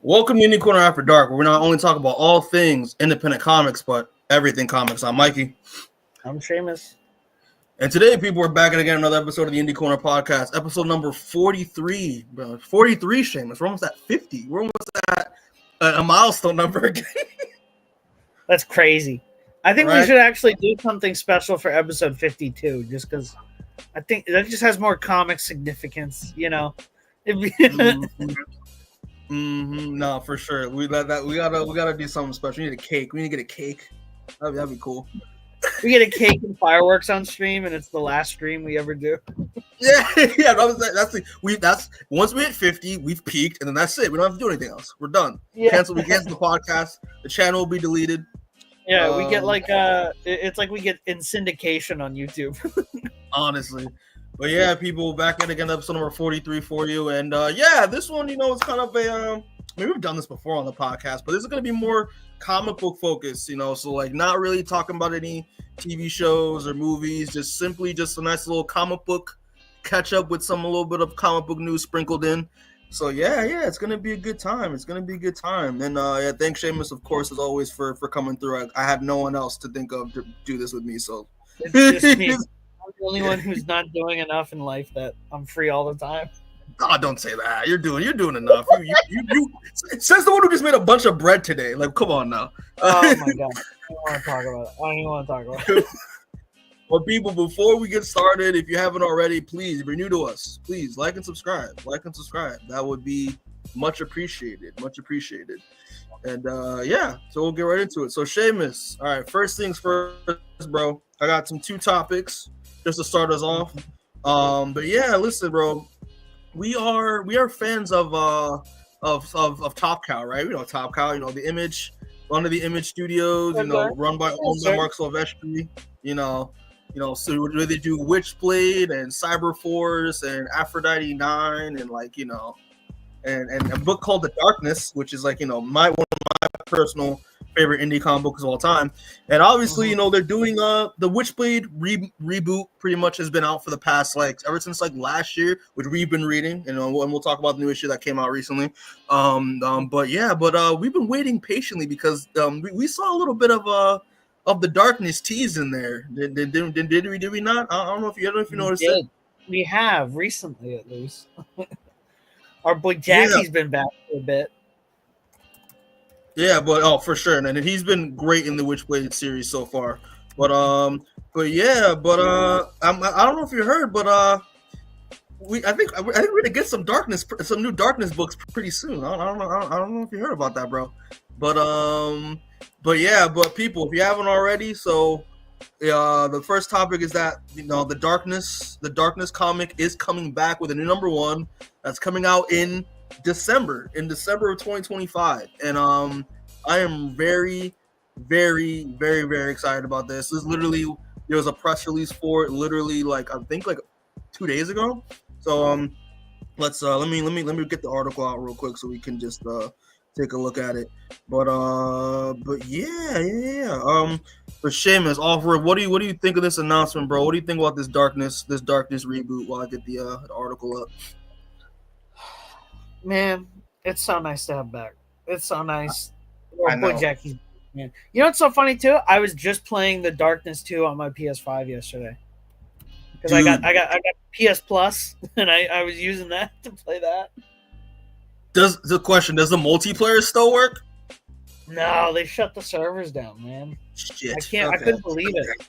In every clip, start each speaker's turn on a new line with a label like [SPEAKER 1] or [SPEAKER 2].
[SPEAKER 1] Welcome to Indie Corner After Dark, where we not only talk about all things independent comics, but everything comics. I'm Mikey.
[SPEAKER 2] I'm Seamus.
[SPEAKER 1] And today, people, we're back again another episode of the Indie Corner Podcast, episode number 43. Bro, 43, Seamus. We're almost at 50. We're almost at a milestone number again.
[SPEAKER 2] That's crazy. I think
[SPEAKER 1] Right?
[SPEAKER 2] we should actually do something special for episode 52, just because I think that just has more comic significance, you know.
[SPEAKER 1] No, for sure. We gotta do something special. We need a cake. We need to get a cake. That'd be cool.
[SPEAKER 2] We get a cake and fireworks on stream, and it's the last stream we ever do.
[SPEAKER 1] Yeah. That's once we hit 50, we've peaked, and then that's it. We don't have to do anything else. We're done.
[SPEAKER 2] Yeah.
[SPEAKER 1] We cancel the podcast. The channel will be deleted.
[SPEAKER 2] Yeah, we get like it's like we get in syndication on YouTube.
[SPEAKER 1] Honestly. But yeah, people, back in again, episode number 43 for you. And yeah, this one, it's kind of a maybe we've done this before on the podcast, but this is gonna be more comic book focused, so like not really talking about any TV shows or movies, just simply just a nice little comic book catch up with a little bit of comic book news sprinkled in. So yeah, it's gonna be a good time. It's gonna be a good time. And yeah, thanks Seamus, of course, as always, for coming through. I had no one else to think of to do this with me, so
[SPEAKER 2] It's just me. I'm the only one who's not doing enough in life that I'm free all the time.
[SPEAKER 1] Oh, don't say that. You're doing enough. You says the one who just made a bunch of bread today. Like, come on now.
[SPEAKER 2] Oh my god. I don't want to talk about it. I don't even want to talk about it.
[SPEAKER 1] Well, people, before we get started, if you haven't already, please, if you're new to us, please like and subscribe. That would be much appreciated. And yeah, so we'll get right into it. So Seamus, all right, first things first, bro. I got two topics just to start us off. But yeah, listen, bro. We are fans of Top Cow, right? We know Top Cow, the Image, one of the Image Studios, run by Mark Silvestri, so they do Witchblade and Cyberforce and Aphrodite 9 and and a book called The Darkness, which is one of my personal favorite indie comic books of all time. And obviously, they're doing the Witchblade reboot pretty much has been out for the past ever since last year, which we've been reading, and we'll talk about the new issue that came out recently. But we've been waiting patiently because we saw a little bit of the Darkness tease in there. Did we not? I don't know if you noticed it.
[SPEAKER 2] We have recently, at least. Our boy Jackie's been back for a bit.
[SPEAKER 1] Yeah, but for sure, and he's been great in the Witchblade series so far. But I don't know if you heard, but I think we're gonna get some new Darkness books pretty soon. I don't know if you heard about that, bro. But people, if you haven't already, so the first topic is that the Darkness comic is coming back with a new number 1 that's coming out in December of 2025, and I am very, very, very, very excited about this. There was a press release for it literally I think 2 days ago. So let's let me get the article out real quick so we can just take a look at it. But yeah. For Seamus, Alfred, what do you think of this announcement, bro? What do you think about this Darkness reboot? While I get the article up.
[SPEAKER 2] Man, it's so nice to have back. It's so nice.
[SPEAKER 1] I know.
[SPEAKER 2] Boy Jackie's, man. You know what's so funny too? I was just playing the Darkness 2 on my PS5 yesterday because I got PS Plus and I was using that to play that.
[SPEAKER 1] Does the multiplayer still work?
[SPEAKER 2] No, they shut the servers down, man.
[SPEAKER 1] Shit.
[SPEAKER 2] I couldn't believe it.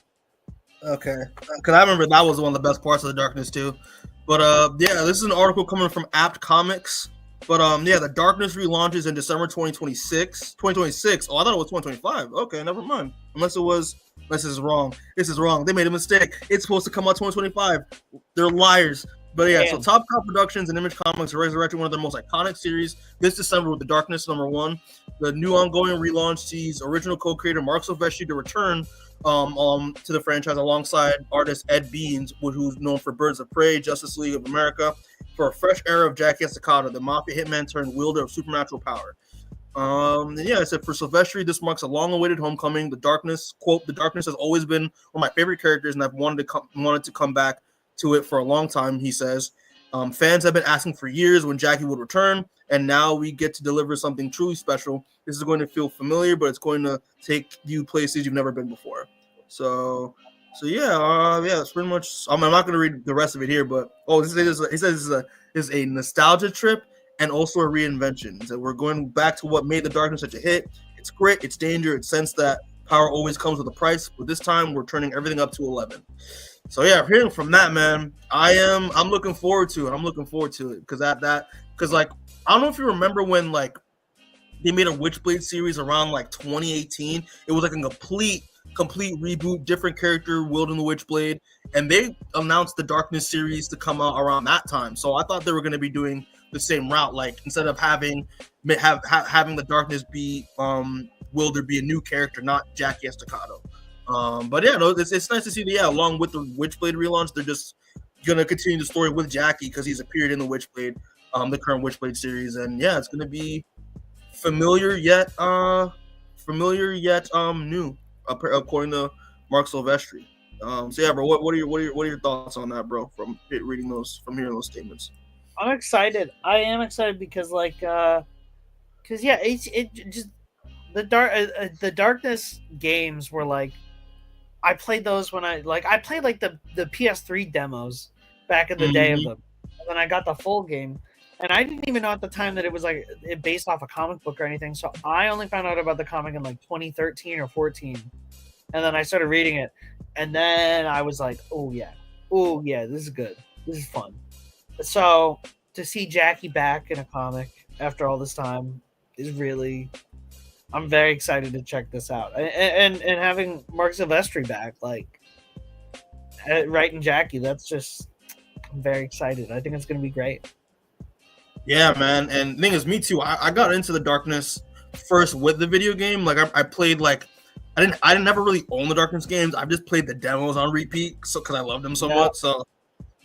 [SPEAKER 1] Okay, because I remember that was one of the best parts of the Darkness too. But yeah, this is an article coming from Apt Comics. But yeah, the Darkness relaunches in December 2026. Oh, I thought it was 2025. Okay, never mind. Unless this is wrong. They made a mistake. It's supposed to come out 2025. They're liars. But yeah, so Top Cow Productions and Image Comics are resurrecting one of their most iconic series this December with The Darkness number 1. The new ongoing relaunch sees original co-creator Mark Silvestri to return to the franchise alongside artist Ed Beans, who's known for Birds of Prey, Justice League of America, for a fresh era of Jackie Estacado, the mafia hitman turned wielder of supernatural power. Yeah, I said for Silvestri, this marks a long-awaited homecoming. The Darkness, quote, "The Darkness has always been one of my favorite characters, and I've wanted to come back to it for a long time," he says. Fans have been asking for years when Jackie would return, and now we get to deliver something truly special. This is going to feel familiar, but it's going to take you places you've never been before. So yeah, it's pretty much. I'm not going to read the rest of it here, but he says this is a nostalgia trip and also a reinvention. So we're going back to what made The Darkness such a hit. It's grit, it's danger, it's sense that power always comes with a price, but this time we're turning everything up to 11. So yeah, hearing from that, man, I'm looking forward to it. I'm looking forward to it because like I don't know if you remember when like they made a Witchblade series around like 2018. It was like a complete reboot, different character wielding the Witchblade, and they announced the Darkness series to come out around that time. So I thought they were going to be doing the same route, like instead of having the Darkness be Wilder be a new character, not Jackie Estacado. But yeah, no, it's nice to see that. Yeah, along with the Witchblade relaunch, they're just gonna continue the story with Jackie because he's appeared in the Witchblade, the current Witchblade series, and yeah, it's gonna be familiar yet new, according to Mark Silvestri. So yeah, bro, what are your thoughts on that, bro? From hearing those statements.
[SPEAKER 2] I'm excited. I am excited because yeah, it just the Darkness games were like. I played those when I played like the PS3 demos back in the day of them. And then I got the full game. And I didn't even know at the time that it was like it based off a comic book or anything. So I only found out about the comic in like 2013 or 14. And then I started reading it. And then I was like, oh yeah, this is good. This is fun. So to see Jackie back in a comic after all this time is really... I'm very excited to check this out, and having Mark Silvestri back, like writing Jackie, that's just... I'm very excited. I think it's going to be great.
[SPEAKER 1] Yeah, man, and the thing is, me too. I got into the Darkness first with the video game. Like I played like I didn't never really own the Darkness games. I've just played the demos on repeat, so because I love them so much. So,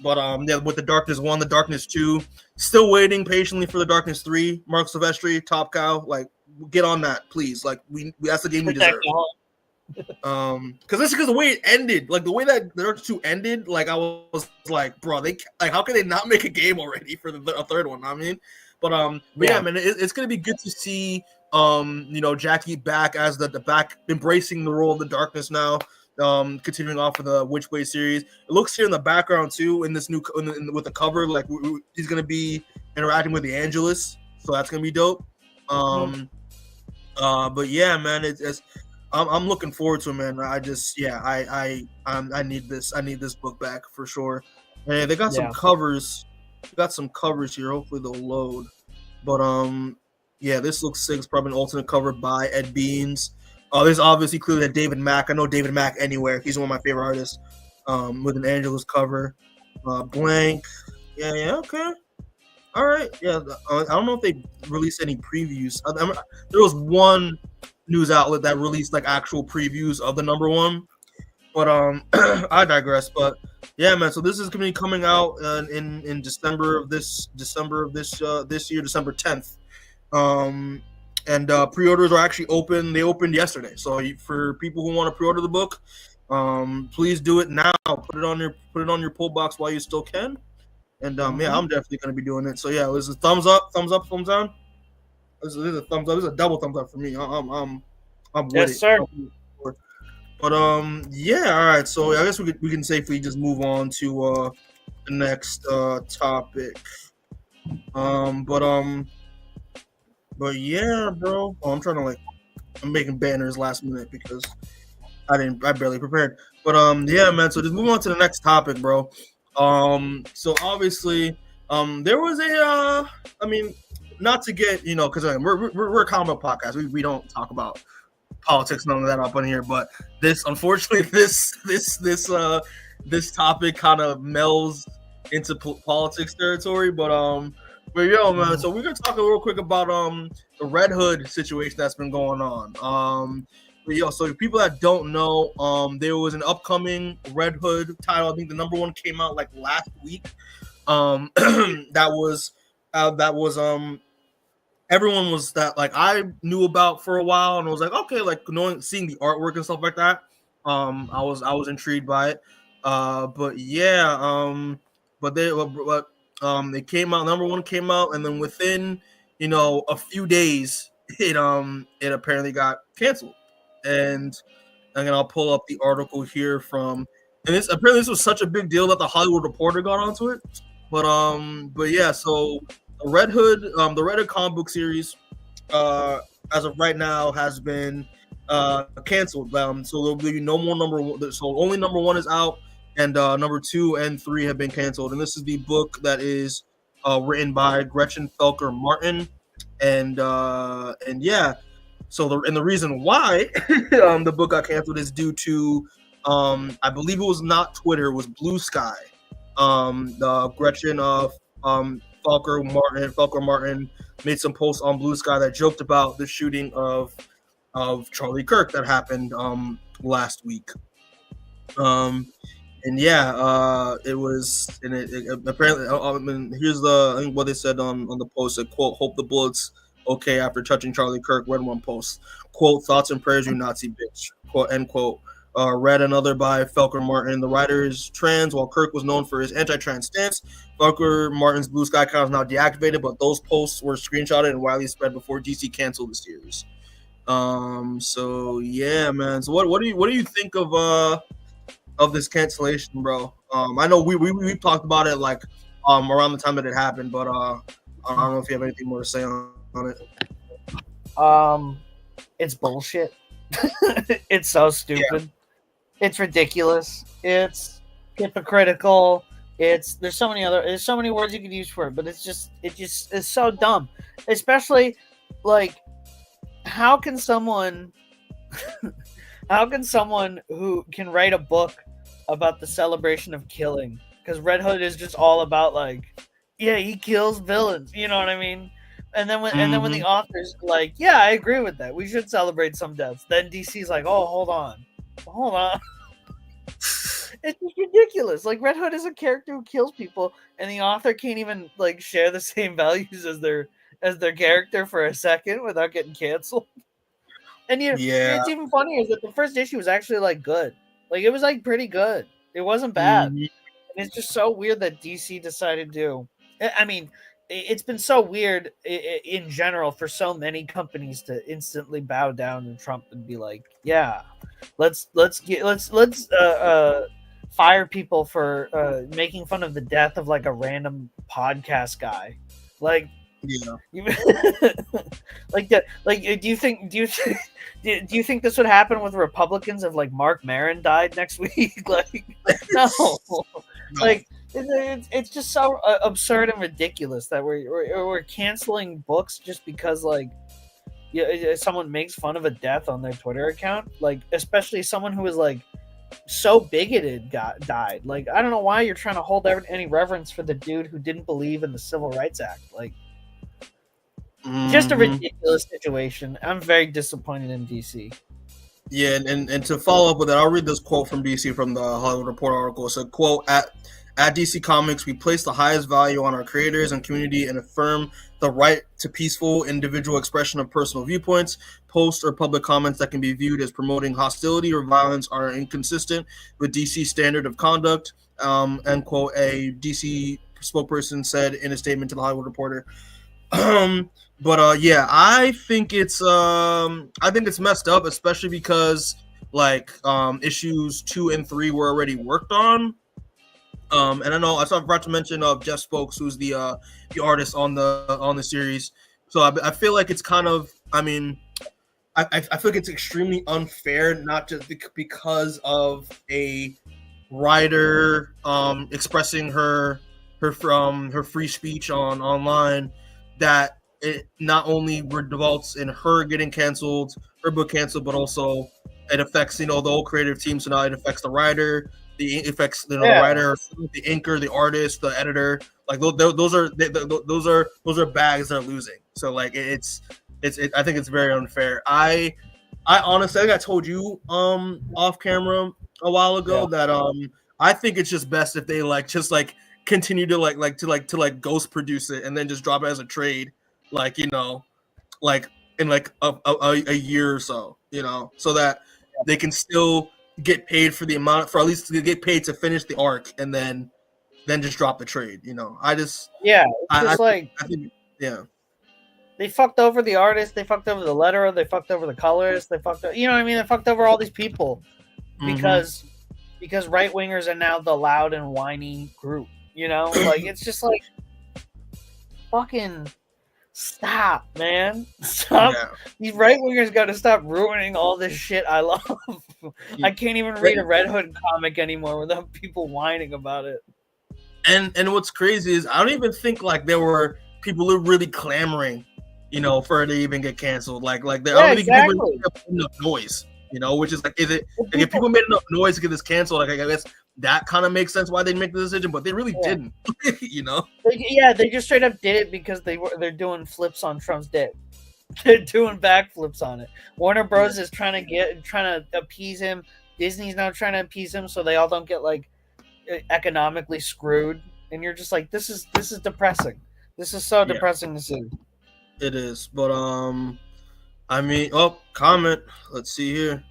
[SPEAKER 1] but yeah, with the Darkness 1, the Darkness 2, still waiting patiently for the Darkness 3. Mark Silvestri, top cow, like. Get on that, please. Like we that's the game we deserve. Because the way it ended, like the way that the Dark 2 ended, like I was like, bro, they like how can they not make a game already for a third one? I mean, but yeah, man, it's gonna be good to see Jackie back as the back embracing the role of the Darkness now. Continuing off with the Witchblade series, it looks here in the background too in this new with the cover, like he's gonna be interacting with the Angelus, so that's gonna be dope. But yeah, man, I'm looking forward to it, man. I need this book back for sure. And they got some covers. They got some covers here. Hopefully they'll load. But yeah, this looks sick. It's probably an alternate cover by Ed Beans. There's obviously clearly that David Mack. I know David Mack anywhere. He's one of my favorite artists. With an Angelus cover. Blank. Yeah, okay. All right, yeah. I don't know if they released any previews. There was one news outlet that released like actual previews of the number 1, but I digress. But yeah, man. So this is gonna be coming out in December of this year, December 10th. And pre-orders are actually open. They opened yesterday. So for people who want to pre-order the book, please do it now. Put it on your pull box while you still can. And yeah, I'm definitely gonna be doing it. So yeah, this is thumbs up, thumbs down. This is a thumbs up. This is a double thumbs up for me. I'm with
[SPEAKER 2] yes,
[SPEAKER 1] it.
[SPEAKER 2] sir.
[SPEAKER 1] But yeah, all right. So I guess we can safely just move on to the next topic. But yeah, bro. Oh, I'm making banners last minute because I barely prepared. But yeah, man. So just move on to the next topic, bro. So obviously, there was I mean, not to get, because we're a comic podcast. We don't talk about politics, none of that up on here. But unfortunately, this topic kind of melds into politics territory. But yo, man. So we're gonna talk a real quick about the Red Hood situation that's been going on. But yo, so people that don't know, there was an upcoming Red Hood title. I think the number 1 came out like last week. That was everyone was that like I knew about for a while, and I was like, okay, like seeing the artwork and stuff like that. I was intrigued by it. But yeah, but It came out. Number one came out, and then within a few days, it apparently got canceled. And again, I'll pull up the article here from. And this was such a big deal that the Hollywood Reporter got onto it. But yeah, so the Red Hood comic book series, as of right now, has been canceled. So there'll be no more number one. So only number one is out, and number 2 and 3 have been canceled. And this is the book that is written by Gretchen Felker Martin, and yeah. So the reason why the book got canceled is due to I believe it was not Twitter, it was Blue Sky. The Gretchen Felker Martin made some posts on Blue Sky that joked about the shooting of Charlie Kirk that happened last week. And yeah, it was, and it apparently. Here's I think what they said on the post. It, quote, "Hope the bullets okay after touching Charlie Kirk." Read one post. Quote, "Thoughts and prayers, you Nazi bitch." Quote, end quote. Read another by Felker Martin. The writer is trans, while Kirk was known for his anti-trans stance. Felker Martin's Blue Sky account is now deactivated, but those posts were screenshotted and widely spread before DC canceled the series. So yeah, man. So what do you think of this cancellation, bro? I know we talked about it like around the time that it happened, but I don't know if you have anything more to say on
[SPEAKER 2] it. It's bullshit. It's so stupid. Yeah. It's ridiculous. It's hypocritical. There's so many words you could use for it, but it's so dumb. Especially like, how can someone who can write a book about the celebration of killing, because Red Hood is just all about like, yeah, he kills villains, you know what I mean? And then when the author's like, yeah, I agree with that, we should celebrate some deaths, then DC's like, oh, hold on. It's just ridiculous. Like, Red Hood is a character who kills people, and the author can't even like share the same values as their character for a second without getting canceled. And it's even funnier is that the first issue was actually like good. Like, it was like pretty good. It wasn't bad. And it's just so weird that DC decided to. I mean, it's been so weird in general for so many companies to instantly bow down to Trump and be like, yeah, let's fire people for making fun of the death of like a random podcast guy. Like, yeah. Do you think this would happen with Republicans if like Mark Maron died next week? Like, no. Like, it's just so absurd and ridiculous that we're canceling books just because like someone makes fun of a death on their Twitter account. Like, especially someone who is like so bigoted died. Like, I don't know why you're trying to hold any reverence for the dude who didn't believe in the Civil Rights Act. Like, just a ridiculous situation. I'm very disappointed in DC.
[SPEAKER 1] Yeah, and to follow up with that, I'll read this quote from DC from the Hollywood Reporter article. It said, quote, at DC Comics, we place the highest value on our creators and community and affirm the right to peaceful individual expression of personal viewpoints. Posts or public comments that can be viewed as promoting hostility or violence are inconsistent with DC's standard of conduct, end quote, a DC spokesperson said in a statement to the Hollywood Reporter. But yeah, I think it's messed up, especially because like issues 2 and 3 were already worked on. And I know I forgot to mention Jeff Spokes, who's the artist on the series. So I feel like it's kind of, I mean, I feel like it's extremely unfair, not just because of a writer expressing her free speech online, that it not only results in her getting canceled, her book canceled, but also it affects the whole creative team. So now it affects the writer. The affects the writer, the inker, the artist, the editor. Like those are bags they're losing. So like it's I think it's very unfair. I honestly, I think I told you off camera a while ago that I think it's just best if they continue to ghost produce it and then just drop it as a trade, like in like a year or so, so that they can still get paid for the amount, for at least to get paid to finish the arc, and then then just drop the trade. I just
[SPEAKER 2] like
[SPEAKER 1] I think
[SPEAKER 2] they fucked over the artist, they fucked over the letterer, they fucked over the colorist, they fucked over, they fucked over all these people because right wingers are now the loud and whiny group. Like it's just like fucking stop, man. Stop. Yeah. These right wingers got to stop ruining all this shit I love. I can't even read a Red Hood comic anymore without people whining about it.
[SPEAKER 1] And what's crazy is I don't even think like there were people who were really clamoring, for it to even get canceled. Like there are people making enough noise, which is like, if people made enough noise to get this canceled, like I guess that kind of makes sense why they make the decision, but they really didn't,
[SPEAKER 2] They just straight up did it because they're doing flips on Trump's dick. They're doing backflips on it. Warner Bros. Is trying to appease him. Disney's now trying to appease him so they all don't get like economically screwed. And you're just like, this is depressing. This is so depressing to see.
[SPEAKER 1] It is, but comment. Let's see here.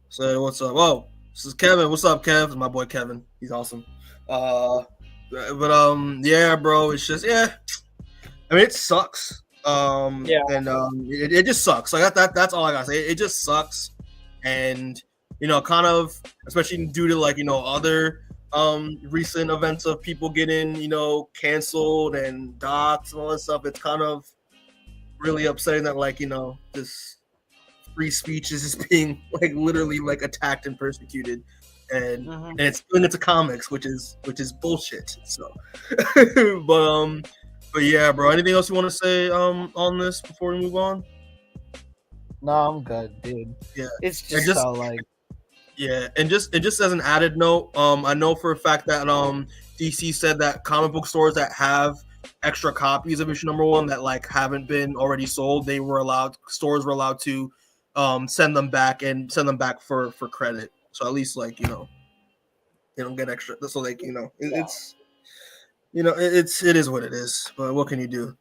[SPEAKER 1] Say what's up. Oh, this is Kevin. What's up, Kev? It's my boy Kevin. He's awesome. Yeah, bro. It's just it sucks. And it just sucks. Like that's all I gotta say. It just sucks, and kind of, especially due to like other recent events of people getting canceled and dots and all that stuff. It's kind of really upsetting that like this free speech is just being like literally like attacked and persecuted, and it's doing it to comics, which is bullshit. So, but yeah, bro. Anything else you want to say on this before we move on?
[SPEAKER 2] No, I'm good, dude.
[SPEAKER 1] Yeah,
[SPEAKER 2] it's just so like.
[SPEAKER 1] Yeah, and just as an added note, I know for a fact that DC said that comic book stores that have extra copies of issue number 1 that like haven't been already sold, stores were allowed to send them back for credit. So at least like they don't get extra. So like it's it is what it is. But what can you do?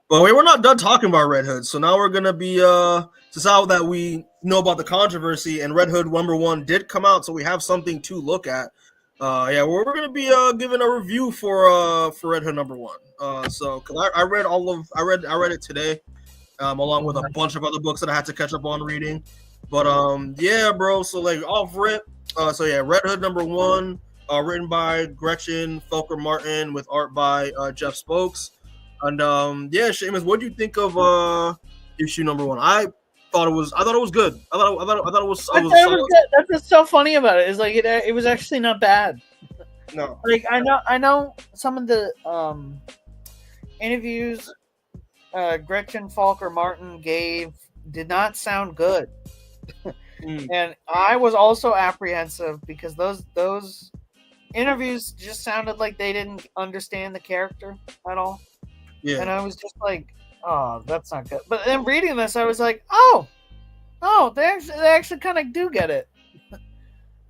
[SPEAKER 1] But we're not done talking about Red Hood. So now we're gonna be just out that we know about the controversy, and Red Hood number 1 did come out, so we have something to look at. We're gonna be giving a review for Red Hood number 1. So because I read I read it today, along with a bunch of other books that I had to catch up on reading. But bro. So like off rip. Red Hood number 1, written by Gretchen Felker Martin with art by Jeff Spokes. And Seamus, what do you think of issue number 1? I thought it was good. I thought it was good.
[SPEAKER 2] That's what's so funny about it. Is like it was actually not bad.
[SPEAKER 1] No,
[SPEAKER 2] like I know some of the interviews Gretchen Falker Martin gave did not sound good, and I was also apprehensive because those interviews just sounded like they didn't understand the character at all.
[SPEAKER 1] Yeah,
[SPEAKER 2] and I was just like, oh, that's not good. But then reading this, I was like, oh, they actually kind of do get it.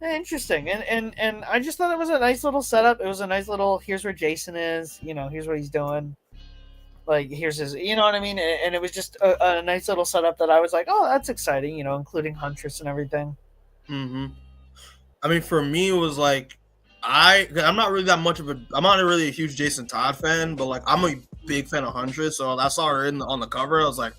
[SPEAKER 2] Interesting. And I just thought it was a nice little setup. It was a nice little, here's where Jason is, here's what he's doing. Like, here's his, you know what I mean? And it was just a nice little setup that I was like, oh, that's exciting, including Huntress and everything.
[SPEAKER 1] Mm-hmm. I mean, for me, it was like, I'm not really a huge Jason Todd fan, but like I'm a big fan of Huntress, so I saw her on the cover. I was like,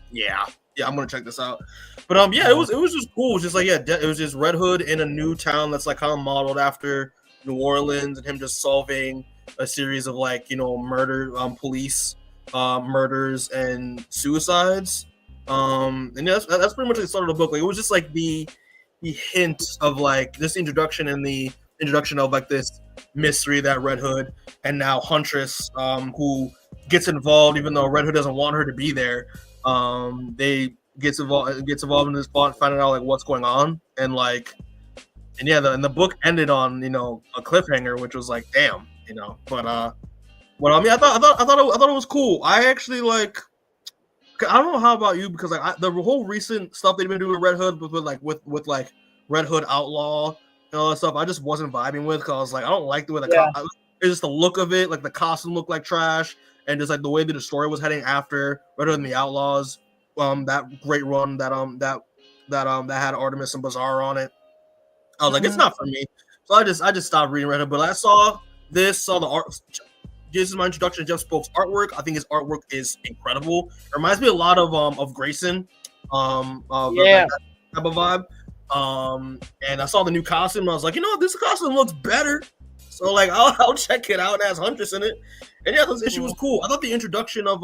[SPEAKER 1] yeah, I'm gonna check this out. But it was just cool. It was just like it was just Red Hood in a new town that's like kind of modeled after New Orleans, and him just solving a series of like murder, police murders and suicides. And that's pretty much the start of the book. Like it was just like the hint of like this introduction and the introduction of like this mystery that Red Hood and now Huntress, who gets involved even though Red Hood doesn't want her to be there. They gets involved in this plot, finding out like what's going on, and the book ended on a cliffhanger, which was like damn, But I thought it was cool. I actually like. I don't know how about you, because like the whole recent stuff they've been doing with Red Hood with Red Hood Outlaw and all that stuff, I just wasn't vibing with, because I was like, I don't like the way it's just the look of it. Like the costume looked like trash, and just like the way that the story was heading after Red Hood and the Outlaws, that great run that had Artemis and Bazaar on it. I was like, it's not for me. So I just stopped reading Red Hood. But I saw this, saw the art. This is my introduction to Jeff Spoke's artwork. I think his artwork is incredible. It reminds me a lot of Grayson,
[SPEAKER 2] Yeah.
[SPEAKER 1] that type of vibe. And I saw the new costume, and I was like, this costume looks better. So like, I'll check it out. It has Huntress in it, and yeah, this issue was cool. I thought the introduction of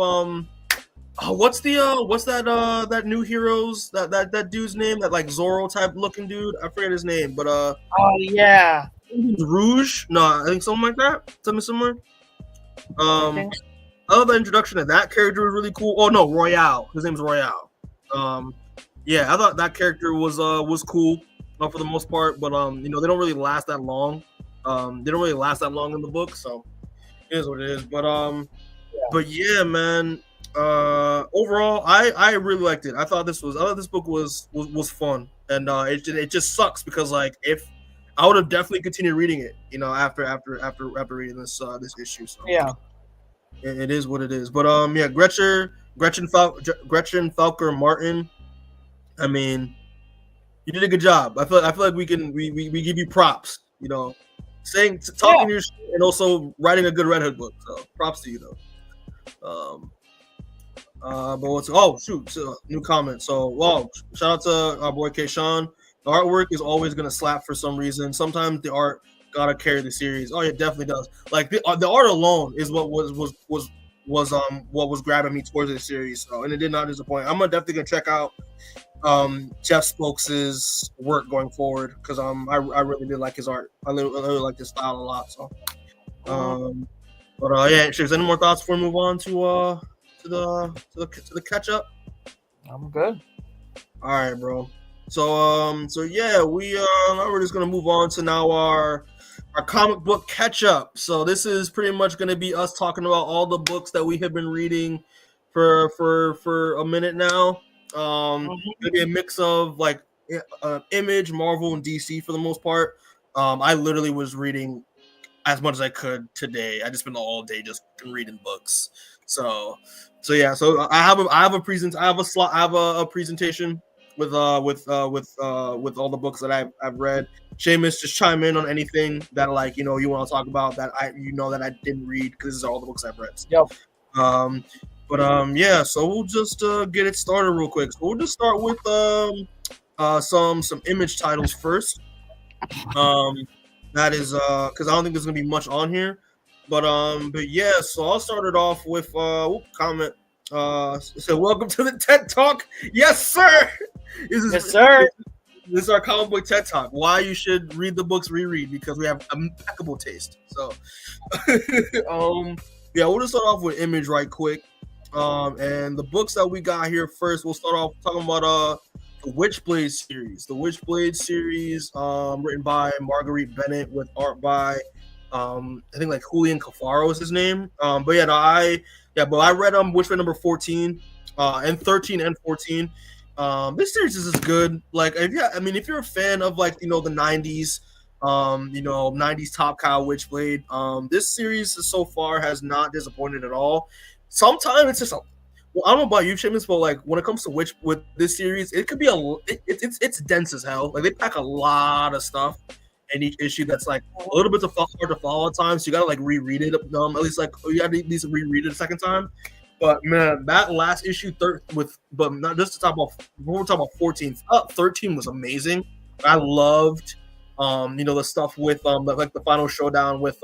[SPEAKER 1] what's that new heroes that dude's name, that like Zorro type looking dude? I forget his name, but
[SPEAKER 2] oh yeah,
[SPEAKER 1] Rouge. No, I think something like that. Something similar. I thought the introduction of that character was really cool. Oh no, Royale. His name's Royale. Yeah, I thought that character was cool for the most part, but they don't really last that long. They don't really last that long in the book, so it is what it is. But yeah, man. Overall, I really liked it. I thought this book was fun, and it just sucks because like if I would have definitely continued reading it, after reading this issue. So
[SPEAKER 2] yeah,
[SPEAKER 1] it is what it is. But yeah, Gretchen Falker Martin. I mean, you did a good job. I feel like we give you props. Talking your shit and also writing a good Red Hood book. So props to you though. New comment. So shout out to our boy Kayshawn. The artwork is always gonna slap for some reason. Sometimes the art gotta carry the series. Oh, it definitely does. Like the art alone is what was grabbing me towards this series. So, and it did not disappoint. I'm definitely gonna check out Jeff Spokes' work going forward because I really did like his art. I really like his style a lot. So yeah, Shaves, any more thoughts before we move on to the catch up?
[SPEAKER 2] I'm good.
[SPEAKER 1] All right, bro. So yeah, we're just gonna move on to now our comic book catch up. So this is pretty much gonna be us talking about all the books that we have been reading for a minute now. Gonna be a mix of like Image, Marvel, and DC for the most part. I literally was reading as much as I could today. I just spent all day just reading books. So yeah. So I have a presentation with all the books that I've read. Seamus, just chime in on anything that you want to talk about that I didn't read because these are all the books I've read.
[SPEAKER 2] Yep.
[SPEAKER 1] Yeah. So we'll just get it started real quick. So we'll just start with some Image titles first. That is because I don't think there's gonna be much on here, but yeah. So I'll start it off with comment. So welcome to the TED Talk. Yes, sir.
[SPEAKER 2] Yes, sir.
[SPEAKER 1] This is our comic book TED Talk. Why you should read the books we read, because we have impeccable taste. So, yeah, we'll just start off with Image right quick. And the books that we got here first, we'll start off talking about the Witchblade series. The Witchblade series, written by Marguerite Bennett with art by I think like Julian Cafaro is his name. But I read Witchblade number 14, and 13 and 14. This series is good. Like, if you're a fan of like the 90s, 90s Top Cow Witchblade, this series so far has not disappointed at all. Sometimes it's just I don't know about you, Seamus, but like when it comes to with this series, it could be it's dense as hell. Like they pack a lot of stuff in each issue that's like a little bit hard to follow at times. So you gotta like reread it. At least like you gotta at least reread it a second time. But man, that last issue but not just to talk about, we're talking about 14. 13 was amazing. I loved the stuff with like the final showdown with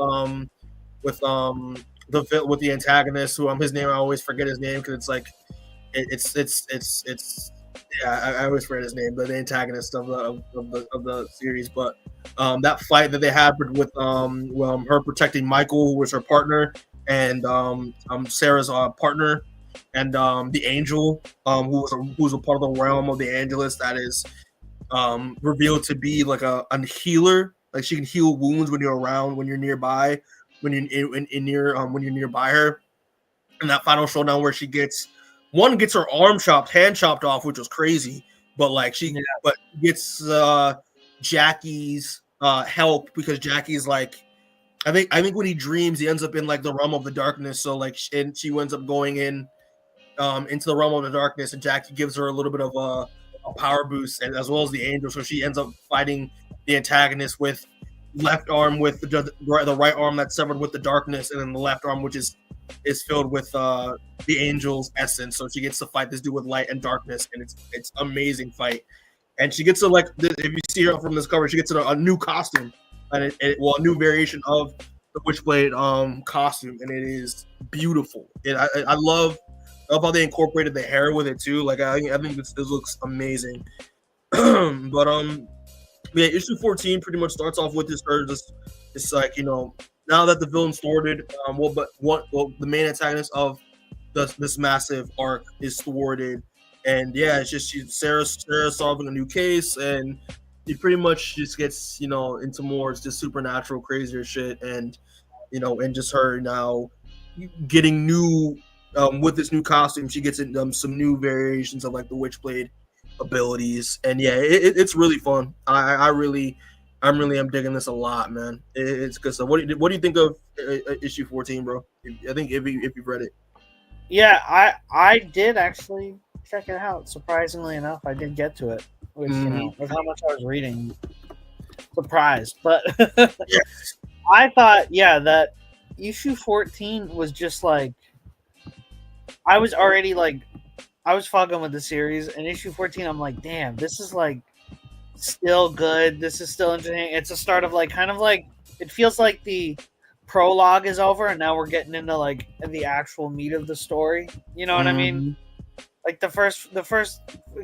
[SPEAKER 1] the antagonist, who his name, I always forget his name because it's like it's I always forget his name, but the antagonist of the series. But that fight that they had with her protecting Michael, who was her partner, and Sarah's partner, and the Angel, who's a part of the realm of the Angelus that is revealed to be like a healer. Like she can heal wounds when you're around, when you're nearby, when you're nearby her. And that final showdown where she gets her hand chopped off, which was crazy. But like but gets Jackie's help, because Jackie's like, I think when he dreams, he ends up in like the realm of the darkness. So like, and she ends up going into the realm of the darkness, and Jackie gives her a little bit of a power boost, and as well as the Angel. So she ends up fighting the antagonist with left arm with the right arm that's severed with the darkness, and then the left arm which is filled with the angel's essence. So she gets to fight this dude with light and darkness, and it's amazing fight. And she gets to if you see her from this cover, she gets a new costume, and a new variation of the Witchblade costume, and it is beautiful. I love how they incorporated the hair with it too. Like I think this looks amazing. But yeah, issue 14 pretty much starts off with this her just it's like, now that the villain thwarted, the main antagonist of this massive arc is thwarted, and yeah, it's just Sarah solving a new case, and he pretty much just gets into more just supernatural crazier shit, and and just her now getting new with this new costume, she gets some new variations of like the Witchblade abilities, and yeah, it's really fun. I'm really am digging this a lot, man. It's good stuff. What do you think of issue 14, bro? I think if you've read it.
[SPEAKER 2] Yeah, I did actually check it out. Surprisingly enough, I did get to it, which with how much I was reading, surprised. But
[SPEAKER 1] Yes.
[SPEAKER 2] I thought, that issue 14 was just like, I was already like, I was fucking with the series, and issue 14, I'm like, damn, this is like still good. This is still interesting. It's a start of like, kind of like, it feels like the prologue is over, and now we're getting into like the actual meat of the story. You know what I mean? Like the first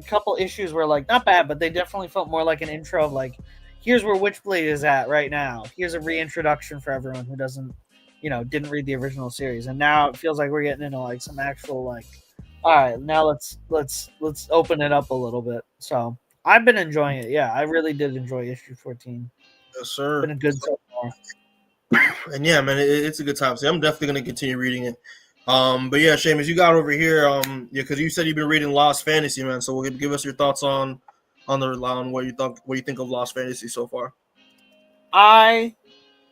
[SPEAKER 2] couple issues were like not bad, but they definitely felt more like an intro of like, here's where Witchblade is at right now. Here's a reintroduction for everyone who doesn't, didn't read the original series, and now it feels like we're getting into like some actual like, all right, now let's open it up a little bit. So I've been enjoying it. Yeah, I really did enjoy issue 14.
[SPEAKER 1] Yes, sir.
[SPEAKER 2] Been a good so far.
[SPEAKER 1] And yeah, man, it's a good time. So I'm definitely gonna continue reading it. But yeah, Seamus, you got over here. Yeah, because you said you've been reading Lost Fantasy, man. So we'll give us your thoughts on what you think of Lost Fantasy so far.
[SPEAKER 2] I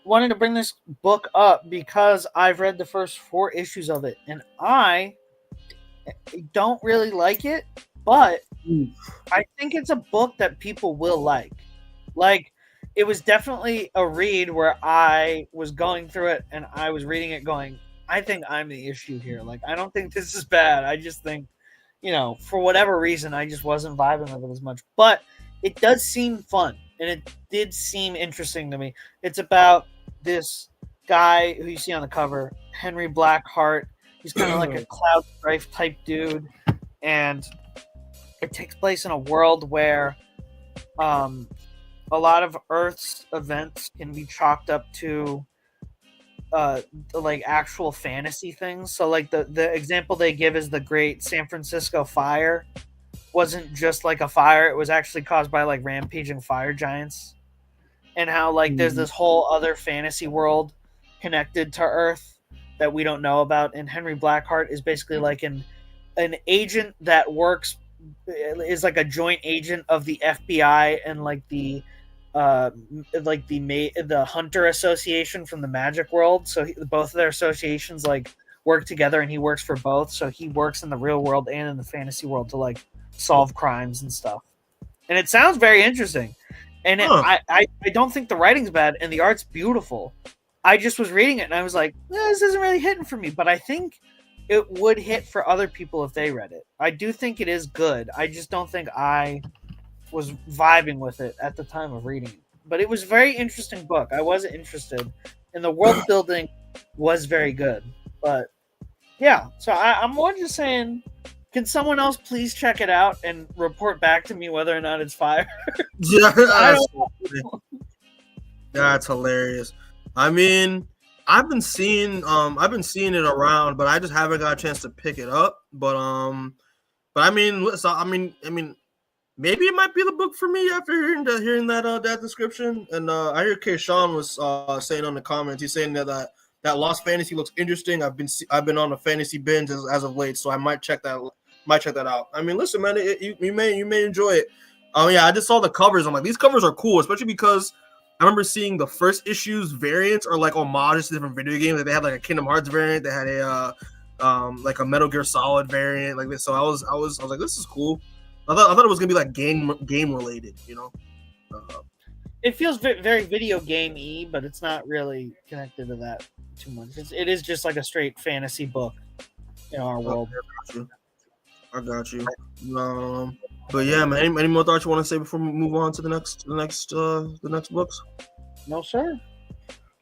[SPEAKER 2] wanted to bring this book up because I've read the first 4 issues of it, and I don't really like it, but I think it's a book that people will like. Like, it was definitely a read where I was going through it and I was reading it going, I think I'm the issue here. Like, I don't think this is bad. I just think, for whatever reason, I just wasn't vibing with it as much. But it does seem fun, and it did seem interesting to me. It's about this guy who you see on the cover, Henry Blackheart. He's kind of like a Cloud Strife type dude, and it takes place in a world where a lot of Earth's events can be chalked up to like actual fantasy things. So like the example they give is the Great San Francisco Fire wasn't just like a fire, it was actually caused by like rampaging fire giants, and how like there's this whole other fantasy world connected to Earth that we don't know about. And Henry Blackheart is basically like an agent that is like a joint agent of the FBI and like the Hunter Association from the magic world. So both of their associations like work together, and he works for both. So he works in the real world and in the fantasy world to like solve crimes and stuff. And it sounds very interesting. And I don't think the writing's bad, and the art's beautiful. I just was reading it and I was like, this isn't really hitting for me, but I think it would hit for other people if they read it. I do think it is good. I just don't think I was vibing with it at the time of reading it. But it was a very interesting book. I was interested, and the world building was very good. But yeah, so I'm more just saying, can someone else please check it out and report back to me whether or not it's fire?
[SPEAKER 1] Yeah, that's hilarious. I mean, I've been seeing it around, but I just haven't got a chance to pick it up. But I mean, listen, I mean, maybe it might be the book for me after hearing that description. And I hear Kayshawn was saying on the comments, he's saying that Lost Fantasy looks interesting. I've been on a fantasy binge as of late, so I might check that out. I mean, listen, man, you may enjoy it. Yeah, I just saw the covers. I'm like, these covers are cool, especially because I remember seeing the first issue's variants are like homages to different video games. Like they had like a Kingdom Hearts variant. They had like a Metal Gear Solid variant like this. So I was like, this is cool. I thought it was gonna be like game related,
[SPEAKER 2] it feels very video game-y, but it's not really connected to that too much. It is just like a straight fantasy book in our world.
[SPEAKER 1] I got you. But yeah, man. Any more thoughts you want to say before we move on to the next books?
[SPEAKER 2] No, sir.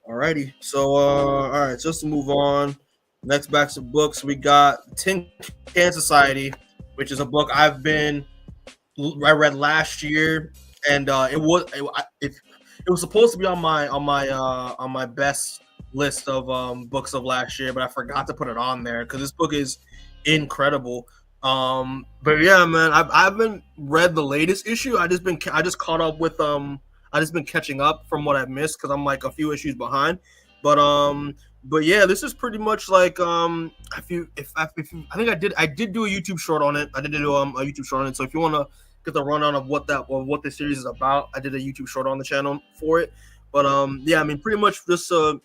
[SPEAKER 1] Alrighty. So all right, just to move on. Next batch of books, we got Tin Can Society, which is a book I read last year, and it was supposed to be on my best list of books of last year, but I forgot to put it on there because this book is incredible. But yeah, man, I haven't read the latest issue. I just caught up with I just been catching up from what I've missed because I'm like a few issues behind. But yeah, this is pretty much like I think I did do a YouTube short on it. I did do a YouTube short on it. So if you want to get the rundown of what the series is about, I did a YouTube short on the channel for it. But yeah, I mean, pretty much just the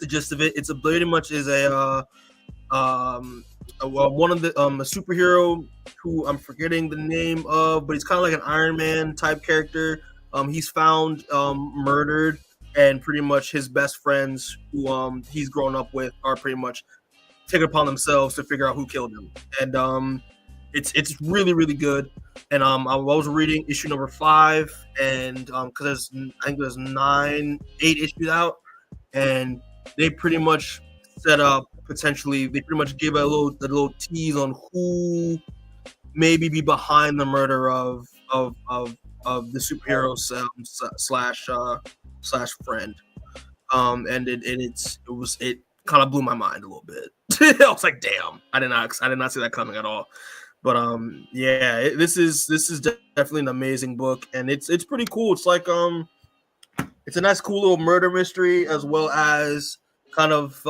[SPEAKER 1] gist of it. It's pretty much is one of the a superhero who I'm forgetting the name of, but he's kind of like an Iron Man type character. He's found murdered, and pretty much his best friends who he's grown up with are pretty much taking upon themselves to figure out who killed him. And it's really, really good. And I was reading issue number 5, and because I think there's 8 issues out, and they pretty much set up potentially. They pretty much give a little tease on who maybe be behind the murder of the superhero slash friend. And it kind of blew my mind a little bit. I was like, damn, I did not see that coming at all. But yeah, this is definitely an amazing book, and it's pretty cool. It's like it's a nice, cool little murder mystery, as well as kind of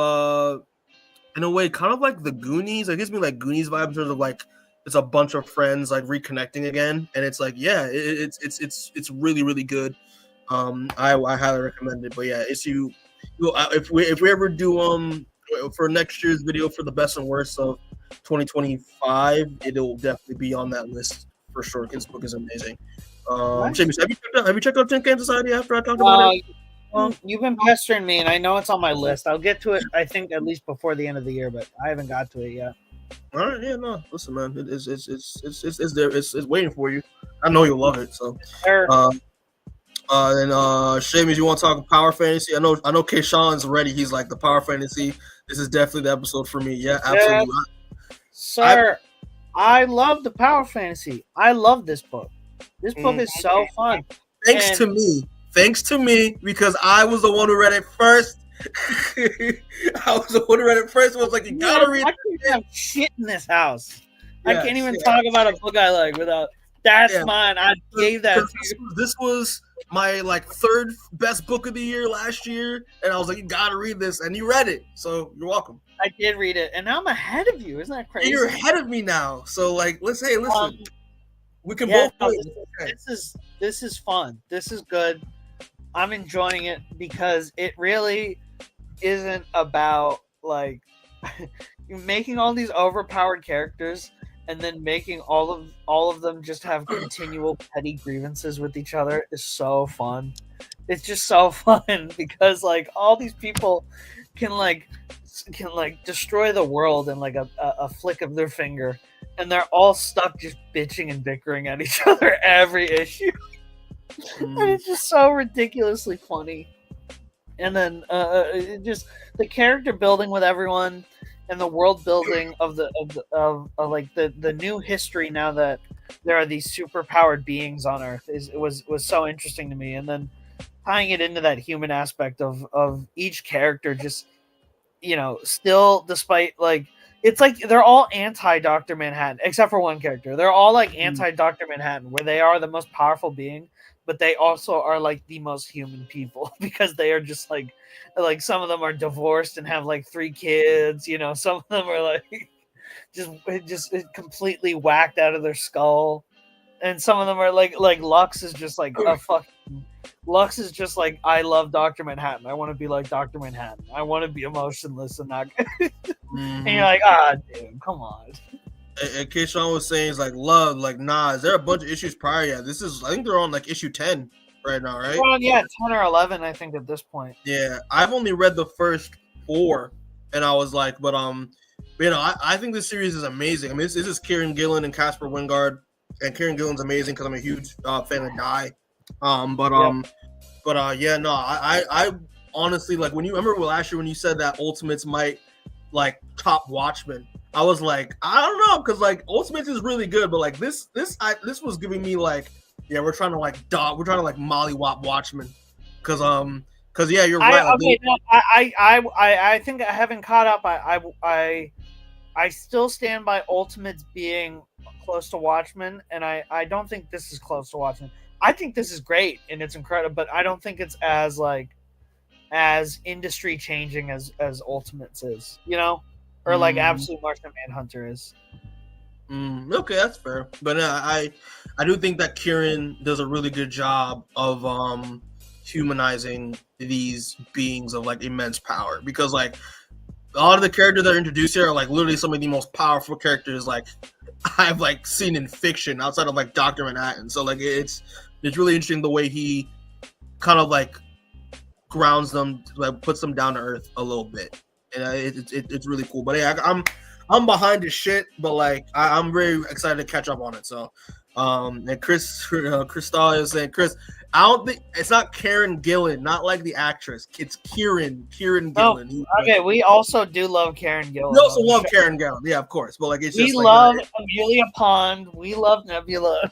[SPEAKER 1] in a way, kind of like the Goonies. It gives me like Goonies vibes in terms of like it's a bunch of friends like reconnecting again, and it's like, yeah, it's really, really good. I highly recommend it. But yeah, if we ever do for next year's video for the best and worst of 2025, it'll definitely be on that list for sure. This book is amazing. Seamus, have you checked out Tin Can Society after I talked about it?
[SPEAKER 2] You've been pestering me, and I know it's on my list. I'll get to it, I think, at least before the end of the year, but I haven't got to it yet.
[SPEAKER 1] All right, yeah, no, listen, man, it's there, it's waiting for you. I know you'll love it. So, and Seamus, you want to talk power fantasy? I know, Kayshawn's ready. He's like, the power fantasy. This is definitely the episode for me. Yeah, absolutely.
[SPEAKER 2] Yeah. Sir, I love the power fantasy. I love this book. This book is so fun.
[SPEAKER 1] Thanks to me, because I was the one who read it first. I was the one who read it first. I was like, you gotta read it.
[SPEAKER 2] I can't have shit in this house. Yes, I can't even talk about a book I like without. That's mine. I gave that.
[SPEAKER 1] This was my like 3rd best book of the year last year, and I was like, you gotta read this, and you read it, so you're welcome.
[SPEAKER 2] I did read it, and now I'm ahead of you. Isn't that crazy?
[SPEAKER 1] You're ahead of me now, so like, listen, we can both.
[SPEAKER 2] This is fun. This is good. I'm enjoying it because it really isn't about like making all these overpowered characters and then making all of them just have continual petty grievances with each other is so fun. It's just so fun because like all these people can destroy the world in like a flick of their finger, and they're all stuck just bitching and bickering at each other every issue. And it's just so ridiculously funny. And then just the character building with everyone and the world building of the new history now that there are these super powered beings on Earth was so interesting to me. And then tying it into that human aspect of each character, just still, despite like it's like they're all anti Dr. Manhattan except for one character. They're all like anti Dr. Manhattan, where they are the most powerful being, but they also are like the most human people because they are just like some of them are divorced and have like 3 kids, some of them are like just completely whacked out of their skull. And some of them are like Lux is just like Lux is just like, I love Dr. Manhattan. I want to be like Dr. Manhattan. I want to be emotionless and not and you're like, dude, come on.
[SPEAKER 1] And Kayshawn was saying, it's like love, like, nah, is there a bunch of issues prior? Yeah, I think they're on like issue 10. right now, right?
[SPEAKER 2] Well, yeah, 10 or 11, I think, at this point.
[SPEAKER 1] Yeah, I've only read the first 4, and I was like, but I think this series is amazing. I mean, this is Kieran Gillen and Casper Wingard, and Kieran Gillen's amazing because I'm a huge fan of Die. Yeah, no, I honestly, like, when you remember last year when you said that Ultimates might like top Watchmen, I was like, I don't know, because like Ultimates is really good, but like this was giving me like, yeah, we're trying to like mollywop Watchmen, because yeah, you're right.
[SPEAKER 2] I think I haven't caught up. I still stand by Ultimates being close to Watchmen, and I don't think this is close to Watchmen. I think this is great and it's incredible, but I don't think it's as industry changing as Ultimates is, you know, or like Absolute Martian Manhunter is.
[SPEAKER 1] Okay, that's fair, but I do think that Kieran does a really good job of humanizing these beings of like immense power, because like a lot of the characters that are introduced here are like literally some of the most powerful characters like I've like seen in fiction outside of like Dr. Manhattan. So like it's really interesting the way he kind of like grounds them, like puts them down to earth a little bit, and it's really cool. But yeah, I'm behind this shit, but like I'm very excited to catch up on it. So and Crystal is saying, Chris, I don't think it's not Karen Gillan, not like the actress. It's Kieran Gillan.
[SPEAKER 2] Oh, okay, we also do love Karen Gillan.
[SPEAKER 1] We also love Karen Gillan, yeah, of course. But like it's just
[SPEAKER 2] we love Amelia Pond. We love Nebula.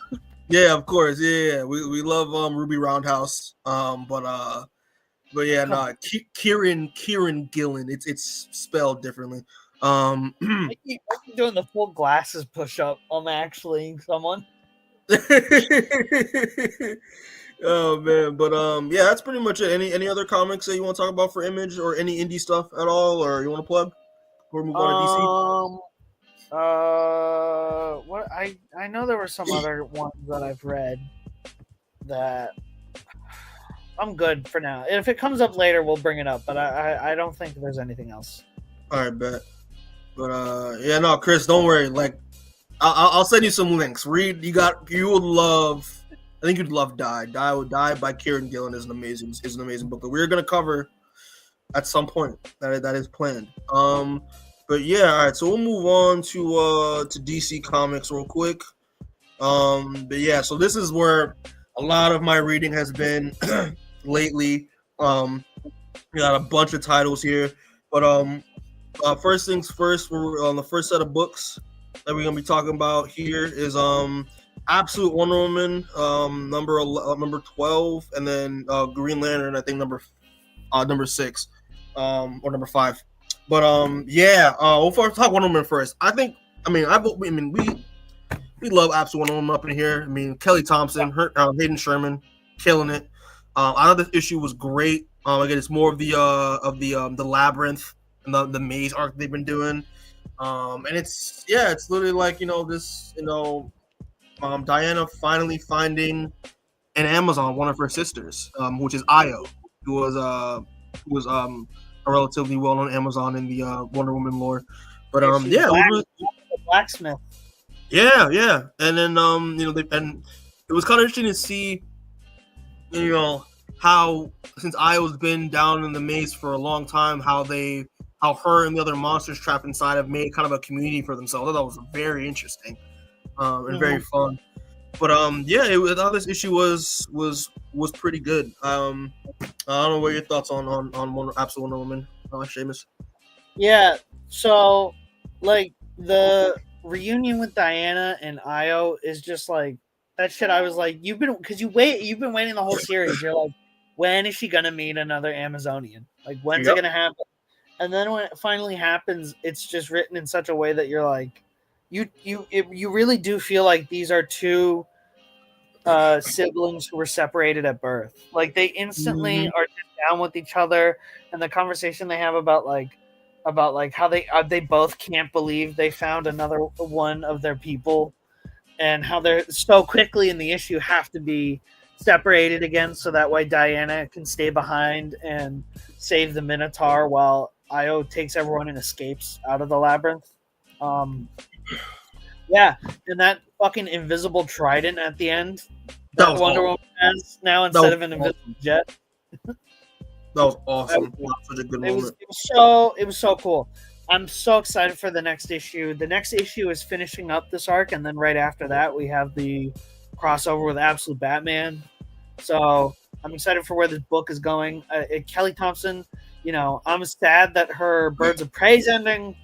[SPEAKER 1] Yeah, of course. Yeah. We love Ruby Roundhouse. But yeah, no, Kieran Gillan. It's spelled differently.
[SPEAKER 2] I'm doing the full glasses push up. I'm actually someone.
[SPEAKER 1] Oh man, but yeah, that's pretty much it. Any other comics that you want to talk about for Image, or any indie stuff at all, or you want to plug before we move on to DC?
[SPEAKER 2] What I know there were some other ones that I've read that I'm good for now. If it comes up later, we'll bring it up. But I don't think there's anything else.
[SPEAKER 1] All right, bet. But yeah, no, Chris, don't worry. Like, I'll send you some links. Read. You would love. I think you'd love Die. Die by Kieran Gillan is an amazing book that we're gonna cover at some point. That is planned. But yeah, all right. So we'll move on to DC Comics real quick. But yeah, so this is where a lot of my reading has been lately. We got a bunch of titles here, but first things first, we're on the first set of books that we're gonna be talking about here is Absolute Wonder Woman, number 12, and then Green Lantern, I think number 6, or number 5. But yeah, we'll talk Wonder Woman first. We love Absolute Wonder Woman up in here. I mean, Kelly Thompson, Hayden Sherman, killing it. I thought this issue was great. Again, it's more of the labyrinth and the maze arc they've been doing. And it's literally like, Diana finally finding an Amazon, one of her sisters, which is Io, who was a relatively well-known Amazon in the Wonder Woman lore. But
[SPEAKER 2] the blacksmith.
[SPEAKER 1] Yeah, and then and it was kind of interesting to see, how since Io's been down in the maze for a long time, how her and the other monsters trapped inside have made kind of a community for themselves. I thought that was very interesting. And very fun, but I thought this issue was pretty good. I don't know what your thoughts on Absolute Wonder Woman, Seamus.
[SPEAKER 2] Yeah, so like the reunion with Diana and Io is just like that shit. I was like, you've been waiting the whole series. You're like, when is she gonna meet another Amazonian? Like, when's it gonna happen? And then when it finally happens, it's just written in such a way that you're like, you really do feel like these are two siblings who were separated at birth. Like, they instantly are just down with each other, and the conversation they have about how they both can't believe they found another one of their people, and how they're so quickly in the issue have to be separated again, so that way Diana can stay behind and save the Minotaur while Io takes everyone and escapes out of the labyrinth. Yeah, and that fucking invisible trident at the end that Wonder Woman has now instead of an invisible jet.
[SPEAKER 1] That was awesome. Such a good moment.
[SPEAKER 2] It was so cool. I'm so excited for the next issue. The next issue is finishing up this arc, and then right after that, we have the crossover with Absolute Batman. So I'm excited for where this book is going. Kelly Thompson, I'm sad that her Birds of Prey is ending.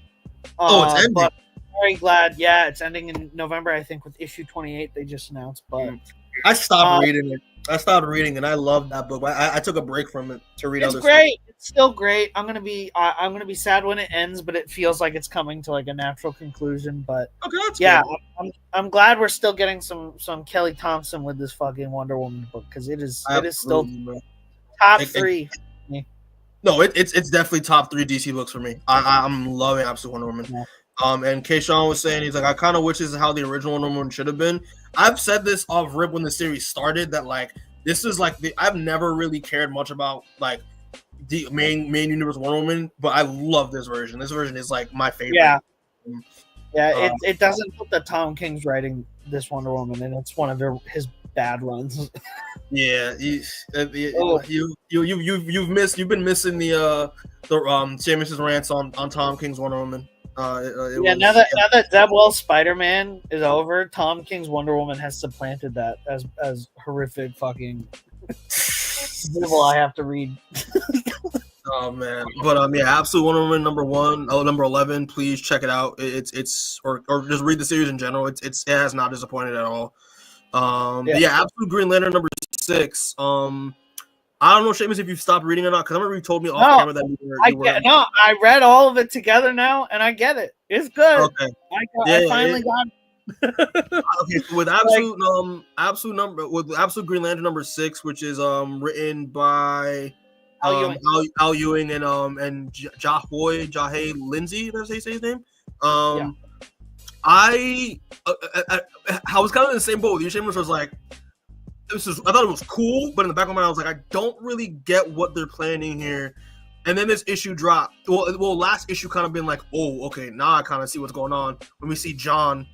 [SPEAKER 1] It's ending.
[SPEAKER 2] But I'm very glad. Yeah, it's ending in November, I think, with issue 28 they just announced. But
[SPEAKER 1] I stopped reading it. I started reading, and I loved that book. I took a break from it to read other
[SPEAKER 2] great.
[SPEAKER 1] stuff.
[SPEAKER 2] It's still great. I'm gonna be sad when it ends, but it feels like it's coming to like a natural conclusion. But
[SPEAKER 1] yeah,
[SPEAKER 2] I'm glad we're still getting some Kelly Thompson with this fucking Wonder Woman book because it is still top 3.
[SPEAKER 1] No, it's definitely top 3 DC books for me. I'm loving Absolute Wonder Woman. Yeah. And Kayshawn was saying, he's like, I kind of wish this is how the original Wonder Woman should have been. I've said this off rip when the series started that like this is like I've never really cared much about like the main universe Wonder Woman, but I love this version. This version is like my favorite.
[SPEAKER 2] Yeah. It doesn't help that Tom King's writing this Wonder Woman, and it's one of his bad runs.
[SPEAKER 1] Yeah, you've been missing the Seamus' rants on Tom King's Wonder Woman.
[SPEAKER 2] Now that Zeb Wells' Spider-Man is over, Tom King's Wonder Woman has supplanted that as horrific fucking evil I have to read.
[SPEAKER 1] Oh man, but Absolute Wonder Woman number 11. Please check it out. It's or just read the series in general. It has not disappointed at all. Absolute Green Lantern number 6. I don't know, Seamus, if you've stopped reading or not, because I remember you told me off camera that you were.
[SPEAKER 2] I read all of it together now, and I get it. It's good.
[SPEAKER 1] Okay.
[SPEAKER 2] I finally got it.
[SPEAKER 1] Okay, so with Absolute Green Lantern number 6, which is written by Al Ewing and Jahay Lindsay, that's how you say his name. I was kind of in the same boat with you, Seamus. Was like, I thought it was cool, but in the back of my mind, I was like, I don't really get what they're planning here. And then this issue dropped. Well, last issue kind of been like, oh, okay, now I kind of see what's going on. When we see John,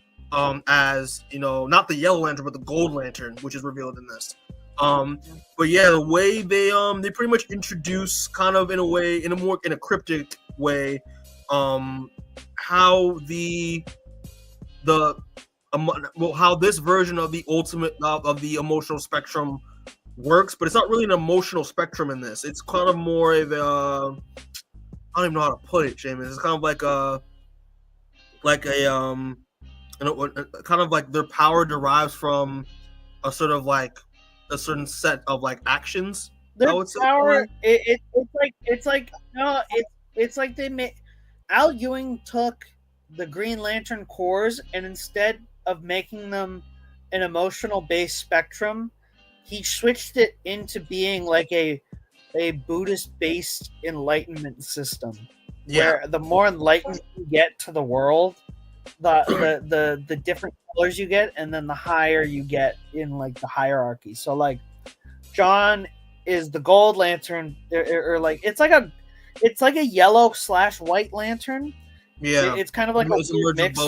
[SPEAKER 1] as not the Yellow Lantern, but the Gold Lantern, which is revealed in this. But yeah, the way they pretty much introduce, kind of in a cryptic way, how how this version of the ultimate of the emotional spectrum works, but it's not really an emotional spectrum in this. It's kind of more of a I don't even know how to put it, Seamus. It's kind of kind of like their power derives from a sort of like a certain set of like actions.
[SPEAKER 2] Their power, it's like they made Al Ewing took the Green Lantern cores, and instead of making them an emotional based spectrum, he switched it into being like a Buddhist based enlightenment system. Where the more enlightened you get to the world, the different colors you get, and then the higher you get in like the hierarchy. So like John is the Gold Lantern, or like it's like a yellow/white lantern.
[SPEAKER 1] Yeah,
[SPEAKER 2] it's kind of like a weird mix.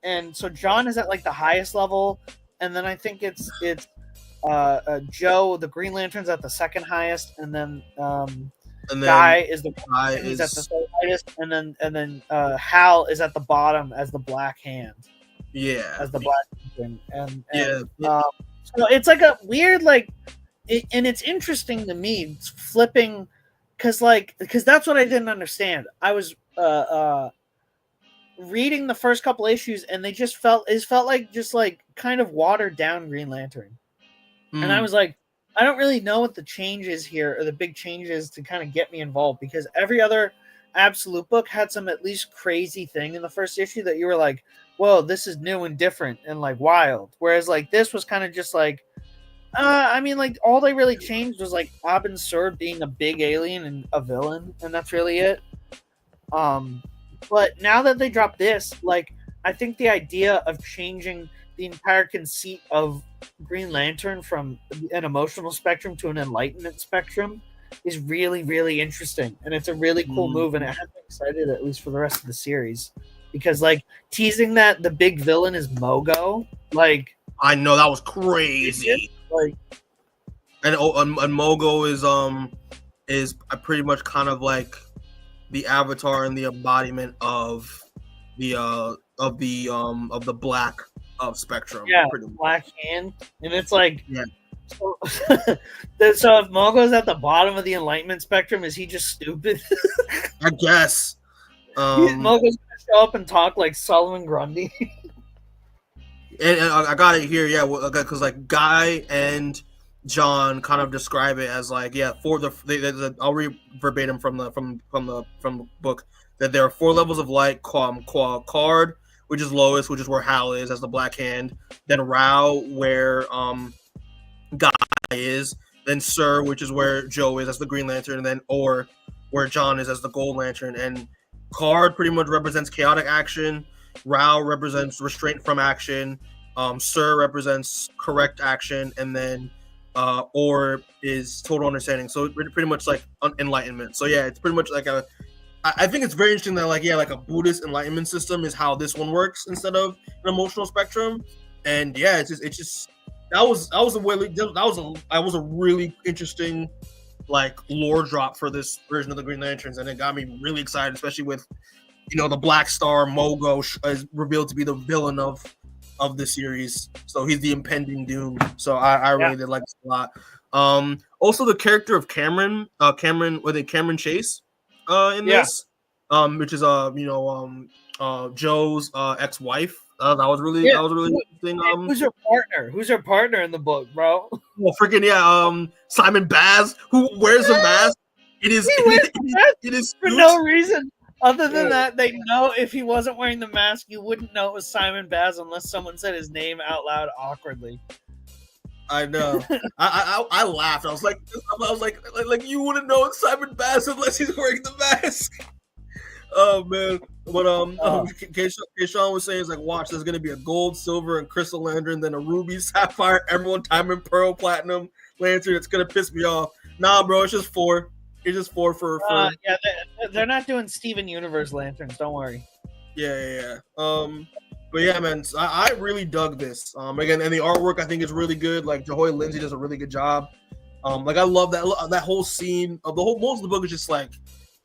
[SPEAKER 2] And so John is at like the highest level, and then I think it's Joe, the Green Lantern's at the second highest, and then Guy is at the third highest, and then Hal is at the bottom as the Black Hand.
[SPEAKER 1] Yeah,
[SPEAKER 2] as the Black Lantern, so it's like a weird and it's interesting to me. It's flipping. Because that's what I didn't understand. I was reading the first couple issues, and they just felt like kind of watered down Green Lantern. And I was like, I don't really know what the change is here, or the big changes to kind of get me involved, because every other Absolute book had some at least crazy thing in the first issue that you were like, whoa, this is new and different and like wild. Whereas like this was kind of just like, all they really changed was like Abin Sur being a big alien and a villain, and that's really it. But now that they dropped this, like, I think the idea of changing the entire conceit of Green Lantern from an emotional spectrum to an enlightenment spectrum is really, really interesting, and it's a really cool move, and it has me excited at least for the rest of the series, because like teasing that the big villain is Mogo, like.
[SPEAKER 1] I know that was crazy.
[SPEAKER 2] Like,
[SPEAKER 1] And Mogo is pretty much kind of like the avatar and the embodiment of the black spectrum.
[SPEAKER 2] yeah,
[SPEAKER 1] pretty much.
[SPEAKER 2] Black Hand, and it's like,
[SPEAKER 1] Yeah.
[SPEAKER 2] So, so if Mogo's at the bottom of the enlightenment spectrum, is he just stupid?
[SPEAKER 1] I guess.
[SPEAKER 2] Mogo's gonna show up and talk like Solomon Grundy.
[SPEAKER 1] And I got it here, yeah, because like Guy and John kind of describe it as like, yeah, I'll read verbatim from the book, that there are 4 levels of light: Card, which is lowest, which is where Hal is as the Black Hand; then Rao, where Guy is; then Sir, which is where Joe is as the Green Lantern; and then Or, where John is as the Gold Lantern. And Card pretty much represents chaotic action. Rao represents restraint from action. Sir represents correct action, and then Or is total understanding. So pretty much like enlightenment. So yeah, it's pretty much like I think it's very interesting that like a Buddhist enlightenment system is how this one works instead of an emotional spectrum. And yeah, it's just that was a really interesting like lore drop for this version of the Green Lanterns, and it got me really excited, especially with the Black Star Mogo is revealed to be the villain of the series, so he's the impending doom. So I really did like this a lot. Also the character of Cameron Chase in this, which is Joe's ex-wife. That was really interesting.
[SPEAKER 2] Who's your partner in the book, bro?
[SPEAKER 1] Well, freaking Simon Baz, who wears a mask. It is
[SPEAKER 2] for no reason other than that. They know if he wasn't wearing the mask, you wouldn't know it was Simon Baz unless someone said his name out loud awkwardly.
[SPEAKER 1] I know. I laughed. I was like, you wouldn't know it's Simon Baz unless he's wearing the mask. Oh man. But Keyshawn was saying, it's like, watch, there's gonna be a gold, silver, and crystal lantern, then a ruby, sapphire, emerald, diamond, pearl, platinum lantern. It's gonna piss me off. Nah, bro, it's just 4. It's just 4 for
[SPEAKER 2] yeah, they're not doing Steven Universe lanterns. Don't worry.
[SPEAKER 1] Yeah. But yeah, man, I really dug this. Again, and the artwork I think is really good. Like Jahoy Lindsay does a really good job. Like I love that whole scene of most of the book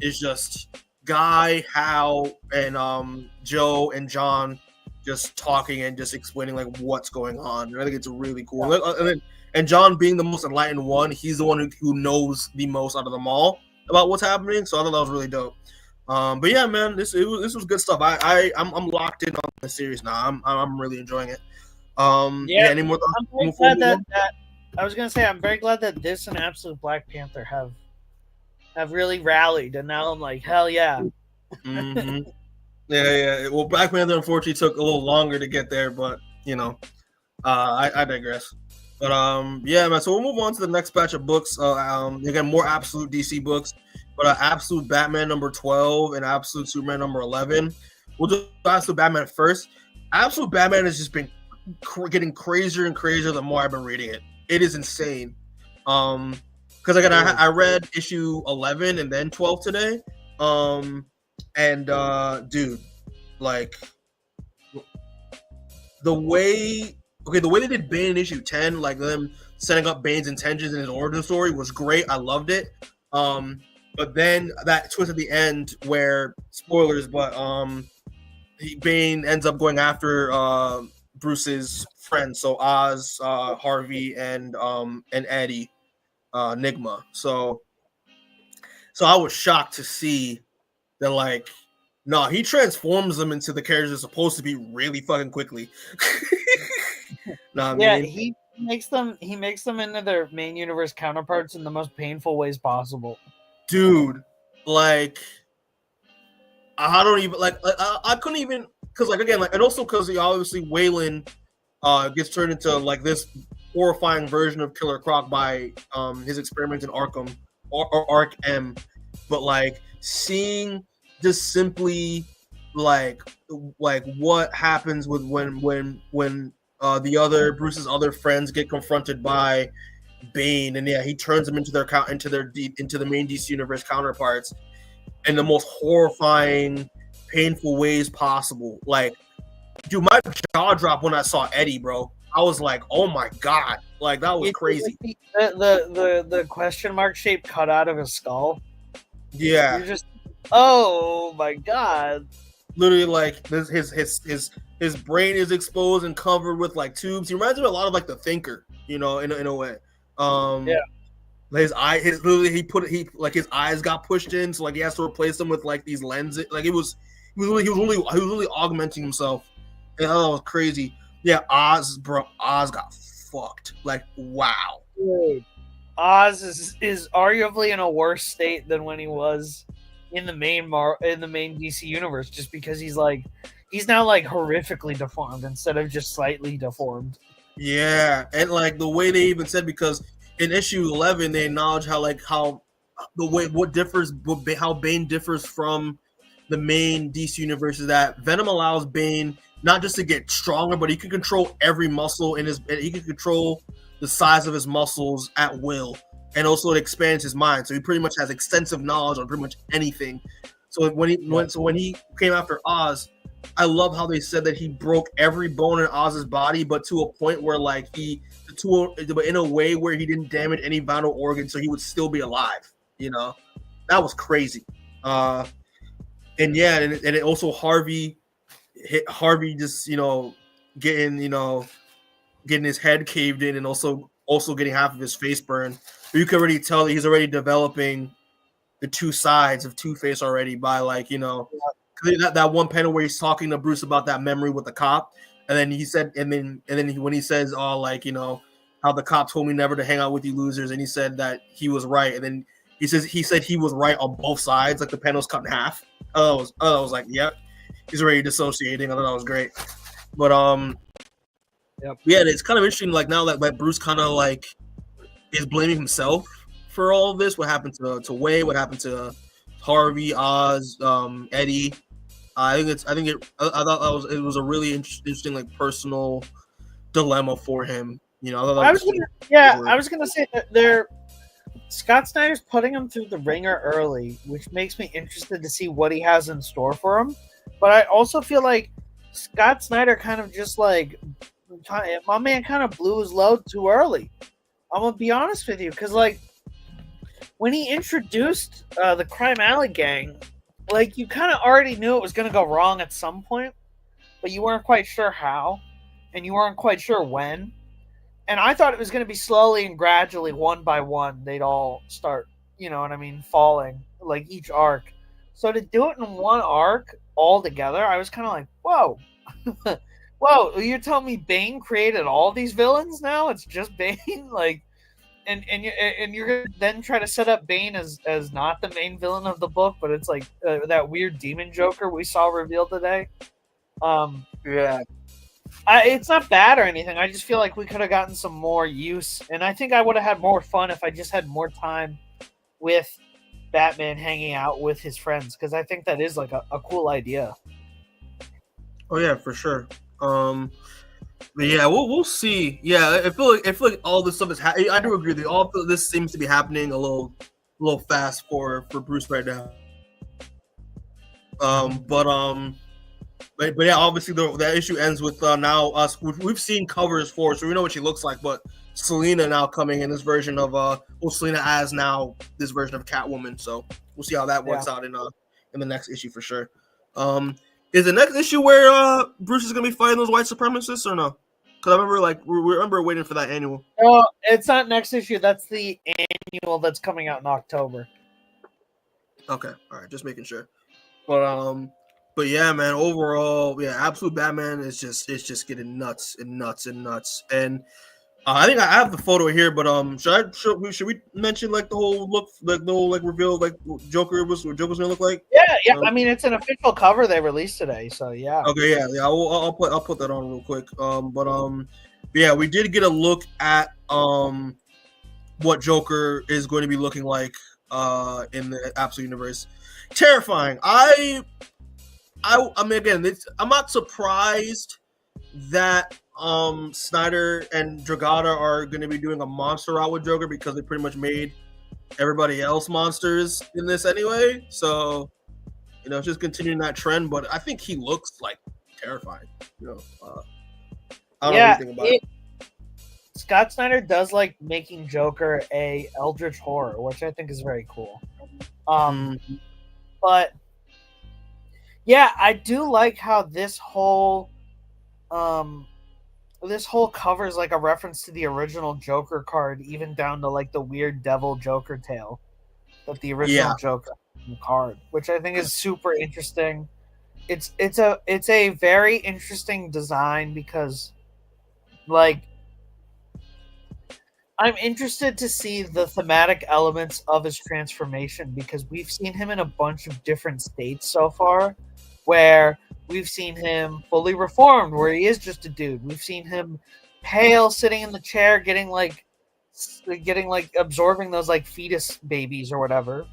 [SPEAKER 1] is just Guy, Hal, and Joe and John just talking and just explaining like what's going on. And I think it's really cool. And John being the most enlightened one, he's the one who knows the most out of them all about what's happening. So I thought that was really dope. But yeah, man, this was good stuff. I'm locked in on the series now. I'm really enjoying it. Any more?
[SPEAKER 2] I'm very glad that I was gonna say I'm very glad that this and Absolute Black Panther have really rallied, and now I'm like, hell yeah.
[SPEAKER 1] Mm-hmm. Yeah. Well, Black Panther unfortunately took a little longer to get there, but I digress. But yeah, man. So we'll move on to the next batch of books. Again, more Absolute DC books, but Absolute Batman number 12 and Absolute Superman number 11. We'll do Absolute Batman first. Absolute Batman has just been getting crazier and crazier the more I've been reading it. It is insane. Because again, I read issue 11 and then 12 today. Dude, like the way they did Bane in issue 10, like them setting up Bane's intentions in his origin story was great. I loved it. But then that twist at the end where, spoilers, but Bane ends up going after Bruce's friends, so Oz, Harvey, and Eddie, Nigma. So I was shocked to see that, like, no, he transforms them into the characters they're supposed to be really fucking quickly.
[SPEAKER 2] He makes them into their main universe counterparts in the most painful ways possible.
[SPEAKER 1] Dude, like, I don't even I couldn't even, because like, again, like, and also because obviously Waylon gets turned into like this horrifying version of Killer Croc by his experiment in Arkham or Ark M. But like seeing just simply like what happens with when the other Bruce's other friends get confronted by Bane, and he turns them into the main DC universe counterparts in the most horrifying, painful ways possible. Like, dude, my jaw dropped when I saw Eddie, bro. I was like, oh my god, like that was crazy.
[SPEAKER 2] The question mark shape cut out of his skull.
[SPEAKER 1] Yeah,
[SPEAKER 2] You're just, oh my god.
[SPEAKER 1] literally like his brain is exposed and covered with like tubes. He reminds me a lot of like the Thinker, in a way.
[SPEAKER 2] Yeah.
[SPEAKER 1] His eyes got pushed in, so like he has to replace them with like these lenses. Like he was really augmenting himself. And that was crazy. Yeah, Oz got fucked. Like, wow.
[SPEAKER 2] Dude, Oz is arguably in a worse state than when he was in the main DC universe, just because he's now like horrifically deformed instead of just slightly deformed.
[SPEAKER 1] Yeah, and like the way they even said, because in issue 11 they acknowledge how how Bane differs from the main DC universe is that Venom allows Bane not just to get stronger, but he can control every muscle he can control the size of his muscles at will, and also it expands his mind. So he pretty much has extensive knowledge on pretty much anything. So when he came after Oz, I love how they said that he broke every bone in Oz's body, but to a point where like but in a way where he didn't damage any vital organ, so he would still be alive. That was crazy. And it also Harvey just getting his head caved in, and also getting half of his face burned. But you can already tell that he's already developing the two sides of Two-Face already by that one panel where he's talking to Bruce about that memory with the cop, and then he said, when he says, how the cop told me never to hang out with you losers, and he said that he was right, and then he said he was right on both sides, like the panel's cut in half. I was like, yep, he's already dissociating. I thought that was great, but
[SPEAKER 2] Yep.
[SPEAKER 1] Yeah, it's kind of interesting. Like now that Bruce kind of like is blaming himself for all of this. What happened to Wade? What happened to Harvey, Oz, Eddie? I thought it was a really interesting like personal dilemma for him.
[SPEAKER 2] I was gonna say that Scott Snyder's putting him through the ringer early, which makes me interested to see what he has in store for him. But I also feel like Scott Snyder kind of just like my man kind of blew his load too early. I'm gonna be honest with you, because like when he introduced the Crime Alley gang, like you kind of already knew it was gonna go wrong at some point, but you weren't quite sure how, and you weren't quite sure when. And I thought it was going to be slowly and gradually, one by one, they'd all start, falling, like each arc. So to do it in one arc all together, I was kind of like, whoa. Whoa, you're telling me Bane created all these villains now? It's just Bane? Like, and you're going to then try to set up Bane as not the main villain of the book, but it's like that weird demon Joker we saw revealed today.
[SPEAKER 1] Yeah.
[SPEAKER 2] It's not bad or anything. I just feel like we could have gotten some more use, and I think I would have had more fun if I just had more time with Batman hanging out with his friends, because I think that is like a cool idea.
[SPEAKER 1] Oh yeah, for sure. But yeah, we'll see. Yeah, I feel like all this stuff is happening. I do agree that all this seems to be happening a little fast for Bruce right now. But yeah, obviously that issue ends with now us. We've seen covers for, so we know what she looks like. But Selena now coming in this version of Selena as now this version of Catwoman. So we'll see how that works out in the next issue for sure. Is the next issue where Bruce is gonna be fighting those white supremacists or no? Because I remember we remember waiting for that annual.
[SPEAKER 2] No, it's not next issue. That's the annual that's coming out in October.
[SPEAKER 1] Okay, all right, just making sure. But yeah, man. Overall, yeah, Absolute Batman is just getting nuts and nuts and nuts. And I think I have the photo here, but should we mention like the whole look, like the whole like reveal, like what Joker's gonna look like?
[SPEAKER 2] Yeah. I mean, it's an official cover they released today, so yeah.
[SPEAKER 1] Okay, yeah. I'll put that on real quick. Yeah, we did get a look at what Joker is going to be looking like in the Absolute Universe. Terrifying. I mean, again, I'm not surprised that Snyder and Dragotta are going to be doing a monster route with Joker, because they pretty much made everybody else monsters in this anyway. So, just continuing that trend. But I think he looks like terrifying. I don't know anything about it.
[SPEAKER 2] Scott Snyder does like making Joker a eldritch horror, which I think is very cool. But yeah, I do like how this whole covers like a reference to the original Joker card, even down to like the weird devil Joker tail that the original Joker card, which I think is super interesting. It's a very interesting design because like I'm interested to see the thematic elements of his transformation because we've seen him in a bunch of different states so far, where we've seen him fully reformed, where he is just a dude. We've seen him pale, sitting in the chair, getting like absorbing those like fetus babies or whatever.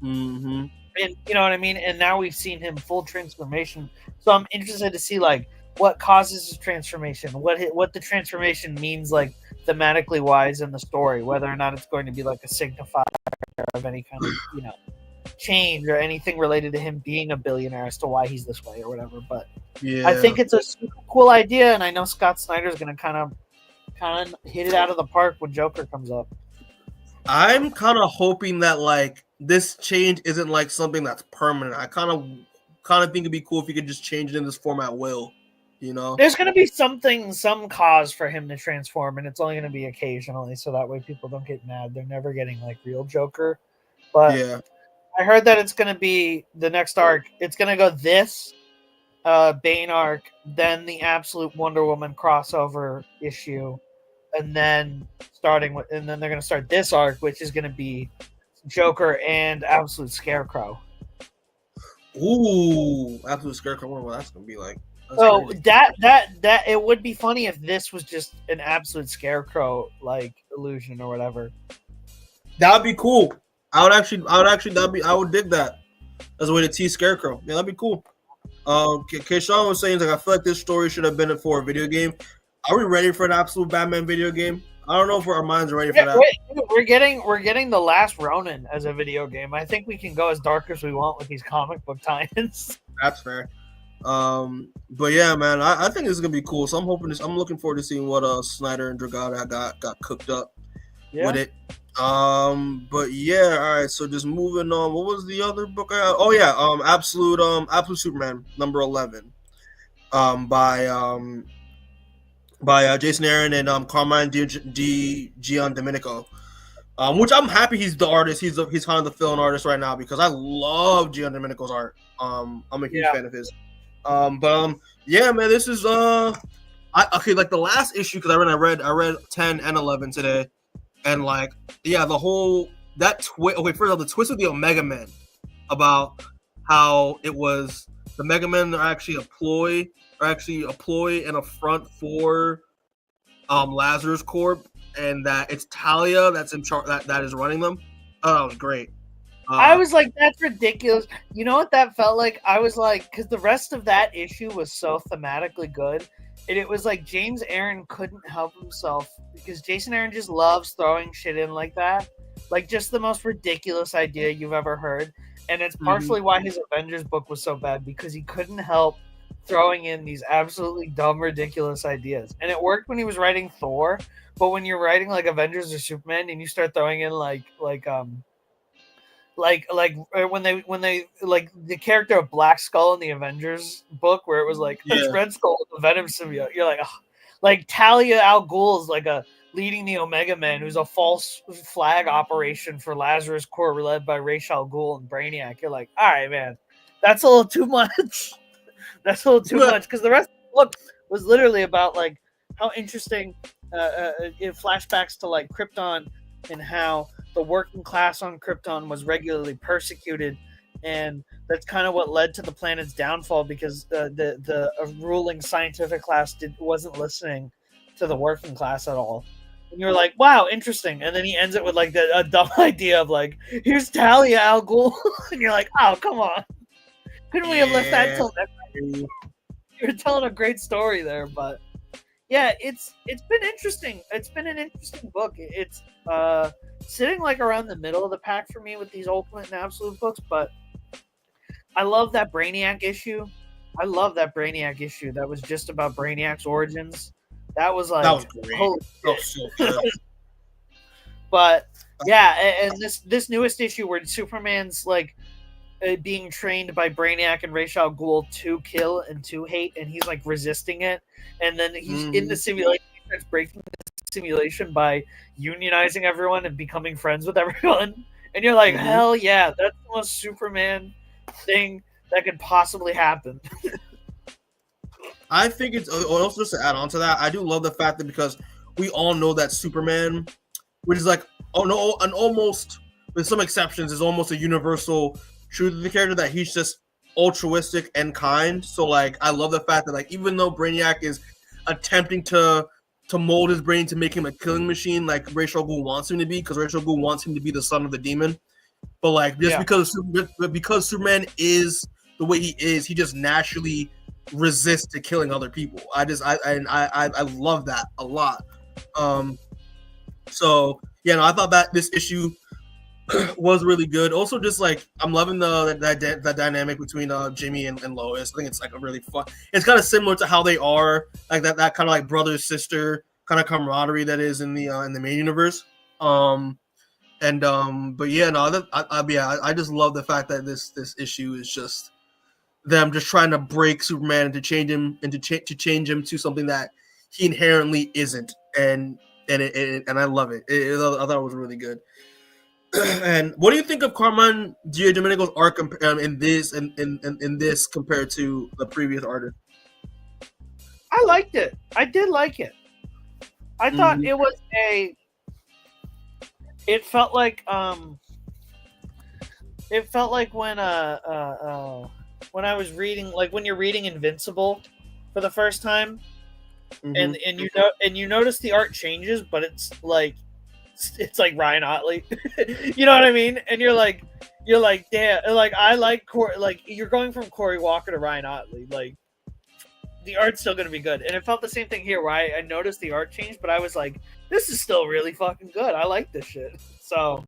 [SPEAKER 1] Mm-hmm.
[SPEAKER 2] And you know what I mean? And now we've seen him full transformation. So I'm interested to see like what causes his transformation, what the transformation means like thematically wise in the story, whether or not it's going to be like a signifier of any kind of, you know, change or anything related to him being a billionaire as to why he's this way or whatever. But
[SPEAKER 1] Yeah,
[SPEAKER 2] I think it's a super cool idea, and I know Scott Snyder's going to kind of hit it out of the park when Joker comes up.
[SPEAKER 1] I'm kind of hoping that like this change isn't like something that's permanent. I kind of think it'd be cool if you could just change it in this form at will. You know,
[SPEAKER 2] there's going to be some cause for him to transform, and it's only going to be occasionally, so that way people don't get mad. They're never getting like real Joker. But
[SPEAKER 1] yeah,
[SPEAKER 2] I heard that it's going to be the next arc. It's going to go this Bane arc, then the Absolute Wonder Woman crossover issue, and then they're going to start this arc, which is going to be Joker and Absolute Scarecrow.
[SPEAKER 1] Ooh, Absolute Scarecrow. I wonder what that's going to be like.
[SPEAKER 2] So that it would be funny if this was just an Absolute Scarecrow like illusion or whatever.
[SPEAKER 1] That would be cool. I would dig that as a way to tease Scarecrow. Yeah, that'd be cool. Keyshawn was saying like I feel like this story should have been for a video game. Are we ready for an Absolute Batman video game? I don't know if our minds are ready for that.
[SPEAKER 2] We're getting the Last Ronin as a video game. I think we can go as dark as we want with these comic book tie-ins.
[SPEAKER 1] That's fair. But yeah, man, I think this is gonna be cool. So I'm looking forward to seeing what Snyder and Dragata got cooked up with it. But yeah, all right. So just moving on. What was the other book I had? Oh yeah, Absolute Superman number 11, by Jason Aaron and Carmine Gian Domenico. Which I'm happy he's the artist. He's kind of the fill-in artist right now because I love Gian Domenico's art. I'm a huge fan of his. Yeah, man, this is like the last issue because I read 10 and 11 today, and like the whole that twist. Okay, first of all, the twist with the Omega Men about how it was the Mega Men are actually a ploy and a front for Lazarus Corp, and that it's Talia that's in charge that is running them. Oh, that was great.
[SPEAKER 2] I was like, that's ridiculous. You know what that felt like? I was like, because the rest of that issue was so thematically good. And it was like James Aaron couldn't help himself because Jason Aaron just loves throwing shit in like that. Like just the most ridiculous idea you've ever heard. And it's partially why his Avengers book was so bad because he couldn't help throwing in these absolutely dumb, ridiculous ideas. And it worked when he was writing Thor. But when you're writing like Avengers or Superman and you start throwing in like when they like the character of Black Skull in the Avengers book where it was like it's Red Skull with the Venom symbiote. You're like, ugh. Like Talia al Ghul is like leading the Omega Men, who's a false flag operation for Lazarus Corp led by Ra's al Ghul and Brainiac. You're like, all right, man, that's a little too much. That's a little too much because the rest of the book was literally about like how interesting it flashbacks to like Krypton and how the working class on Krypton was regularly persecuted, and that's kind of what led to the planet's downfall because the ruling scientific class wasn't listening to the working class at all. And you're like, wow, interesting. And then he ends it with like a dumb idea of like, here's Talia al Ghul, and you're like, oh, come on, couldn't we have left that till next time? You're telling a great story there, but yeah, it's been interesting. It's been an interesting book. It's sitting like around the middle of the pack for me with these Ultimate and Absolute books, but I love that Brainiac issue. That was just about Brainiac's origins. That was like,
[SPEAKER 1] That was great.
[SPEAKER 2] holy
[SPEAKER 1] That was so good.
[SPEAKER 2] But yeah, and this newest issue where Superman's like being trained by Brainiac and Ra's al Ghul to kill and to hate, and he's like resisting it, and then he's in the simulation. He starts breaking the simulation by unionizing everyone and becoming friends with everyone. And you're like, hell yeah, that's the most Superman thing that could possibly happen.
[SPEAKER 1] I think it's also, just to add on to that, I do love the fact that because we all know that Superman, which is like, an almost, with some exceptions, is almost a universal truth of the character, that he's just altruistic and kind. So like, I love the fact that like, even though Brainiac is attempting to mold his brain to make him a killing machine, like Ra's al Ghul wants him to be, because Ra's al Ghul wants him to be the son of the demon. But like, just because Superman is the way he is, he just naturally resists to killing other people. I love that a lot. So yeah, no, I thought that this issue was really good. Also, just like, I'm loving that dynamic between Jimmy and Lois. I think it's like a really fun. It's kind of similar to how they are, like that kind of like brother sister kind of camaraderie that is in the main universe. But yeah, no, I just love the fact that this issue is just them just trying to break Superman and to change him to something that he inherently isn't, and I love it. I thought it was really good. And what do you think of Carmine Giandomenico's art in this compared to the previous artist?
[SPEAKER 2] I liked it. I did like it. I thought it was it felt like when I was reading, like when you're reading Invincible for the first time, and you notice the art changes, but it's like Ryan Otley. You know what I mean? And you're like, damn, like I like like you're going from Cory Walker to Ryan Otley. Like the art's still gonna be good. And it felt the same thing here where I noticed the art change, but I was like, this is still really fucking good. I like this shit. So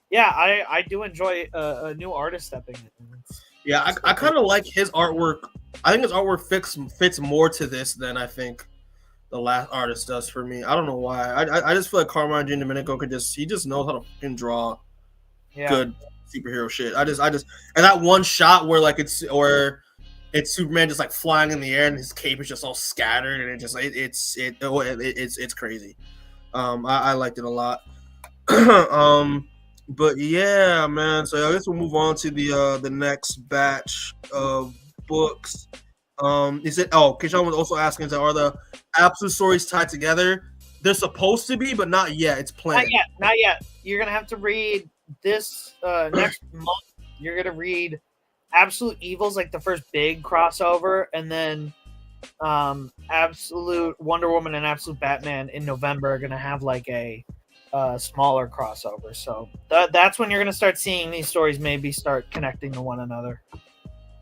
[SPEAKER 2] yeah, I do enjoy a new artist stepping in.
[SPEAKER 1] Yeah, I kind of like his artwork. I think his artwork fits more to this than I think the last artist does for me. I don't know why. I just feel like Carmine Giandomenico he just knows how to fucking draw good superhero shit. I just and that one shot where like it's Superman just like flying in the air and his cape is just all scattered, and it's crazy. I liked it a lot. But yeah, man. So I guess we'll move on to the next batch of books. Kishan was also asking, are the absolute stories tied together? They're supposed to be, but not yet. It's planned.
[SPEAKER 2] Not yet. You're gonna have to read this next month. You're gonna read Absolute Evil's like the first big crossover, and then Absolute Wonder Woman and Absolute Batman in November are gonna have like a smaller crossover. So that's when you're gonna start seeing these stories maybe start connecting to one another.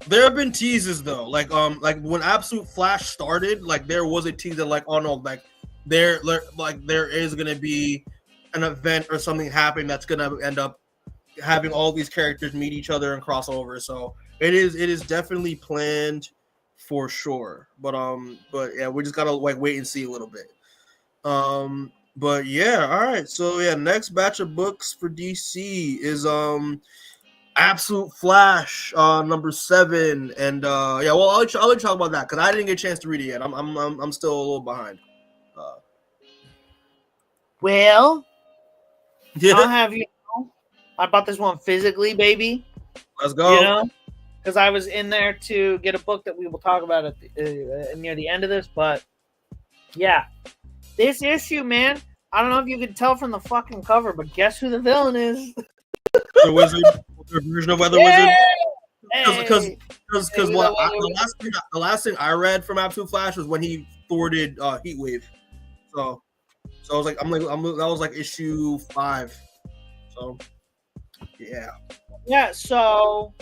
[SPEAKER 1] There have been teases though, like when Absolute Flash started, like there was a teaser, like, oh no, like there is gonna be an event or something happening that's gonna end up having all these characters meet each other and cross over. So it is definitely planned for sure. But yeah, we just gotta like wait and see a little bit. But yeah, all right. So yeah, next batch of books for DC is Absolute Flash, number 7, and yeah. Well, I'll let you talk about that because I didn't get a chance to read it yet. I'm still a little behind.
[SPEAKER 2] Well, yeah. I'll have you know, I bought this one physically, baby.
[SPEAKER 1] Let's go.
[SPEAKER 2] You know, because I was in there to get a book that we will talk about at near the end of this. But yeah, this issue, man. I don't know if you can tell from the fucking cover, but guess who the villain is?
[SPEAKER 1] The Wizard. The version of Weather Wizard. Because the last thing I read from Absolute Flash was when he thwarted Heatwave. So I was like, that was like issue 5. So yeah.
[SPEAKER 2] Yeah. So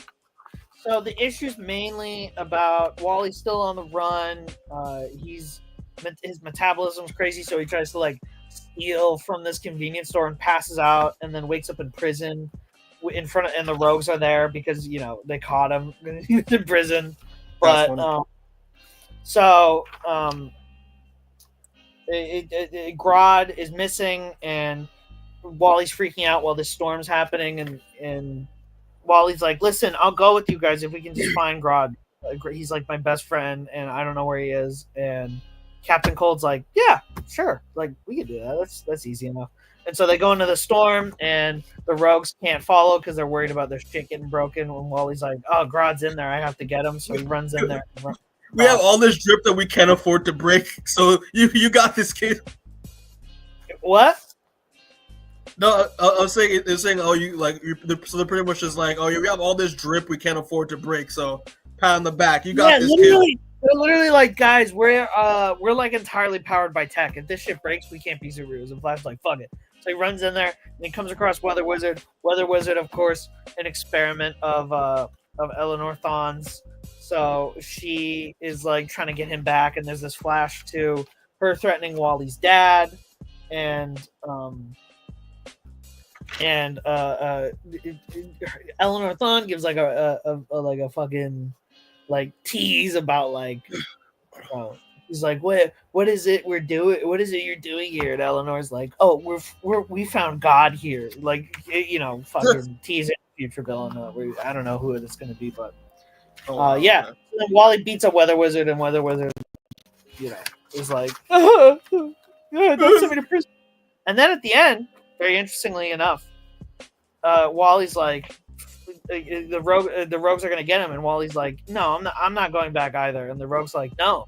[SPEAKER 2] the issue's mainly about Wally's still on the run. His metabolism's crazy, so he tries to like steal from this convenience store and passes out, and then wakes up in prison. In front of, and the rogues are there because they caught him in prison. But Grodd is missing, and Wally's freaking out while this storm's happening, and Wally's like, "Listen, I'll go with you guys if we can just find Grodd. He's like my best friend, and I don't know where he is." And Captain Cold's like, "Yeah, sure, like we can do that. That's easy enough." And so they go into the storm, and the rogues can't follow because they're worried about their shit getting broken. When Wally's like, "Oh, Grodd's in there. I have to get him." So he runs in there.
[SPEAKER 1] We have all this drip that we can't afford to break. So you got this, kid.
[SPEAKER 2] What?
[SPEAKER 1] No, I was saying it's saying so they're pretty much just like, oh, we have all this drip we can't afford to break. So pat on the back, you got this,
[SPEAKER 2] literally, kid. They're literally like, guys, we're like entirely powered by tech. If this shit breaks, we can't be superheroes. And Flash's like, fuck it. So he runs in there and he comes across Weather Wizard. Weather Wizard, of course, an experiment of Eleanor Thawne's. So she is like trying to get him back, and there's this flash to her threatening Wally's dad, and Eleanor Thawne gives like a fucking like tease about like he's like, what is it we're doing? What is it you're doing here? And Eleanor's like, oh, we found God here, like, you know, fucking teasing future villain. I don't know who it's gonna be, but yeah. And then Wally beats a Weather Wizard, and Weather Wizard, you know, is like, don't send me to prison. And then at the end, very interestingly enough, Wally's like, the rogues are gonna get him, and Wally's like, no, I'm not going back either. And the rogue's like, no,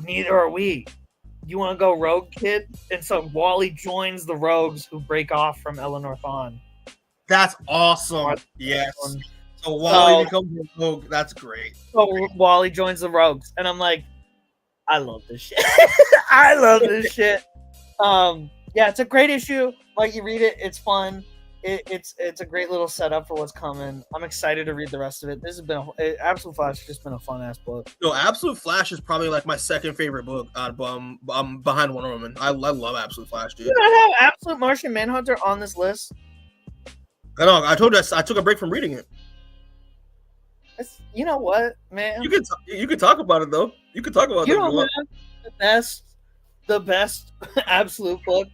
[SPEAKER 2] neither are we. You want to go rogue, kid? And so Wally joins the rogues who break off from Eleanor Thawne.
[SPEAKER 1] That's awesome. Yes. So Wally becomes a rogue. That's great.
[SPEAKER 2] So Wally joins the rogues, and I'm like, I love this shit. I love this shit. Yeah, it's a great issue. Like, you read it, it's fun. It's a great little setup for what's coming. I'm excited to read the rest of it. This has been Absolute Flash has just been a fun ass book.
[SPEAKER 1] No, Absolute Flash is probably like my second favorite book behind Wonder Woman. I love Absolute Flash, dude.
[SPEAKER 2] You not have Absolute Martian Manhunter on this list?
[SPEAKER 1] I know. I told you I took a break from reading it.
[SPEAKER 2] You know what, man?
[SPEAKER 1] You could talk about it though. You could talk about
[SPEAKER 2] you don't have the best Absolute book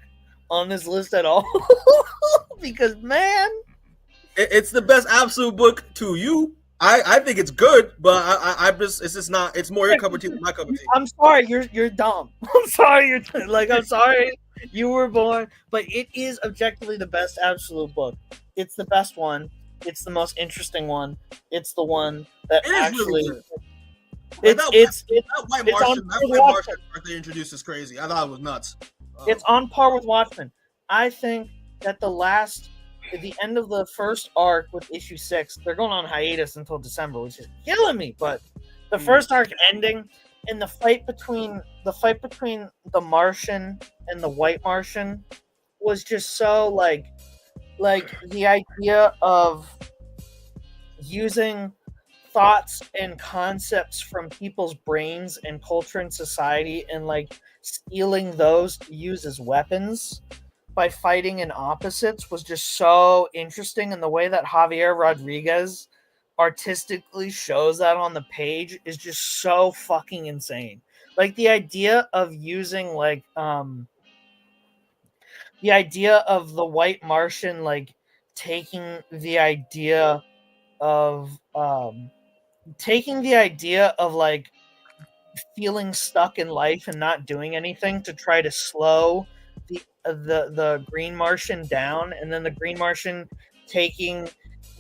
[SPEAKER 2] on this list at all. Because, man,
[SPEAKER 1] it's the best Absolute book to you. I think it's good, but it's just not. It's more your cup of tea than my cup of tea.
[SPEAKER 2] I'm sorry, you're dumb. I'm sorry, I'm sorry you were born, but it is objectively the best Absolute book. It's the best one. It's the most interesting one. It's the one that actually. It's
[SPEAKER 1] White Martian part they introduced is crazy. I thought it was nuts.
[SPEAKER 2] It's on par with Watchmen. I think that at the end of the first arc with issue 6, they're going on hiatus until December, which is killing me. But the first arc ending, and the fight between the Martian and the White Martian was just so like the idea of using thoughts and concepts from people's brains and culture and society, and like stealing those to use as weapons by fighting in opposites was just so interesting. And the way that Javier Rodriguez artistically shows that on the page is just so fucking insane. Like, the idea of using the idea of the White Martian, like, taking the idea of like feeling stuck in life and not doing anything to try to slow the Green Martian down, and then the Green Martian taking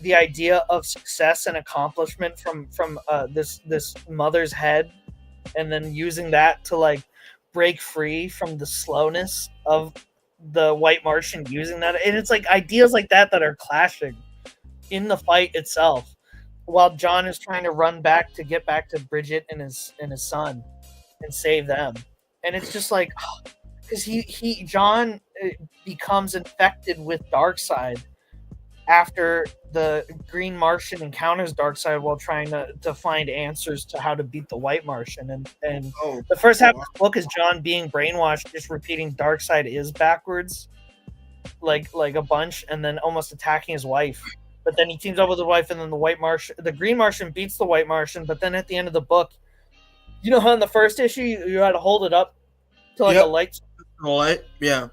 [SPEAKER 2] the idea of success and accomplishment from this mother's head, and then using that to like break free from the slowness of the White Martian using that. And it's like ideas like that are clashing in the fight itself, while John is trying to run back to get back to Bridget and his son and save them. And it's just like, because John becomes infected with Darkseid after the Green Martian encounters Darkseid while trying to find answers to how to beat the White Martian. And the first half of the book is John being brainwashed, just repeating Darkseid is backwards, like a bunch, and then almost attacking his wife. But then he teams up with his wife, and then the Green Martian beats the White Martian. But then at the end of the book, you know how in the first issue you had to hold it up to like a light
[SPEAKER 1] light, yeah.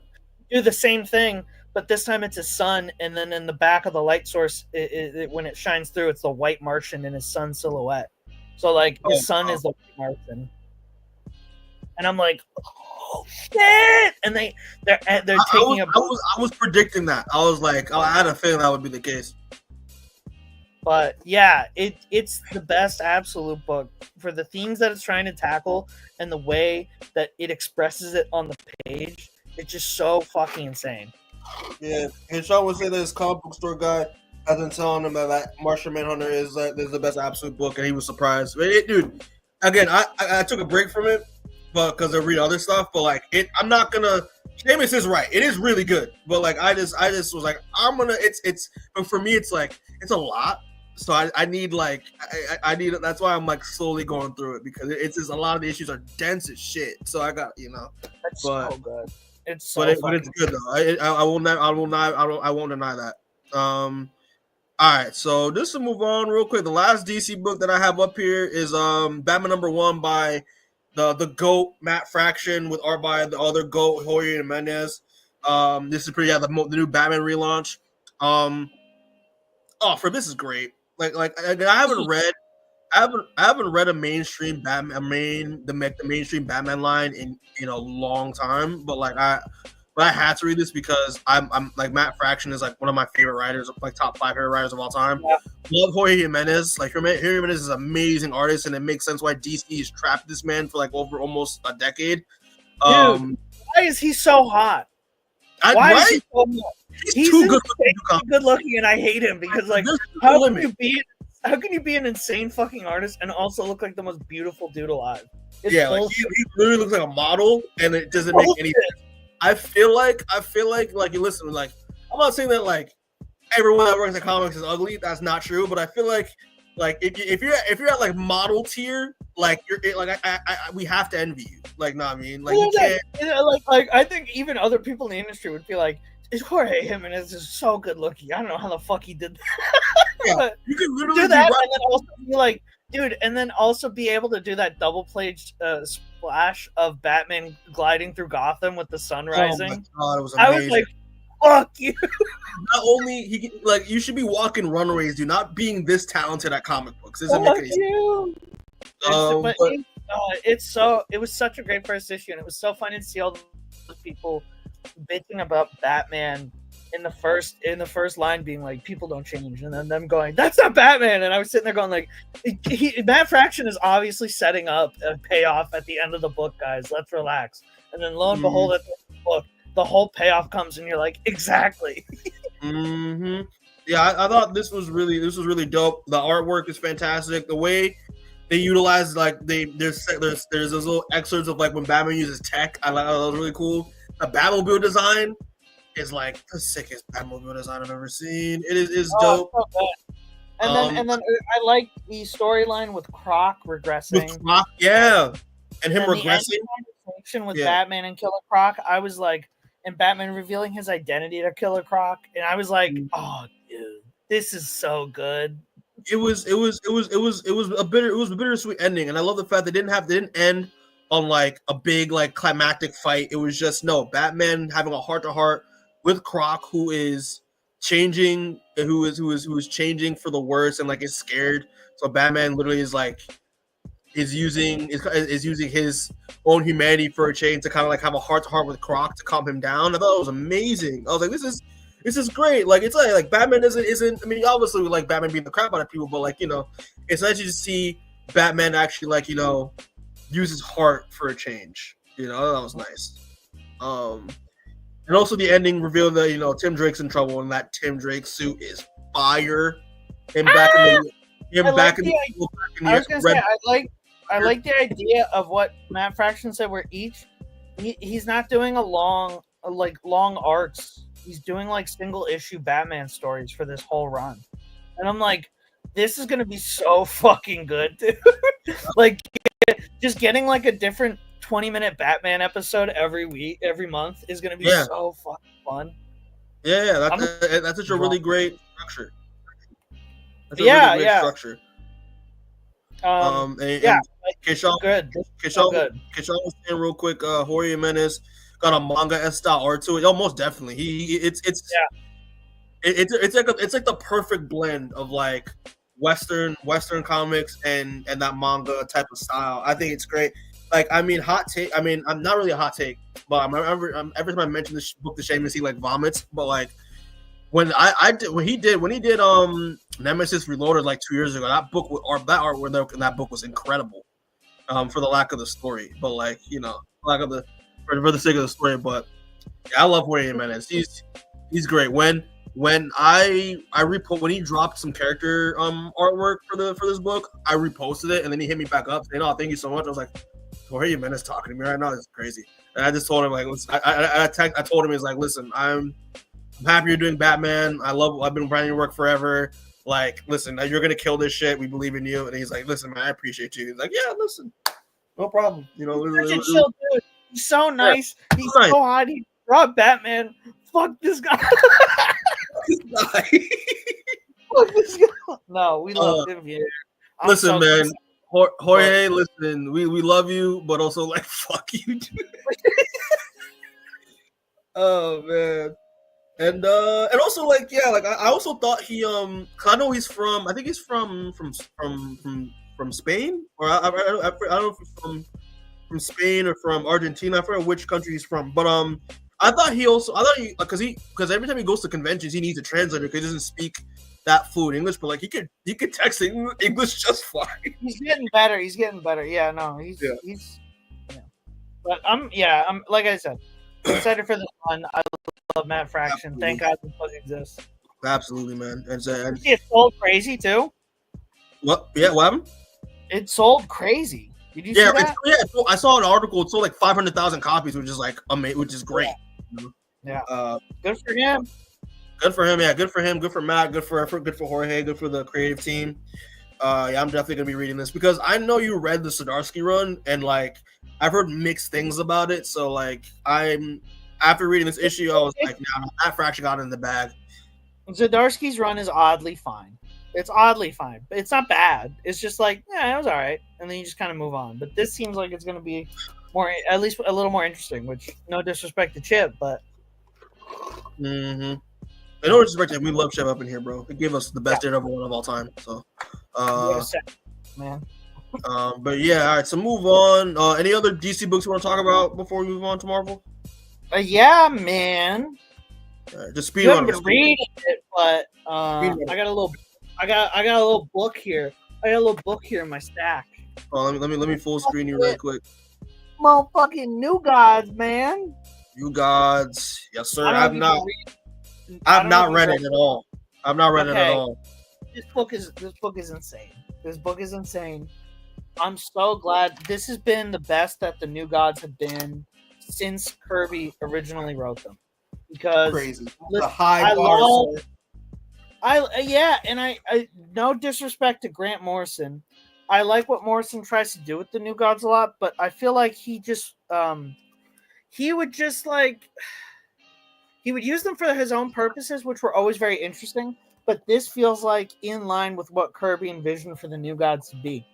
[SPEAKER 2] Do the same thing, but this time it's his son, and then in the back of the light source, when it shines through, it's the white Martian in his son's silhouette. So like
[SPEAKER 1] Oh,
[SPEAKER 2] his son
[SPEAKER 1] wow.
[SPEAKER 2] is the white Martian, and I'm like, oh shit! And they're taking
[SPEAKER 1] I was predicting that. I was like, I had a feeling that would be the case.
[SPEAKER 2] But yeah, it's the best absolute book for the themes that it's trying to tackle and the way that it expresses it on the page. It's just so fucking insane.
[SPEAKER 1] Yeah, and Sean would say that his comic book store guy has been telling him that Martian Manhunter is the best absolute book, and he was surprised. But dude, again, I took a break from it, but because I read other stuff. But like I'm not gonna. Seamus is right. It is really good, but like I just was like I'm gonna. It's but for me it's like it's a lot. So I need like I need. That's why I'm like slowly going through it because it's just a lot of the issues are dense as shit. So I got
[SPEAKER 2] That's
[SPEAKER 1] but,
[SPEAKER 2] so good. It's so
[SPEAKER 1] but it's good though. I won't deny that. All right, so just to move on real quick, the last DC book that I have up here is Batman #1 by the GOAT Matt Fraction with art by the other GOAT Jorge Jimenez. This is the new Batman relaunch. For this is great. Like I haven't read a mainstream Batman the mainstream Batman line in a long time, but I had to read this because I'm like Matt Fraction is like one of my favorite writers, like top 5 favorite writers of all time.
[SPEAKER 2] Yeah.
[SPEAKER 1] Love Jorge Jimenez. Like Jorge Jimenez is an amazing artist, and it makes sense why DC has trapped this man for like over almost a decade.
[SPEAKER 2] Dude, why is he so hot? Why is he so hot?
[SPEAKER 1] He's too
[SPEAKER 2] good looking, and I hate him because like how can you be an insane fucking artist and also look like the most beautiful dude alive?
[SPEAKER 1] Like he literally looks like a model, and it doesn't make any sense. I feel like you listen, like I'm not saying that like everyone that works in comics is ugly. That's not true, but I feel like if you're at like model tier, like you're like we have to envy you. Like, no, I mean, like you can't.
[SPEAKER 2] Like I think even other people in the industry would be like, Jorge Jimenez is so good looking. I don't know how the fuck he did that.
[SPEAKER 1] Yeah, you can literally
[SPEAKER 2] do that, and then also be like, dude, and then also be able to do that double-page splash of Batman gliding through Gotham with the sun rising.
[SPEAKER 1] Oh my God, it was amazing.
[SPEAKER 2] I was like, fuck you.
[SPEAKER 1] Not only like you should be walking runways, dude. Not being this talented at comic books doesn't make any sense.
[SPEAKER 2] It was such a great first issue, and it was so funny to see all those people bitching about Batman in the first line being like, people don't change, and then them going, that's not Batman. And I was sitting there going like, Matt Fraction is obviously setting up a payoff at the end of the book, guys. Let's relax. And then lo and behold, at the end of the book, the whole payoff comes, and you're like, exactly.
[SPEAKER 1] Yeah, I thought this was really dope. The artwork is fantastic. The way they utilize like there's those little excerpts of like when Batman uses tech. I like that was really cool. The Batmobile design is like the sickest Batmobile design I've ever seen. It's dope.
[SPEAKER 2] So good. And then I like the storyline with Croc regressing.
[SPEAKER 1] With Croc, yeah, and him regressing.
[SPEAKER 2] With Batman and Killer Croc, I was like, and Batman revealing his identity to Killer Croc, and I was like, oh, dude, this is so good.
[SPEAKER 1] It was a bittersweet ending, and I love the fact they didn't end on like a big like climactic fight. It was just Batman having a heart to heart with Croc, who is changing, who is changing for the worse, and like is scared. So Batman literally is using his own humanity for a change to kind of like have a heart to heart with Croc to calm him down. I thought it was amazing. I was like, this is great. Like it's like Batman isn't. I mean, obviously we like Batman beating the crap out of people, but like it's nice to see Batman actually like use his heart for a change. That was nice. And also the ending revealed that Tim Drake's in trouble, and that Tim Drake suit is fire. I
[SPEAKER 2] like the idea of what Matt Fraction said, where he's not doing a long arcs. He's doing like single issue Batman stories for this whole run. And I'm like, this is gonna be so fucking good, dude. Like just getting like a different 20-minute Batman episode every month is gonna be so fucking fun.
[SPEAKER 1] Yeah, that's such a really great structure.
[SPEAKER 2] Structure. Yeah,
[SPEAKER 1] and Keshawn,
[SPEAKER 2] good. This is so
[SPEAKER 1] Keshawn,
[SPEAKER 2] good.
[SPEAKER 1] Keshawn was saying real quick. Jorge Jimenez got a manga style art to it. Oh, most definitely.
[SPEAKER 2] Yeah.
[SPEAKER 1] It's like the perfect blend of like Western comics and that manga type of style. I think it's great. Like, I mean, hot take. I mean, I'm not really a hot take, but every time I mention this book to Seamus, he like vomits. But like when he did Nemesis Reloaded like 2 years ago, that book or that artwork in that book was incredible. For the lack of the story, but like lack of the for the sake of the story. But yeah, I love Jorge Jimenez. He's great. When when he dropped some character artwork for this book, I reposted it and then he hit me back up saying, "Oh, thank you so much." I was like, Jorge Jimenez talking to me right now. It's crazy. And I just told him like, I told him, he's like, listen, I'm happy you're doing Batman. I've been writing your work forever. Like, listen, you're gonna kill this shit. We believe in you. And he's like, listen, man, I appreciate you. He's like, yeah, listen, no problem.
[SPEAKER 2] He's such a chill dude. He's so nice. Yeah, he's so hot. He brought Batman. Fuck this guy. Fuck this guy. No, we love him here.
[SPEAKER 1] Listen, so man. Jorge, listen, we love you, but also like fuck you, dude. Oh man. And also like I also thought he cause I know he's from, I think he's from Spain, or I don't know if he's from Spain or from Argentina. I forget which country he's from, but I thought he because every time he goes to conventions he needs a translator because he doesn't speak that fluent English, but like he could text English just fine.
[SPEAKER 2] He's getting better. Yeah, no, he's But I'm like I said, I'm excited for this one. I love Matt Fraction. Absolutely. Thank God this book exists.
[SPEAKER 1] Absolutely, man. And
[SPEAKER 2] it sold crazy too.
[SPEAKER 1] What? Yeah, what happened?
[SPEAKER 2] It sold crazy. Did you see that?
[SPEAKER 1] I saw an article. It sold like 500,000 copies, which is like amazing, which is great.
[SPEAKER 2] Yeah. Good for him.
[SPEAKER 1] Good for him. Yeah, good for him. Good for Matt. Good for Jorge. Good for the creative team. Yeah, I'm definitely gonna be reading this because I know you read the Zdarsky run, and like I've heard mixed things about it. So like after reading this issue, I was like, nah, Matt Fraction got in the bag.
[SPEAKER 2] Zdarsky's run is oddly fine. It's oddly fine, but it's not bad. It's just like, yeah, it was all right, and then you just kind of move on. But this seems like it's gonna be more, at least a little more interesting. Which, no disrespect to Chip, but.
[SPEAKER 1] Mm-hmm. In order to respect, we love Chip up in here, bro. It gave us the best Daredevil one of all time. So,
[SPEAKER 2] man.
[SPEAKER 1] But yeah, all right. So move on. Any other DC books you want to talk about before we move on to Marvel?
[SPEAKER 2] Yeah, man.
[SPEAKER 1] Just speed on.
[SPEAKER 2] Reading it, but I got a little book here. I got a little book here in my stack.
[SPEAKER 1] Oh, let me full screen you real quick.
[SPEAKER 2] Motherfucking New Gods, man.
[SPEAKER 1] New Gods, yes sir. I've not read it at all. I've not read it at all.
[SPEAKER 2] This book is insane. This book is insane. I'm so glad. This has been the best that the New Gods have been since Kirby originally wrote them. Because
[SPEAKER 1] crazy. The high bar.
[SPEAKER 2] I no disrespect to Grant Morrison. I like what Morrison tries to do with the New Gods a lot, but I feel like he just he would use them for his own purposes, which were always very interesting. But this feels like in line with what Kirby envisioned for the New Gods to be.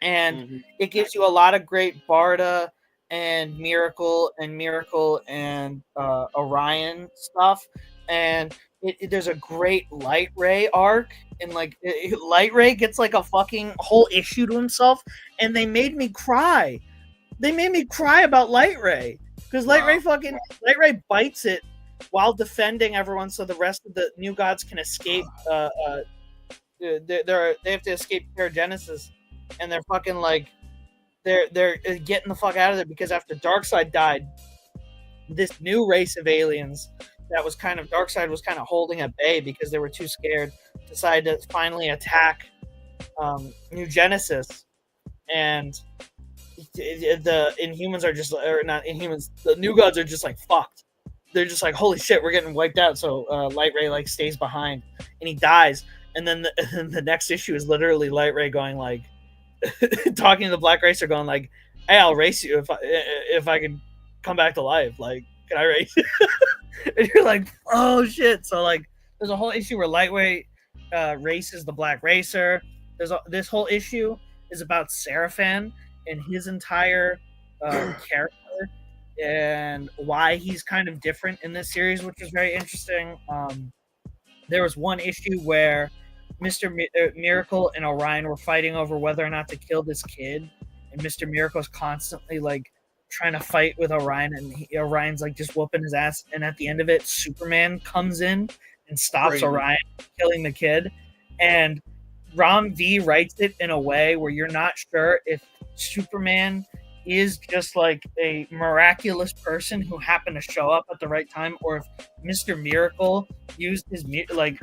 [SPEAKER 2] And it gives you a lot of great Barda and Miracle and Orion stuff. And there's a great Light Ray arc. And like Light Ray gets like a fucking whole issue to himself. And they made me cry. They made me cry about Light Ray. Because Light Ray bites it while defending everyone, so the rest of the New Gods can escape. They have to escape Paragenesis, and they're fucking like they're getting the fuck out of there because after Darkseid died, this new race of aliens that was kind of Darkseid was kind of holding at bay because they were too scared, decided to finally attack New Genesis, and the Inhumans are just, or not Inhumans, the New Gods are just like fucked. They're just like, holy shit, we're getting wiped out. So Light Ray like stays behind and he dies. And then the next issue is literally Light Ray going like, talking to the Black Racer, going like, "Hey, I'll race you if I can come back to life. Like, can I race you?" And you're like, oh shit. So like, there's a whole issue where Light Ray races the Black Racer. There's this whole issue is about Seraphan and his entire character and why he's kind of different in this series, which is very interesting. There was one issue where Miracle and Orion were fighting over whether or not to kill this kid, and Mr. Miracle's constantly like trying to fight with Orion, and Orion's like just whooping his ass. And at the end of it, Superman comes in and stops Orion from killing the kid. And Rom V writes it in a way where you're not sure if Superman is just like a miraculous person who happened to show up at the right time, or if Mr. Miracle used his like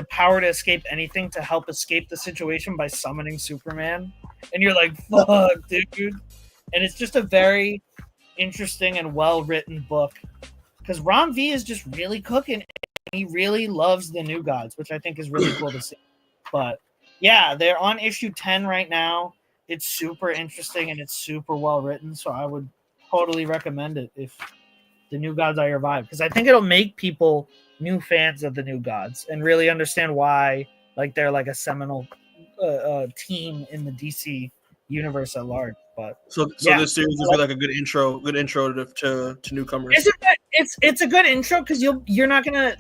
[SPEAKER 2] power to escape anything to help escape the situation by summoning Superman. And you're like, fuck, dude. And it's just a very interesting and well-written book because Rom V is just really cooking, and he really loves the New Gods, which I think is really cool to see. But yeah, they're on issue 10 right now. It's super interesting and it's super well written, so I would totally recommend it if the New Gods are your vibe, because I think it'll make people new fans of the New Gods and really understand why like they're like a seminal team in the DC universe at large. But
[SPEAKER 1] so this series will be like a good intro to newcomers.
[SPEAKER 2] It's a good intro because you're not gonna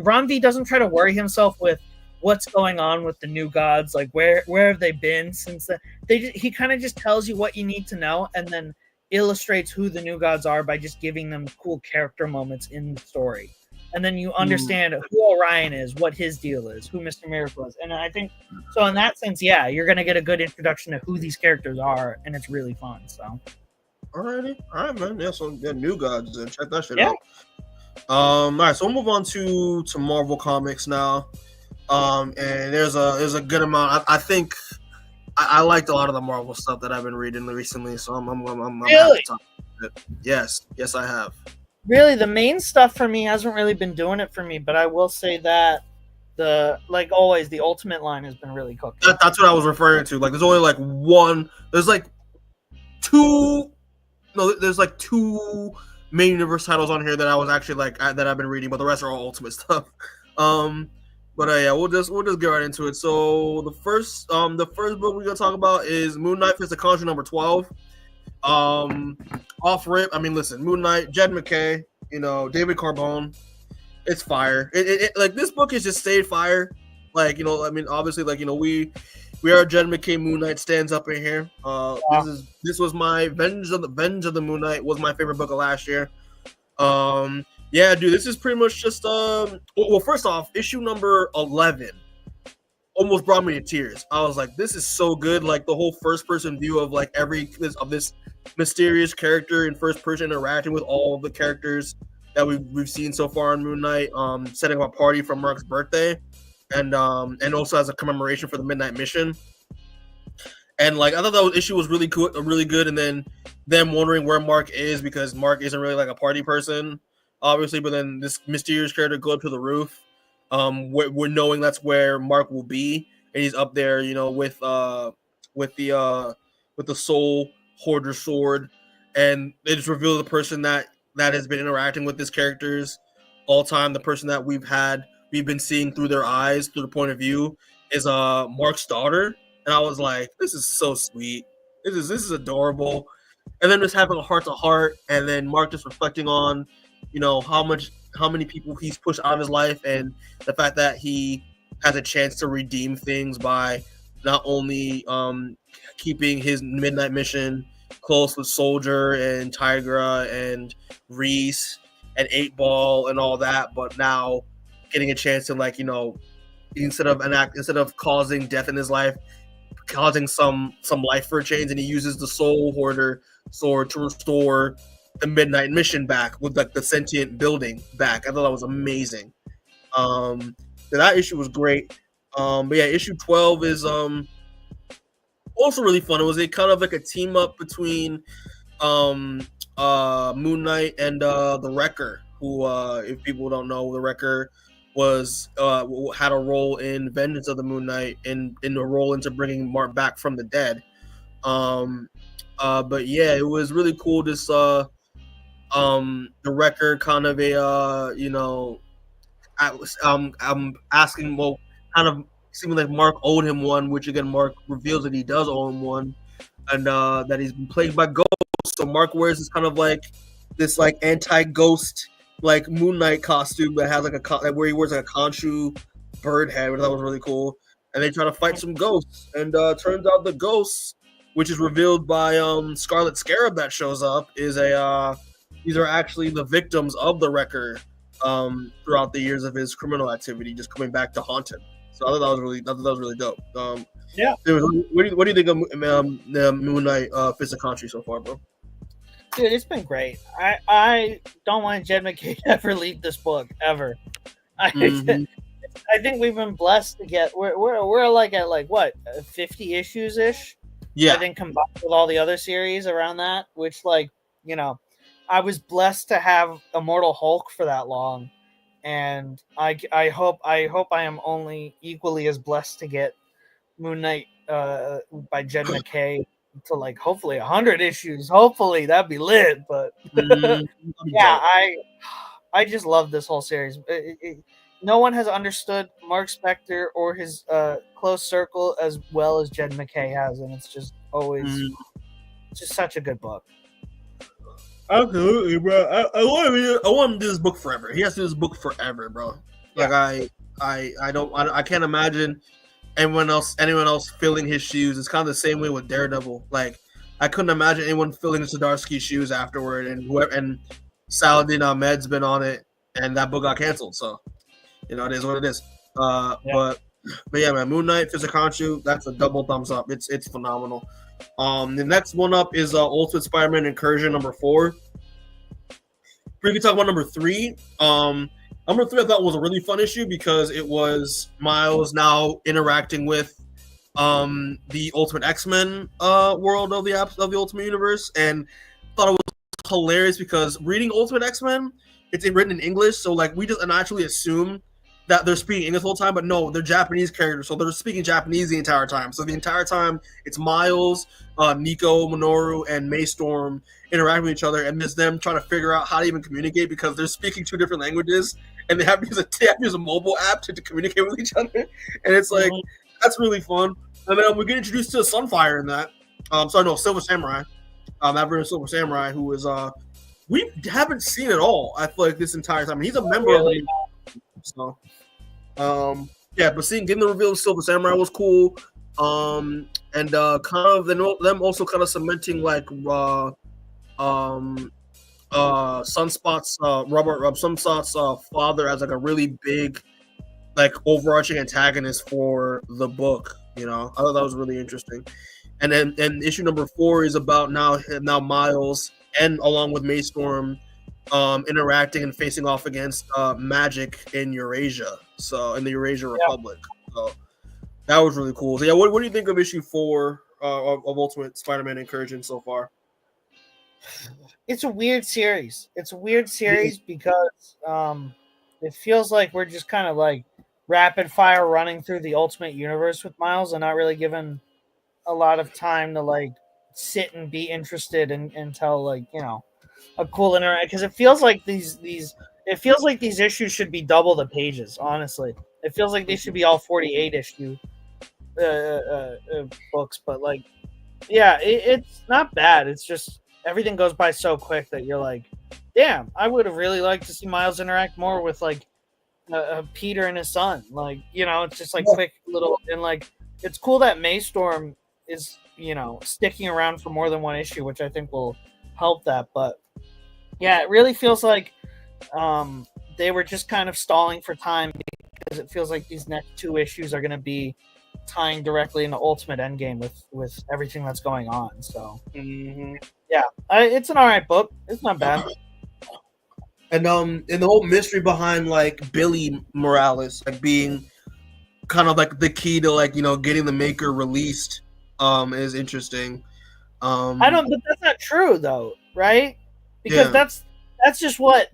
[SPEAKER 2] Ron V doesn't try to worry himself with what's going on with the New Gods, like where have they been since he kind of just tells you what you need to know and then illustrates who the New Gods are by just giving them cool character moments in the story. And then you understand who Orion is, what his deal is, who Mr. Miracle is. And I think so in that sense, yeah, you're gonna get a good introduction to who these characters are, and it's really fun. So
[SPEAKER 1] all right, man. Yeah, so New Gods, and check that shit out. All right, so we'll move on to Marvel Comics now. And there's a good amount. I think I liked a lot of the Marvel stuff that I've been reading recently, so I'm
[SPEAKER 2] really?
[SPEAKER 1] happy to talk about it. Yes, I have.
[SPEAKER 2] Really, the main stuff for me hasn't really been doing it for me, but I will say that the Ultimate line has been really cooking.
[SPEAKER 1] That's what I was referring to. Like, there's only like one. There's like two. No, there's like two main universe titles on here that I was actually like that I've been reading, but the rest are all Ultimate stuff. But yeah, we'll just get right into it. So the first book we're gonna talk about is Moon Knight Fist of Conjure number 12. Off rip, I mean, listen, Moon Knight, Jed McKay, David Carbone, it's fire. It like this book is just stayed fire. Like, I mean, obviously, like, we are Jed McKay Moon Knight stands up in here. This was my Venge of the Moon Knight was my favorite book of last year. Yeah, dude, this is pretty much just well, first off, issue number 11 almost brought me to tears. I was like, this is so good. Like the whole first person view of like this mysterious character in first person interacting with all of the characters that we've seen so far in Moon Knight, setting up a party for Mark's birthday, and also as a commemoration for the Midnight Mission. And like I thought that issue was really cool, really good. And then them wondering where Mark is because Mark isn't really like a party person, obviously. But then this mysterious character go up to the roof. We're knowing that's where Mark will be, and he's up there, with the Soul Hoarder sword, and they just reveal the person that has been interacting with these characters all time. The person that we've been seeing through their eyes, through the point of view, is Mark's daughter. And I was like, this is so sweet. This is adorable. And then just having a heart to heart, and then Mark just reflecting on, how many people he's pushed out of his life, and the fact that he has a chance to redeem things by not only keeping his Midnight Mission close with Soldier and Tigra and Reese and 8-Ball and all that, but now getting a chance to instead of causing death in his life, causing some life for a change, and he uses the Soul Hoarder sword to restore the Midnight Mission back with like the sentient building back. I thought that was amazing. That issue was great. But yeah, issue 12 is also really fun. It was kind of like a team up between Moon Knight and the Wrecker, who if people don't know, the Wrecker was had a role in Vengeance of the Moon Knight and in a role into bringing Mark back from the dead. But yeah, it was really cool. This the Wrecker kind of I'm asking, well, kind of seeming like Mark owed him one, which again Mark reveals that he does owe him one, and that he's been plagued by ghosts. So Mark wears this kind of like this like anti-ghost like Moon Knight costume that has like where he wears like a Khonshu bird head, which I thought was really cool. And they try to fight some ghosts, and turns out the ghosts, which is revealed by Scarlet Scarab that shows up, is these are actually the victims of the Wrecker throughout the years of his criminal activity, just coming back to haunt him. So I thought that was really dope.
[SPEAKER 2] Yeah.
[SPEAKER 1] What do you think of the Moon Knight Fist of Khonshu so far, bro?
[SPEAKER 2] Dude, it's been great. I don't want Jed McKay to ever leave this book ever. I think we've been blessed to get we're like at like what 50 issues ish.
[SPEAKER 1] Yeah,
[SPEAKER 2] I think combined with all the other series around that, which like I was blessed to have Immortal Hulk for that long, and I hope I am only equally as blessed to get Moon Knight by Jed McKay to like hopefully 100 issues. Hopefully that'd be lit. But yeah, I just love this whole series. No one has understood Mark Spector or his close circle as well as Jed McKay has, and it's just always just such a good book.
[SPEAKER 1] Absolutely, bro. I want him to do this book forever. He has to do this book forever, bro. Like I can't imagine anyone else filling his shoes. It's kind of the same way with Daredevil. Like I couldn't imagine anyone filling Zdarsky's shoes afterward, and Saladin Ahmed's been on it, and that book got canceled. So. It is what it is. But yeah, man, Moon Knight, Fist of Khonshu, that's a double thumbs up. It's phenomenal. The next one up is Ultimate Spider-Man Incursion number 4. We can talk about number 3. Number 3 I thought was a really fun issue because it was Miles now interacting with the Ultimate X-Men world of the Ultimate Universe, and thought it was hilarious because reading Ultimate X-Men, it's written in English, so like we just naturally assume that they're speaking English the whole time, but no, they're Japanese characters, so they're speaking Japanese the entire time. So the entire time, it's Miles, Nico, Minoru, and Maystorm interacting with each other, and it's them trying to figure out how to even communicate because they're speaking 2 different languages, and they have to use a mobile app to communicate with each other, and it's like that's really fun. And then we get introduced to Sunfire in that. Silver Samurai, that version of Silver Samurai, who is we haven't seen it all. I feel like this entire time, he's a member of the. So, but getting the reveal of Silver Samurai was cool. And kind of them also kind of cementing like Sunspot's father as like a really big like overarching antagonist for the book. I thought that was really interesting. And then issue number 4 is about now Miles and along with Maystorm interacting and facing off against Magic in Eurasia, so in the Eurasia Republic. So that was really cool. So yeah, what do you think of issue 4 of Ultimate Spider-Man Incursion so far?
[SPEAKER 2] It's a weird series. Because it feels like we're just kind of like rapid fire running through the Ultimate Universe with Miles and not really given a lot of time to like sit and be interested and tell like a cool interaction, because it feels like these issues should be double the pages. Honestly, it feels like they should be all 48 issue books, but like it's not bad. It's just everything goes by so quick that you're like, damn, I would have really liked to see Miles interact more with like Peter and his son. Like it's just like quick little, and like it's cool that Maystorm is sticking around for more than one issue, which I think will help that. But yeah, it really feels like they were just kind of stalling for time because it feels like these next 2 issues are going to be tying directly into Ultimate Endgame with everything that's going on. So it's an alright book. It's not bad.
[SPEAKER 1] And the whole mystery behind like Billy Morales like being kind of like the key to like getting the Maker released is interesting.
[SPEAKER 2] But that's not true though, right? Because that's just what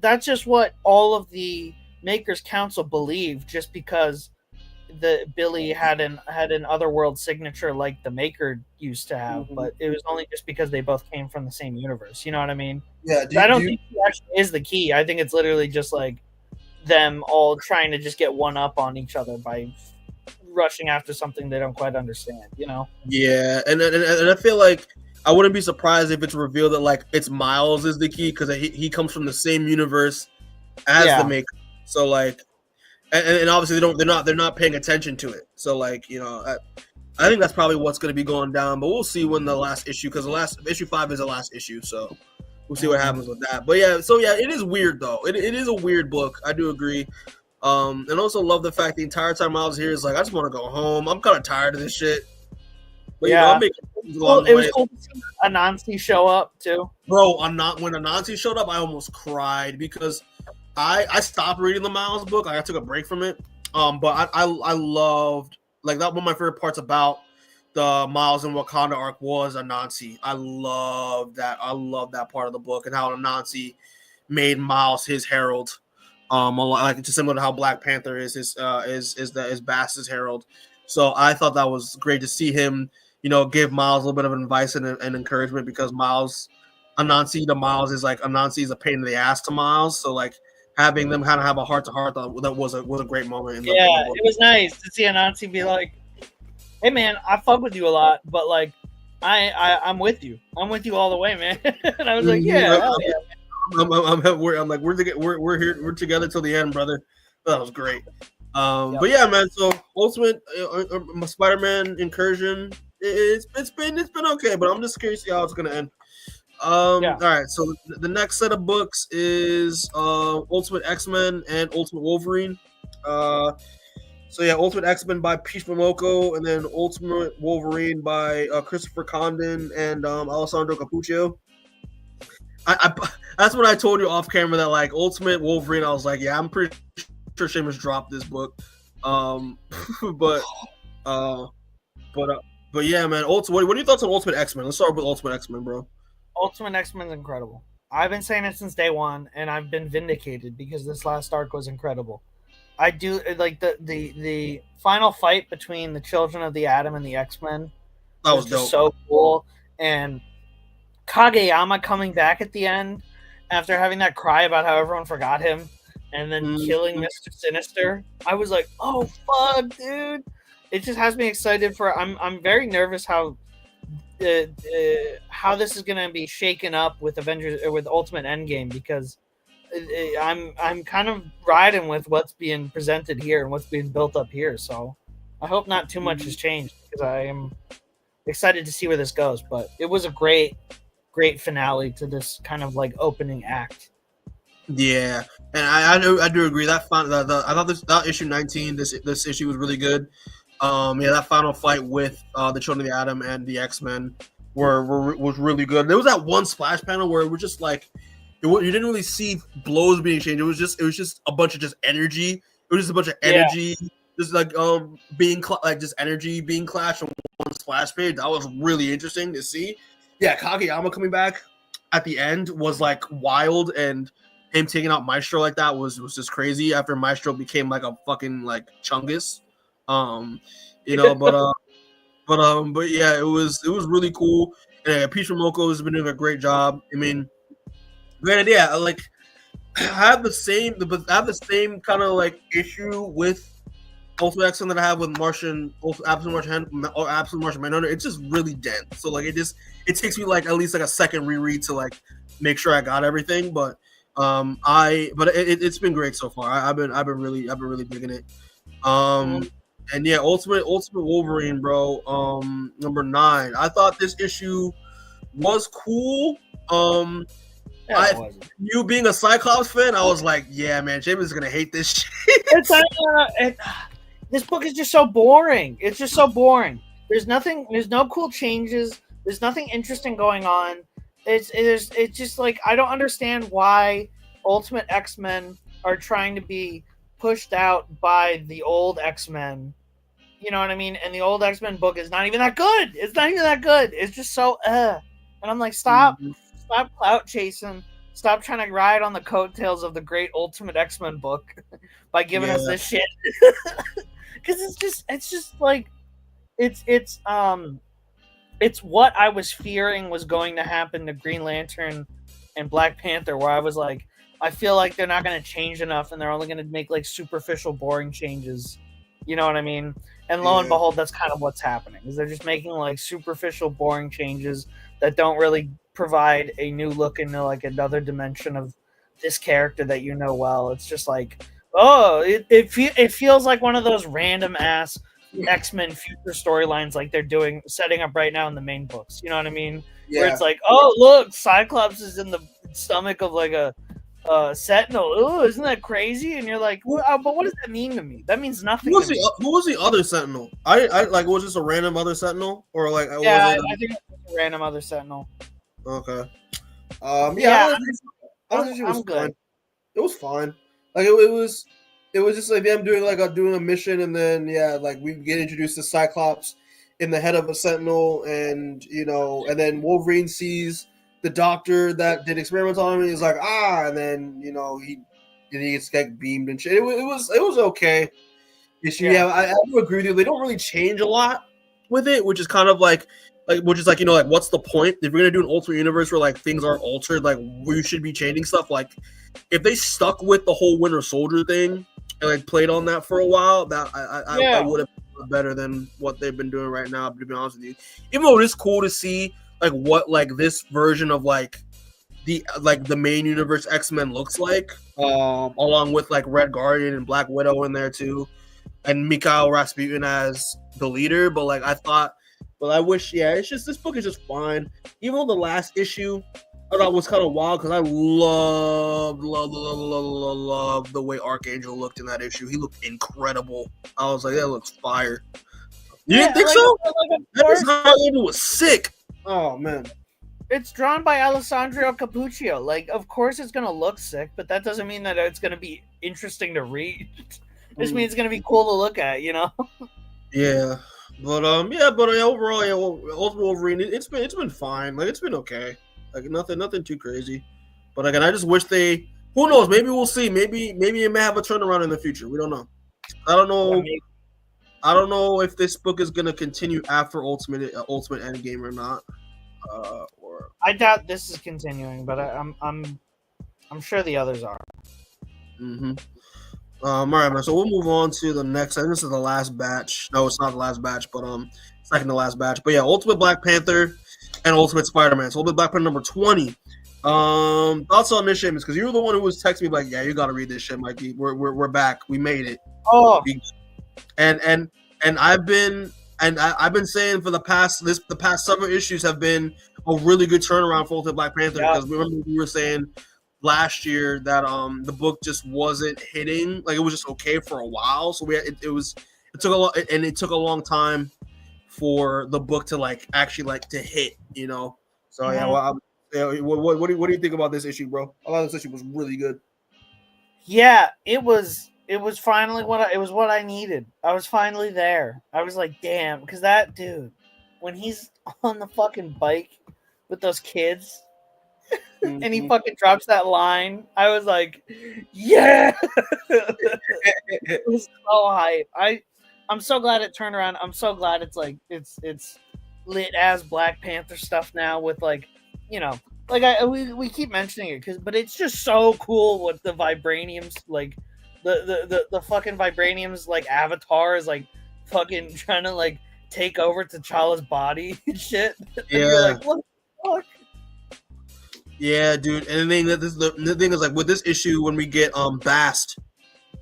[SPEAKER 2] all of the Makers Council believed, just because the Billy had an otherworld signature like the Maker used to have, but it was only just because they both came from the same universe. You know what I mean?
[SPEAKER 1] Yeah.
[SPEAKER 2] I don't think he actually is the key. I think it's literally just like them all trying to just get one up on each other by rushing after something they don't quite understand, you know?
[SPEAKER 1] Yeah, and I feel like I wouldn't be surprised if it's revealed that like it's Miles is the key because he comes from the same universe as the
[SPEAKER 2] Yeah.
[SPEAKER 1] Maker. So like, and obviously they're not paying attention to it. So like, you know, I think that's probably what's going to be going down. But we'll see when the last issue, because the last issue 5 is the last issue. So we'll see what happens with that. But yeah, so yeah, it is weird though. It is a weird book. I do agree. And also love the fact the entire time I was here is like I just want to go home. I'm kind of tired of this shit. But
[SPEAKER 2] Yeah.
[SPEAKER 1] you know, I'm making
[SPEAKER 2] Well, it was cool to see Anansi show up too.
[SPEAKER 1] Bro, when Anansi showed up, I almost cried because I stopped reading the Miles book. I took a break from it. But I loved like that. One of my favorite parts about the Miles and Wakanda arc was Anansi. I love that. I love that part of the book and how Anansi made Miles his herald. Like just similar to how Black Panther is Bass's herald. So I thought that was great to see him, you know, give Miles a little bit of advice and encouragement because Anansi to Miles is like Anansi is a pain in the ass to Miles. So like having them kind of have a heart to heart that was a great moment. In the book.
[SPEAKER 2] It was nice to see Anansi be like, "Hey man, I fuck with you a lot, but like, I'm with you. I'm with you all the way, man." And I was like, "Yeah, hell yeah."
[SPEAKER 1] I'm like we're here, we're together till the end, brother. That was great. But yeah, man. So Ultimate Spider-Man Incursion, it's been okay, but I'm just curious to see how it's gonna end. All right. So the next set of books is Ultimate X-Men and Ultimate Wolverine. So yeah, Ultimate X-Men by Peach Momoko, and then Ultimate Wolverine by Christopher Condon and Alessandro Capuccio. I that's what I told you off camera that like Ultimate Wolverine. I was like, yeah, I'm pretty sure Seamus dropped this book. But yeah, man. What are your thoughts on Ultimate X-Men? Let's start with Ultimate X-Men, bro.
[SPEAKER 2] Ultimate X-Men is incredible. I've been saying it since day one, and I've been vindicated because this last arc was incredible. I do like the final fight between the Children of the Atom and the X-Men.
[SPEAKER 1] That was
[SPEAKER 2] just so cool, and Kageyama coming back at the end after having that cry about how everyone forgot him and then killing Mr. Sinister. I was like, oh fuck, dude. It just has me excited for I'm very nervous how this is gonna be shaken up with Avengers or with Ultimate Endgame because I'm kind of riding with what's being presented here and what's being built up here. So I hope not too much has changed because I am excited to see where this goes. But it was a great finale to this kind of like opening act.
[SPEAKER 1] Yeah, and I do agree that I thought that issue 19 this issue was really good. That final fight with the Children of the Atom and the X-Men was really good. There was that one splash panel where it was just like you didn't really see blows being changed. It was just a bunch of just energy. It was just a bunch of energy, just like being just energy being clashed on one splash page. That was really interesting to see. Yeah, Kageyama coming back at the end was like wild, and him taking out Maestro like that was just crazy. After Maestro became like a fucking like Chungus, you know. But yeah, it was really cool. And Peach Momoko has been doing a great job. I mean, granted, yeah, like I have the same kind of like issue with Ultimate X-Men that I have with Absolute Martian Manhunter. It's just really dense. So like it takes me like at least like a second reread to like make sure I got everything. But it's been great so far. I've been really digging it. And yeah, Ultimate Wolverine, bro. Number 9. I thought this issue was cool. You being a Cyclops fan, I was like, yeah, man, James is gonna hate this shit.
[SPEAKER 2] This book is just so boring. It's just so boring. There's no cool changes. There's nothing interesting going on. It's just like I don't understand why Ultimate X-Men are trying to be pushed out by the old X-Men. You know what I mean? And the old X-Men book is not even that good. It's not even that good. It's just so And I'm like, stop clout chasing. Stop trying to ride on the coattails of the great Ultimate X-Men book by giving us this shit. Because it's just like it's what I was fearing was going to happen to Green Lantern and Black Panther, where I was like, I feel like they're not going to change enough, and they're only going to make like superficial, boring changes You know what I mean? And lo and
[SPEAKER 1] Yeah.
[SPEAKER 2] behold, that's kind of what's happening. Is they're just making like superficial, boring changes that don't really provide a new look into like another dimension of this character that you know well. It's just like, oh, it feels like one of those random ass X-Men future storylines like they're doing setting up right now in the main books. You know what I mean? Where
[SPEAKER 1] Yeah.
[SPEAKER 2] it's like, oh look, Cyclops is in the stomach of like a Sentinel. Oh, isn't that crazy? And you're like, well, but what does that mean to me? That means nothing.
[SPEAKER 1] Who was the other Sentinel? I like, was this a random other Sentinel, or like was
[SPEAKER 2] Yeah,
[SPEAKER 1] it?
[SPEAKER 2] I think it was a random other Sentinel.
[SPEAKER 1] Okay.
[SPEAKER 2] Yeah,
[SPEAKER 1] I don't think it was
[SPEAKER 2] I'm
[SPEAKER 1] fine.
[SPEAKER 2] good.
[SPEAKER 1] It was fine. Like it was just like them doing doing a mission, and then like we get introduced to Cyclops in the head of a Sentinel, and and then Wolverine sees the doctor that did experiments on him, and he's like, and then he gets like beamed and shit. It was okay.
[SPEAKER 2] Yeah.
[SPEAKER 1] I do agree with you. They don't really change a lot with it, which is kind of like which is like like what's the point if we're gonna do an alternate universe where like things are altered, like we should be changing stuff. Like if they stuck with the whole Winter Soldier thing and like played on that for a while, that I would have been better than what they've been doing right now. To be honest with you, even though it is cool to see like what like this version of like the main universe X-Men looks like, along with like Red Guardian and Black Widow in there too, and Mikhail Rasputin as the leader. But like I wish, it's just this book is just fine. Even though the last issue I thought was kind of wild because I love the way Archangel looked in that issue. He looked incredible. I was like, that looks fire. You didn't think so? That was sick. Oh man.
[SPEAKER 2] It's drawn by Alessandro Capuccio. Like, of course it's gonna look sick, but that doesn't mean that it's gonna be interesting to read. It just means it's gonna be cool to look at, you know?
[SPEAKER 1] Yeah. But overall, Ultimate Wolverine, it's been fine. Like it's been okay. Like nothing too crazy. But again, I just wish who knows, maybe we'll see. Maybe it may have a turnaround in the future. We don't know. I don't know. I don't know if this book is gonna continue after Ultimate Endgame or not.
[SPEAKER 2] I doubt this is continuing, but I'm sure the others are.
[SPEAKER 1] Mm-hmm. All right, man. So we'll move on to the next. I think this is the last batch. No, it's not the last batch, but second to last batch. But yeah, Ultimate Black Panther and Ultimate Spider-Man. So Ultimate Black Panther number 20. Thoughts on this, Seamus? Because you were the one who was texting me like, yeah, you got to read this shit, Mikey. We're back. We made it.
[SPEAKER 2] Oh,
[SPEAKER 1] and I've been saying for the past several issues have been a really good turnaround for Ultimate Black Panther, because remember we were saying last year that the book just wasn't hitting, like it was just okay for a while. So it took a long time for the book to like actually like to hit, So yeah, well, what do you think about this issue, bro? I thought this issue was really good.
[SPEAKER 2] Yeah, it was finally what I needed. I was finally there. I was like, damn, because that dude, when he's on the fucking bike with those kids, and he fucking drops that line, I was like, yeah. It was so hype. I'm so glad it turned around. I'm so glad it's like it's lit as Black Panther stuff now with like, like we keep mentioning it but it's just so cool with the vibraniums, like the fucking vibraniums, like Avatar is like fucking trying to like take over T'Challa's body and shit. And you're like, what the fuck?
[SPEAKER 1] Yeah, dude. And the thing is like with this issue, when we get Bast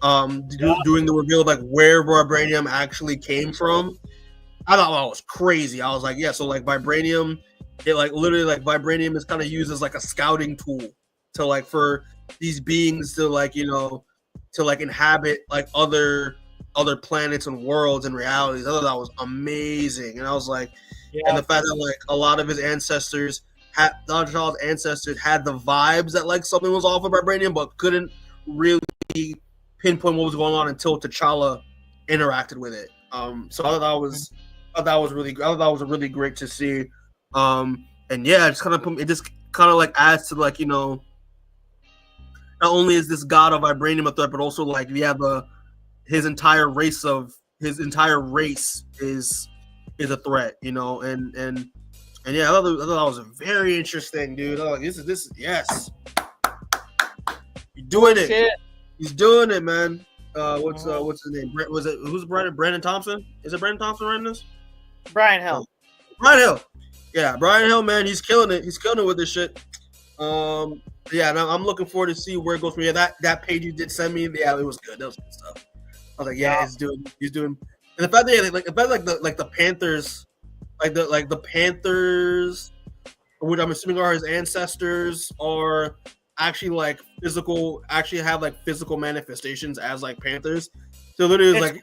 [SPEAKER 1] doing the reveal of like where vibranium actually came from, I thought that was crazy. I was like, yeah, so like vibranium, it like literally like vibranium is kind of used as like a scouting tool to like for these beings to like to like inhabit like other planets and worlds and realities. I thought that was amazing. And I was like, and the fact that like a lot of his ancestors had T'Challa's ancestors had the vibes that like something was off of vibranium, but couldn't really pinpoint what was going on until T'Challa interacted with it. So I thought that was really great to see. And yeah, it just kind of like adds to like not only is this god of vibranium a threat, but also like his entire race is a threat, and yeah, I thought that was very interesting, dude. Oh, this is yes, you're doing it. He's doing it, man. What's his name? Who's Brandon Thompson? Is it Brandon Thompson writing this?
[SPEAKER 2] Brian Hill.
[SPEAKER 1] Brian Hill. Yeah, Brian Hill, man, he's killing it. He's killing it with this shit. Yeah, and I'm looking forward to see where it goes from here. That page you did send me, yeah, it was good. That was good stuff. I was like, yeah, he's doing, and the fact that the Panthers, the Panthers, which I'm assuming are his ancestors, are actually actually have physical manifestations as Panthers. So literally,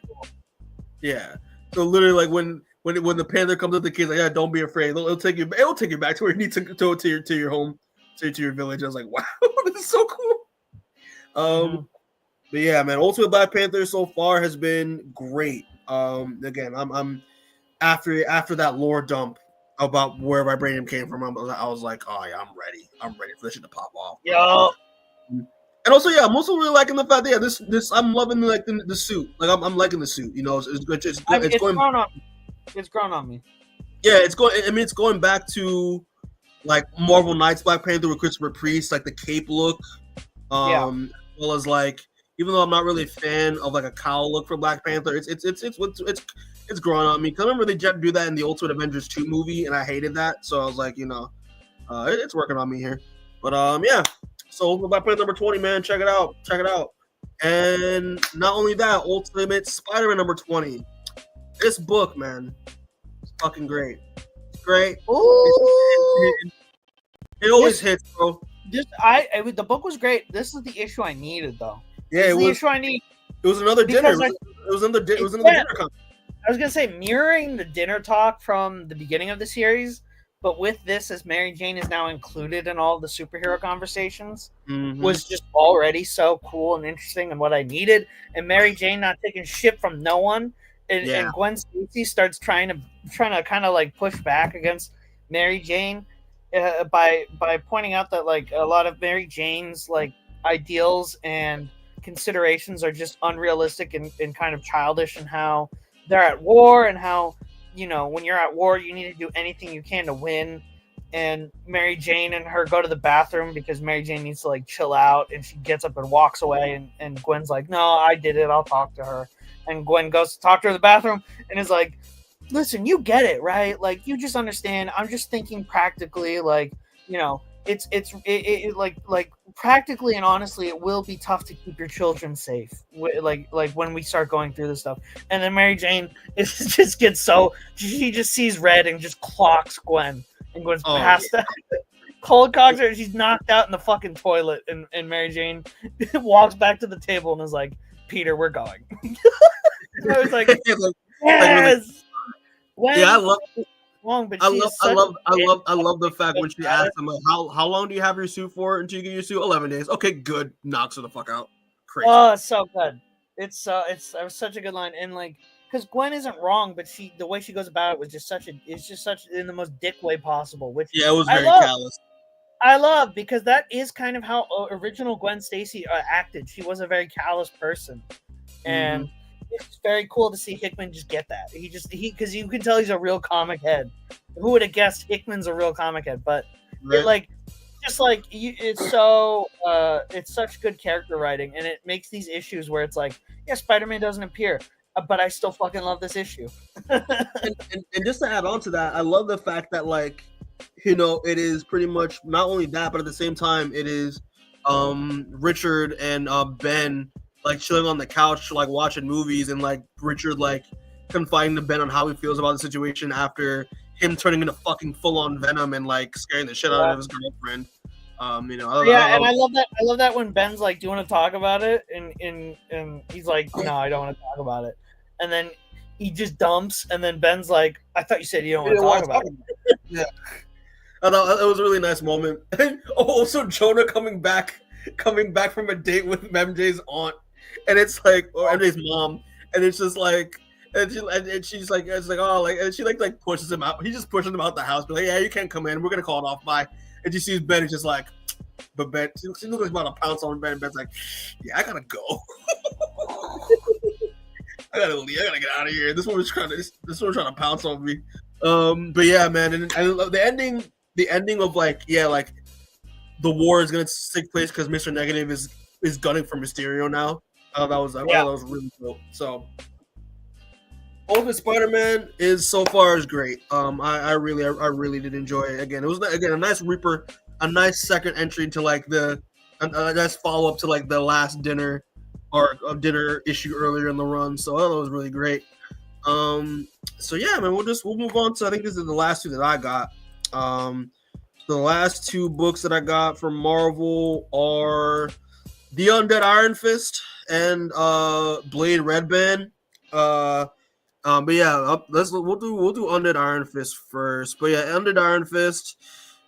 [SPEAKER 1] yeah. So literally, when the Panther comes up to the kids, yeah, don't be afraid. It'll take you back to where you need to go to your home, to your village. I was like, wow, this is so cool. But yeah, man, Ultimate Black Panther so far has been great. Again, I'm after that lore dump about where vibranium came from. I was like, oh yeah, I'm ready for this shit to pop off.
[SPEAKER 2] Yo.
[SPEAKER 1] And also, yeah, I'm also really liking the fact that this I'm loving the suit. I'm liking the suit. It's
[SPEAKER 2] grown on me. It's grown on me.
[SPEAKER 1] Yeah, it's going. I mean, it's going back to Marvel Knights Black Panther with Christopher Priest, the cape look. As well as even though I'm not really a fan of a cowl look for Black Panther, it's growing on me. Cause I remember they tried to do that in the Ultimate Avengers 2 movie, and I hated that. So I was like, it's working on me here. But yeah. So Ultimate Black Panther number 20, man, check it out. And not only that, Ultimate Spider-Man number 20. This book, man, is fucking great. It's great. It always hits, bro.
[SPEAKER 2] The book was great. This is the issue I needed, though.
[SPEAKER 1] Yeah, it was the issue I need. It was another dinner. It was another dinner conference.
[SPEAKER 2] I was gonna say mirroring the dinner talk from the beginning of the series, but with this, as Mary Jane is now included in all the superhero conversations, was just already so cool and interesting and what I needed. And Mary Jane not taking shit from no one, and Gwen Stacy starts trying to kind of push back against Mary Jane by pointing out that a lot of Mary Jane's ideals and considerations are just unrealistic and kind of childish, and how they're at war, and how when you're at war, you need to do anything you can to win. And Mary Jane and her go to the bathroom because Mary Jane needs to chill out, and she gets up and walks away, and Gwen's like, no, I did it, I'll talk to her. And Gwen goes to talk to her in the bathroom and is like, listen, you get it, right? You just understand, I'm just thinking practically, it's practically and honestly, it will be tough to keep your children safe. When we start going through this stuff, and then Mary Jane just gets she just sees red and just clocks Gwen, and Gwen's passed out. Cold cocks her, she's knocked out in the fucking toilet, and Mary Jane walks back to the table and is like, Peter, we're going. I was like, yes.
[SPEAKER 1] I love. I love the fact when she asked him how long do you have your suit for until you get your suit? 11 days. Okay, good. Knocks her the fuck out. Crazy.
[SPEAKER 2] Oh, it's so good. It was such a good line, and because Gwen isn't wrong, but the way she goes about it was just such in the most dick way possible. Which
[SPEAKER 1] it was very callous.
[SPEAKER 2] I love, because that is kind of how original Gwen Stacy acted. She was a very callous person, and it's very cool to see Hickman just get that. Because you can tell he's a real comic head. Who would have guessed Hickman's a real comic head? But it's such good character writing, and it makes these issues where it's Spider-Man doesn't appear, but I still fucking love this issue.
[SPEAKER 1] and just to add on to that, I love the fact that it is pretty much not only that, but at the same time, it is Richard and Ben chilling on the couch, watching movies, and Richard confiding to Ben on how he feels about the situation after him turning into fucking full-on Venom and scaring the shit out of his girlfriend. I love that when Ben's do you want to talk about it, and he's like, no, I don't want to talk about it, and then he just dumps, and then Ben's like, I thought you said you don't want to talk about it. Yeah, I thought it was a really nice moment. Also, Jonah coming back from a date with MJ's aunt. And it's or MJ's mom, and it's just and she's and she pushes him out. He just pushes him out the house, but yeah, you can't come in. We're gonna call it off. Bye. And she sees Ben, and just but Ben, she looks like she's about to pounce on Ben. And Ben's like, yeah, I gotta go. I gotta leave. I gotta get out of here. This one's trying to pounce on me. But yeah, man, and the ending of the war is gonna take place because Mr. Negative is gunning for Mysterio now. I thought that was really cool. So Ultimate Spider-Man is so far is great. I really did enjoy it. Again, it was a nice Reaper, a nice second entry to like a nice follow up to like the last dinner arc of dinner issue earlier in the run. So I thought it was really great. So yeah, man, we'll move on to, I think this is the last two that I got. The last two books that I got from Marvel are The Undead Iron Fist and Blade Red Band. But yeah, we'll do Undead Iron Fist first. But yeah, Undead Iron Fist,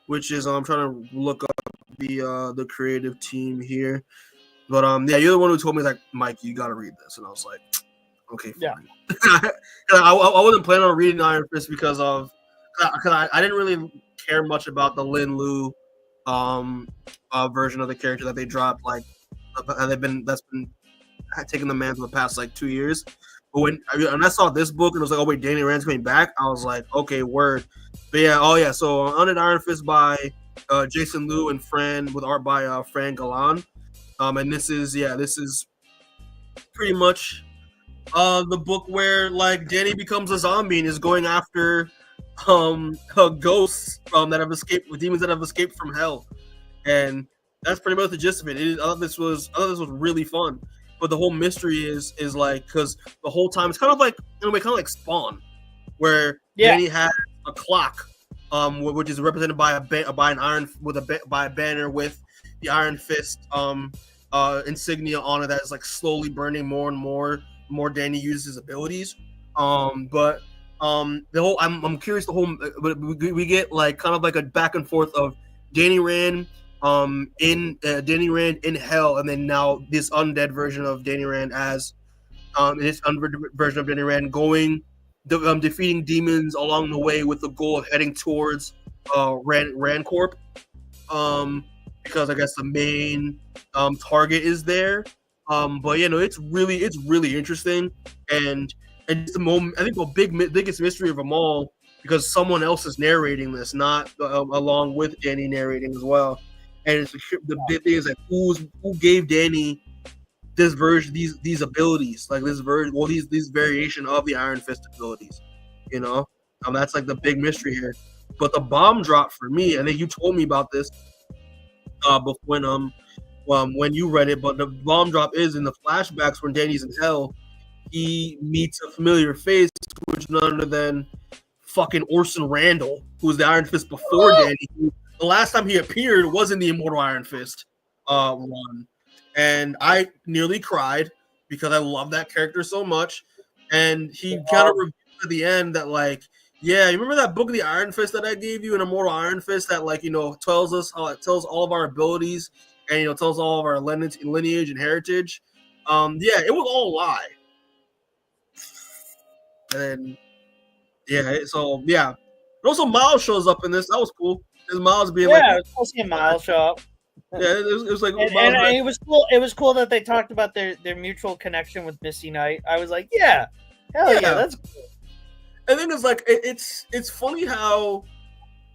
[SPEAKER 1] which is I'm trying to look up the creative team here. But yeah, you're the one who told me like, Mike, you got to read this, and I was like, okay, fine.
[SPEAKER 2] Yeah.
[SPEAKER 1] I wasn't planning on reading Iron Fist because I didn't really care much about the Lin Lu version of the character that they dropped. Like, that's been taking the man for the past like 2 years. But when I saw this book and it was like, oh wait, Danny Rand's coming back, I was like, okay, word. But yeah, so Undead Iron Fist by Jason Liu and Fran, with art by Fran Galan. And this is pretty much the book where like Danny becomes a zombie and is going after ghosts that have escaped, demons that have escaped from hell, and that's pretty much the gist of it. I thought this was really fun, but the whole mystery is like, because the whole time it's kind of like, in a way, kind of like Spawn, where Danny has a clock, which is represented by a banner with the Iron Fist insignia on it that is like slowly burning more and more. The more Danny uses his abilities, but the whole I'm curious. The whole we get like kind of like a back and forth of Danny Rand Danny Rand in hell, and then now this undead version of Danny Rand as this undead version of Danny Rand going defeating demons along the way with the goal of heading towards Rand Corp, because I guess the main target is there. But it's really interesting, and it's the moment, I think, the biggest mystery of them all, because someone else is narrating this, not along with Danny narrating as well. And it's the big thing is like, who gave Danny this version, these abilities, like this version, well, these variation of the Iron Fist abilities, that's like the big mystery here. But the bomb drop for me, I think you told me about this when you read it, but the bomb drop is in the flashbacks when Danny's in hell. He meets a familiar face, which is none other than fucking Orson Randall, who was the Iron Fist before Danny. The last time he appeared was in the Immortal Iron Fist run, and I nearly cried because I love that character so much. And he kind of revealed at the end that, like, yeah, you remember that book of the Iron Fist that I gave you, an Immortal Iron Fist that, like, tells us tells all of our abilities and tells all of our lineage and heritage. Yeah, it was all a lie. And so yeah. But also Miles shows up in this. That was cool. There's Miles being like,
[SPEAKER 2] it was cool seeing Miles show up.
[SPEAKER 1] Yeah, it was like,
[SPEAKER 2] and it was cool. It was cool that they talked about their mutual connection with Misty Knight. I was like, yeah, hell yeah, that's cool.
[SPEAKER 1] I think it's like it's funny how,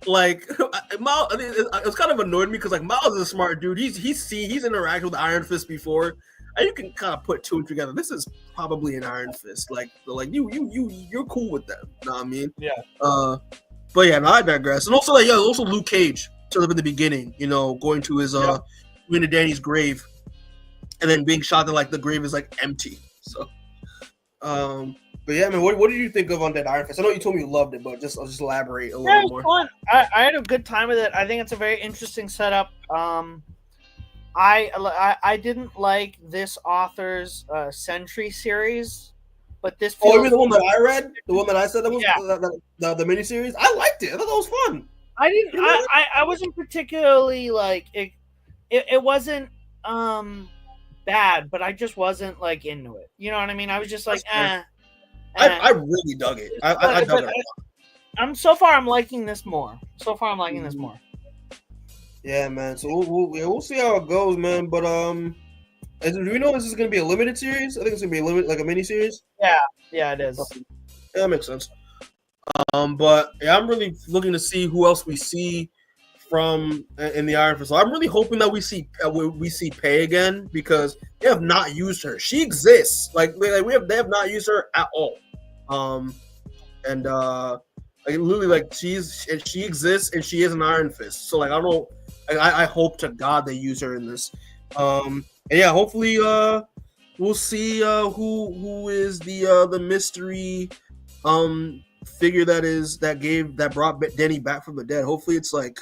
[SPEAKER 1] like, Miles, I think it's kind of annoyed me because, like, Miles is a smart dude. He's interacted with Iron Fist before, and you can kind of put two and two together. This is probably an Iron Fist. Like you're cool with them. You know what I mean?
[SPEAKER 2] Yeah.
[SPEAKER 1] But yeah, no, I digress. And also, like, also Luke Cage sort of in the beginning, going to his going to Danny's grave, and then being shocked that, like, the grave is like empty. So, but yeah, man, what did you think of Undead Iron Fist? I know you told me you loved it, but I'll just elaborate a little more.
[SPEAKER 2] Fun. I had a good time with it. I think it's a very interesting setup. I didn't like this author's Sentry series, but this.
[SPEAKER 1] Oh, you mean the one that I read? The one that I said that was the miniseries? I liked it. I thought that was fun.
[SPEAKER 2] I didn't. I wasn't particularly like it. It wasn't bad, but I just wasn't like into it. You know what I mean? I was just like,
[SPEAKER 1] I really dug it. I dug it.
[SPEAKER 2] I'm liking this more.
[SPEAKER 1] Yeah, man. So we'll see how it goes, man. But do we know this is gonna be a limited series? I think it's gonna be a mini series.
[SPEAKER 2] Yeah, it is.
[SPEAKER 1] Yeah, that makes sense. But yeah, I'm really looking to see who else we see from in the Iron Fist. So I'm really hoping that we see Pei again, because they have not used her. She exists. They have not used her at all. And literally, like, she exists, and she is an Iron Fist. So, like, I don't. I hope to God they use her in this. And yeah, hopefully we'll see who is the mystery figure that brought Denny back from the dead. Hopefully it's like,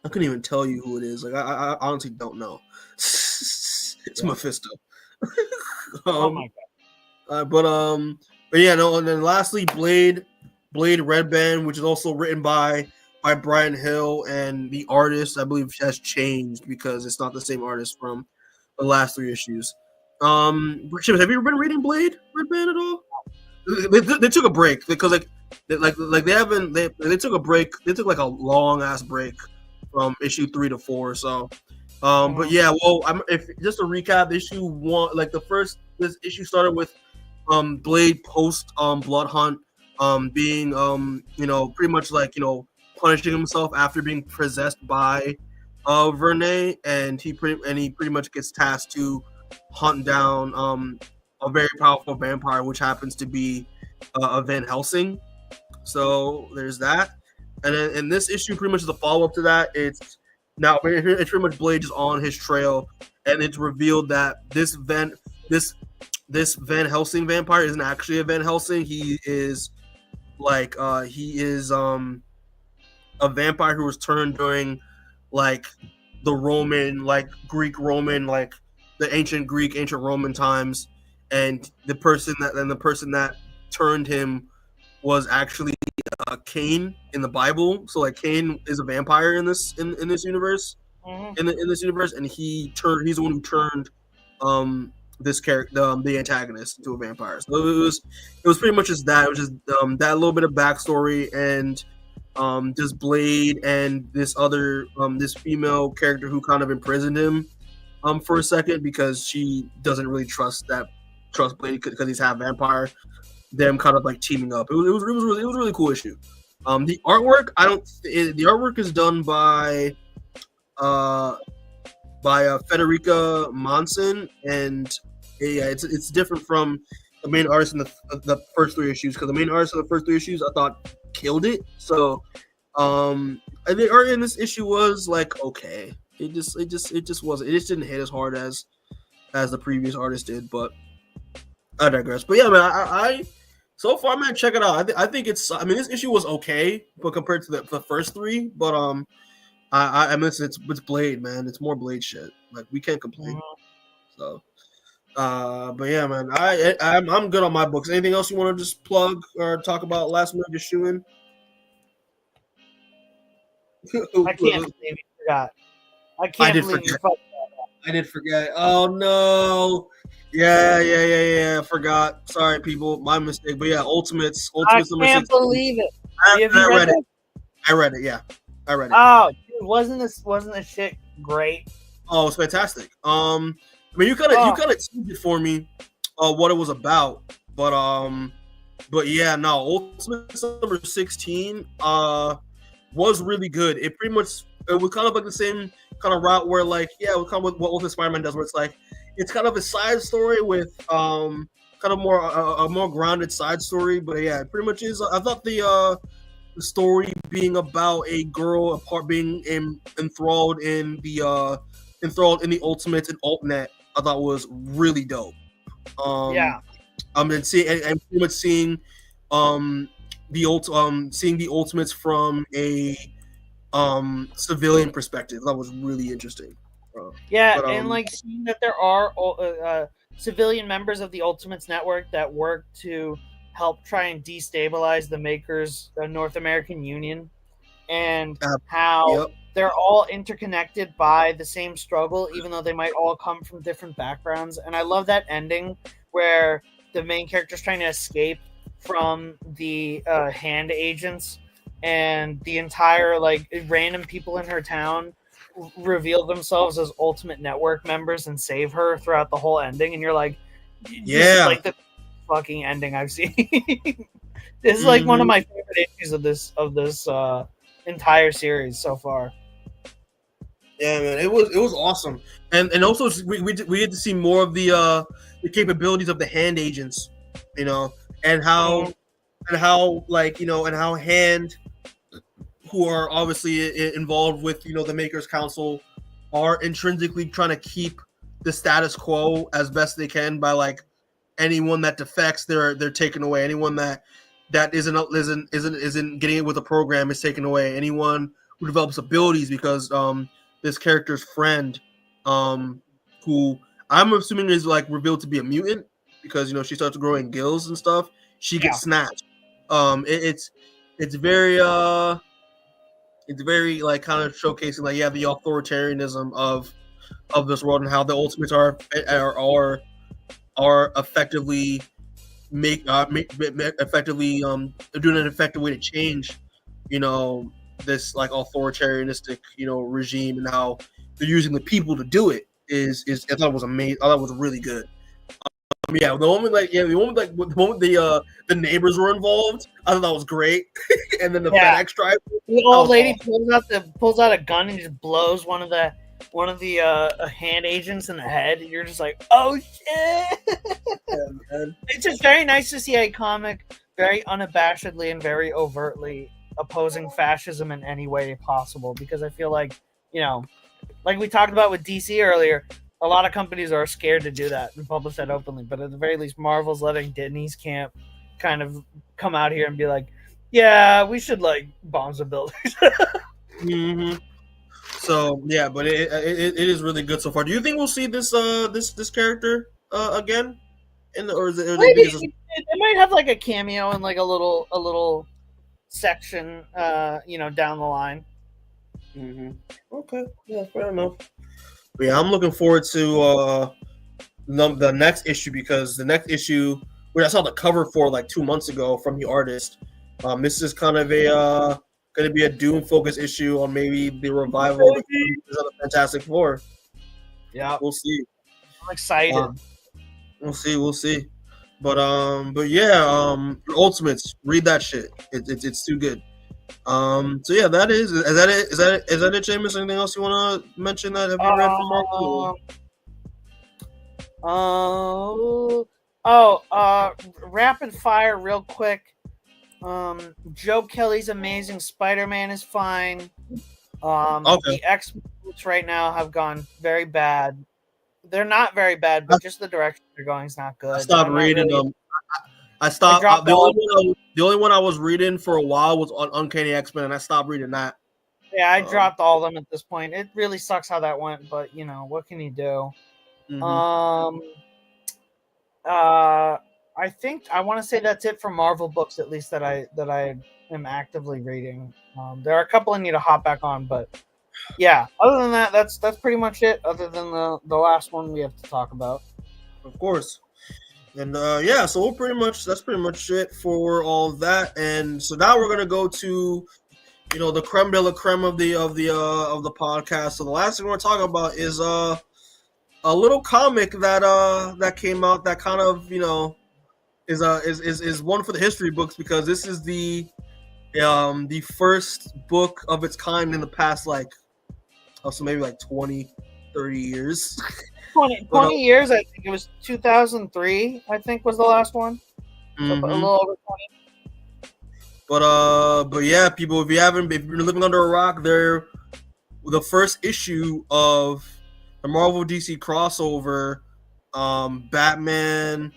[SPEAKER 1] I couldn't even tell you who it is. Like, I honestly don't know. It's Mephisto.
[SPEAKER 2] Oh my god.
[SPEAKER 1] But yeah, no. And then lastly, Blade Red Band, which is also written by Brian Hill, and the artist, I believe, has changed because it's not the same artist from the last 3 issues. Seamus, have you ever been reading Blade Red Band at all? They took a break because they took a break. They took like a long ass break from issue 3 to 4. So, but yeah, well, if just to recap, issue 1, like this issue started with Blade post Blood Hunt, being pretty much like punishing himself after being possessed by Vernay, and he pretty much gets tasked to hunt down a very powerful vampire, which happens to be a Van Helsing. So there's that. And then in this issue, pretty much is a follow-up to that. It's pretty much Blade is on his trail, and it's revealed that this Van Helsing vampire isn't actually a Van Helsing. He is a vampire who was turned during like the Roman, like Greek Roman, like the ancient Greek, ancient Roman times, and the person that turned him was actually Cain in the Bible. So like Cain is a vampire in this universe, in this universe, and he's the one who turned this character, the antagonist, into a vampire. So it was pretty much just that. It was just that little bit of backstory, and just Blade and this other this female character who kind of imprisoned him for a second because she doesn't really trust Blade because he's half vampire. Them kind of like teaming up. It was a really cool issue. The artwork, the artwork is done by Federica Monson, and yeah, it's different from the main artist in the first 3 issues, because the main artist in the first 3 issues I thought killed it. So the art in this issue was like okay. It just wasn't. It just didn't hit as hard as the previous artist did. But I digress. But yeah, man, I so far, man, check it out. I think it's. I mean, this issue was okay, but compared to the first 3, but I mean, it's Blade, man. It's more Blade shit. Like, we can't complain. So, but yeah, man, I'm good on my books. Anything else you want to just plug or talk about last minute just shooting?
[SPEAKER 2] I can't believe you forgot. I can't believe you forgot.
[SPEAKER 1] I did forget. Oh no. Yeah. Forgot. Sorry, people. My mistake. But yeah, Ultimates.
[SPEAKER 2] I can't believe it.
[SPEAKER 1] I read it. I read it. Yeah, I read it.
[SPEAKER 2] Oh, dude, wasn't this shit great?
[SPEAKER 1] Oh, it's fantastic. I mean, you kind of teased it for me, what it was about. But yeah, no, Ultimates number 16, was really good. It was kind of like the same kind of route where, like, yeah, it was kind of what Ultimate Spider-Man does, where it's like it's kind of a side story with kind of more a more grounded side story. But yeah, it pretty much is. I thought the story being about a girl being enthralled in the Ultimates and Altnet, I thought was really dope.
[SPEAKER 2] Yeah.
[SPEAKER 1] And pretty much seeing the Ultimates from a civilian perspective. That was really interesting.
[SPEAKER 2] And like seeing that there are civilian members of the Ultimates Network that work to help try and destabilize the Makers North American Union, and how they're all interconnected by the same struggle, even though they might all come from different backgrounds. And I love that ending where the main character's trying to escape from the hand agents, and the entire like random people in her town reveal themselves as Ultimate Network members and save her throughout the whole ending. And you're like, this is like the fucking ending I've seen. This is like one of my favorite issues of this entire series so far.
[SPEAKER 1] Yeah, man, it was awesome, and also we get to see more of the capabilities of the hand agents, and how like and how hand, who are obviously involved with the Makers Council, are intrinsically trying to keep the status quo as best they can by like anyone that defects, they're taken away. Anyone that isn't getting it with the program is taken away. Anyone who develops abilities, because this character's friend, who I'm assuming is like revealed to be a mutant, because she starts growing gills and stuff, she gets snatched. It's very like kind of showcasing like the authoritarianism of this world, and how the Ultimates are effectively effectively doing an effective way to change this like authoritarianistic regime, and how they're using the people to do it is I thought it was amazing. I thought it was really good. The moment the neighbors were involved, I thought that was great. And then the FedEx driver,
[SPEAKER 2] the old lady pulls out a gun and just blows one of the hand agents in the head. You're just like, oh shit! It's just very nice to see a comic very unabashedly and very overtly opposing fascism in any way possible, because I feel like like we talked about with DC earlier, a lot of companies are scared to do that and publish that openly, but at the very least Marvel's letting Disney's camp kind of come out here and be like, yeah, we should like bomb some buildings.
[SPEAKER 1] So yeah, but it is really good so far. Do you think we'll see this character again or is it
[SPEAKER 2] maybe they might have like a cameo in like a little section down the line.
[SPEAKER 1] Okay, yeah, fair enough. But yeah, I'm looking forward to the next issue, because the next issue, which I saw the cover for like 2 months ago from the artist, this is kind of going to be a Doom focused issue on maybe the revival of the Fantastic Four.
[SPEAKER 2] Yeah,
[SPEAKER 1] we'll see.
[SPEAKER 2] I'm excited.
[SPEAKER 1] We'll see. But yeah, Ultimates, read that shit. It's too good. So yeah, that is that it? Is that it, Seamus? Anything else you want to mention that have you read from Marvel?
[SPEAKER 2] Rapid fire, real quick. Joe Kelly's Amazing Spider-Man is fine. The X-Men right now have gone very bad. They're not very bad, but just the direction they're going is not good.
[SPEAKER 1] I stopped reading them. I stopped. The only one I was reading for a while was on Uncanny X-Men, and I stopped reading that.
[SPEAKER 2] Yeah, I dropped all of them at this point. It really sucks how that went, but what can you do? I think I want to say that's it for Marvel books, at least that I am actively reading. There are a couple I need to hop back on, but yeah. Other than that, that's pretty much it. Other than the last one we have to talk about,
[SPEAKER 1] of course. And so that's pretty much it for all of that. And so now we're gonna go to the creme de la creme of the podcast. So the last thing we're talking about is a little comic that came out that kind of is one for the history books, because this is the first book of its kind in the past so maybe 20, 30 years.
[SPEAKER 2] 20 years. I think it was 2003. I think was the last one. So a little over 20.
[SPEAKER 1] But yeah, people, if you're living under a rock, they're the first issue of the Marvel DC crossover. Batman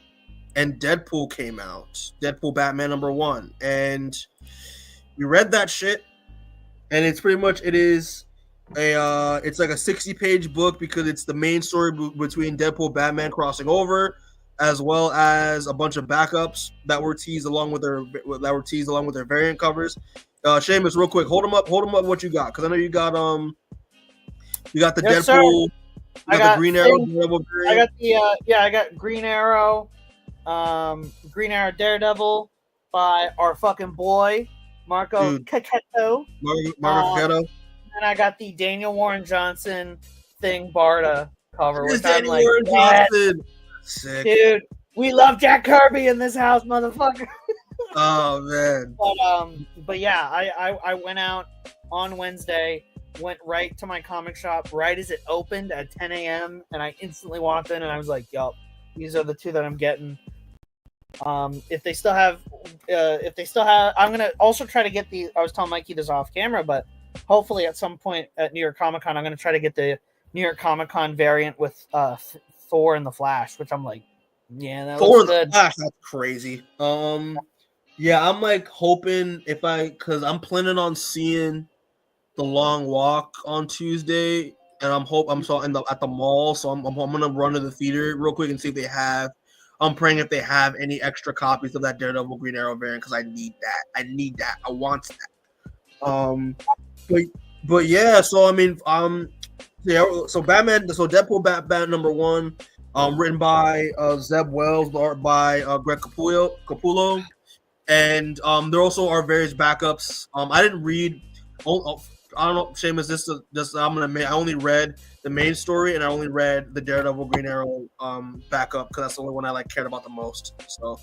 [SPEAKER 1] and Deadpool came out. Deadpool Batman #1, and we read that shit, and it's pretty much it's like a 60-page book, because it's the main story between Deadpool Batman crossing over, as well as a bunch of backups that were teased along with their variant covers. Seamus, real quick, hold them up what you got, because I know you got the
[SPEAKER 2] yes,
[SPEAKER 1] Deadpool,
[SPEAKER 2] I got
[SPEAKER 1] the Green Arrow.
[SPEAKER 2] I got Green Arrow, Daredevil by our fucking boy Marco Cacchetto.
[SPEAKER 1] Marco Cacchetto.
[SPEAKER 2] And I got the Daniel Warren Johnson Thing Barda cover.
[SPEAKER 1] It's Daniel Warren Johnson. Sick.
[SPEAKER 2] Dude, we love Jack Kirby in this house, motherfucker.
[SPEAKER 1] Oh man.
[SPEAKER 2] But yeah, I went out on Wednesday, went right to my comic shop right as it opened at 10 a.m. and I instantly walked in and I was like, "Yup, these are the two that I'm getting." If they still have, I'm gonna also try to get the. I was telling Mikey this off camera, but hopefully at some point at New York Comic Con, I'm gonna try to get the New York Comic Con variant with Thor and the Flash, which I'm like, yeah, that
[SPEAKER 1] Thor
[SPEAKER 2] looks
[SPEAKER 1] and the
[SPEAKER 2] good.
[SPEAKER 1] Flash, that's crazy. Yeah, I'm like hoping because I'm planning on seeing The Long Walk on Tuesday, and I'm at the mall, so I'm gonna run to the theater real quick and see if they have. I'm praying if they have any extra copies of that Daredevil Green Arrow variant because I need that. I want that. But yeah. So I mean, yeah. So Deadpool Batman #1, written by Zeb Wells, art by Greg Capullo. And there also are various backups. I didn't read. I don't know, Seamus. I only read the main story, and I only read the Daredevil Green Arrow backup because that's the only one I cared about the most. So,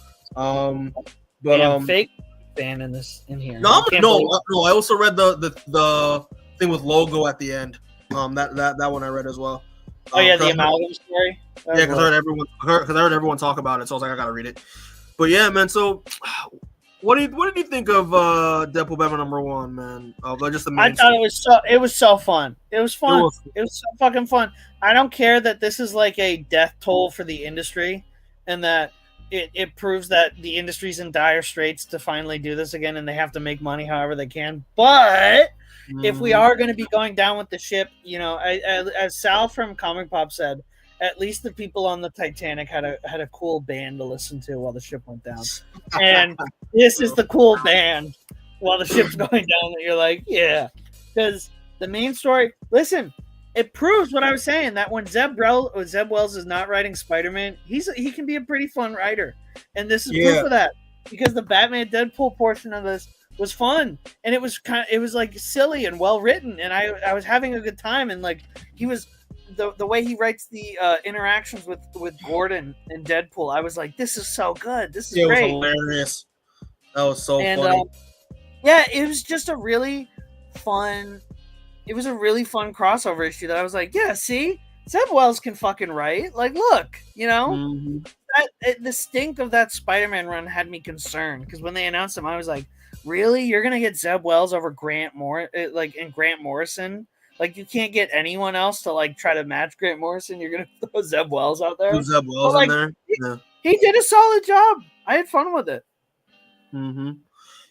[SPEAKER 2] fake fan in here.
[SPEAKER 1] No. I also read the thing with Logo at the end. That one I read as well.
[SPEAKER 2] Oh yeah, the amalgam story.
[SPEAKER 1] Yeah, because I heard everyone talk about it, so I was like, I gotta read it. But yeah, man. So, what did you think of Deadpool Batman #1, man? Just the main.
[SPEAKER 2] I thought it was so fun. It was fun. It was so fucking fun. I don't care that this is like a death toll for the industry, and that it proves that the industry's in dire straits to finally do this again, and they have to make money however they can. But if we are going to be going down with the ship, as Sal from Comic Pop said, at least the people on the Titanic had a cool band to listen to while the ship went down. And this is the cool band while the ship's going down that you're like, yeah. Because the main story, listen, it proves what I was saying, that when Zeb Wells is not writing Spider-Man, he can be a pretty fun writer. And this is proof of that. Because the Batman Deadpool portion of this was fun. And it was like silly and well written. And I was having a good time. And like he was the way he writes the interactions with Gordon and Deadpool, I was like, this is so good. This is great.
[SPEAKER 1] It was hilarious. That was so funny.
[SPEAKER 2] Yeah, it was just a really fun crossover issue that I was like, yeah, see, Zeb Wells can fucking write. Like, look, the stink of that Spider-Man run had me concerned because when they announced him, I was like, really, you're gonna get Zeb Wells over Grant Morrison? Like, you can't get anyone else to try to match Grant Morrison. You're gonna throw Zeb Wells out there.
[SPEAKER 1] Zeb Wells in there.
[SPEAKER 2] He did a solid job. I had fun with it.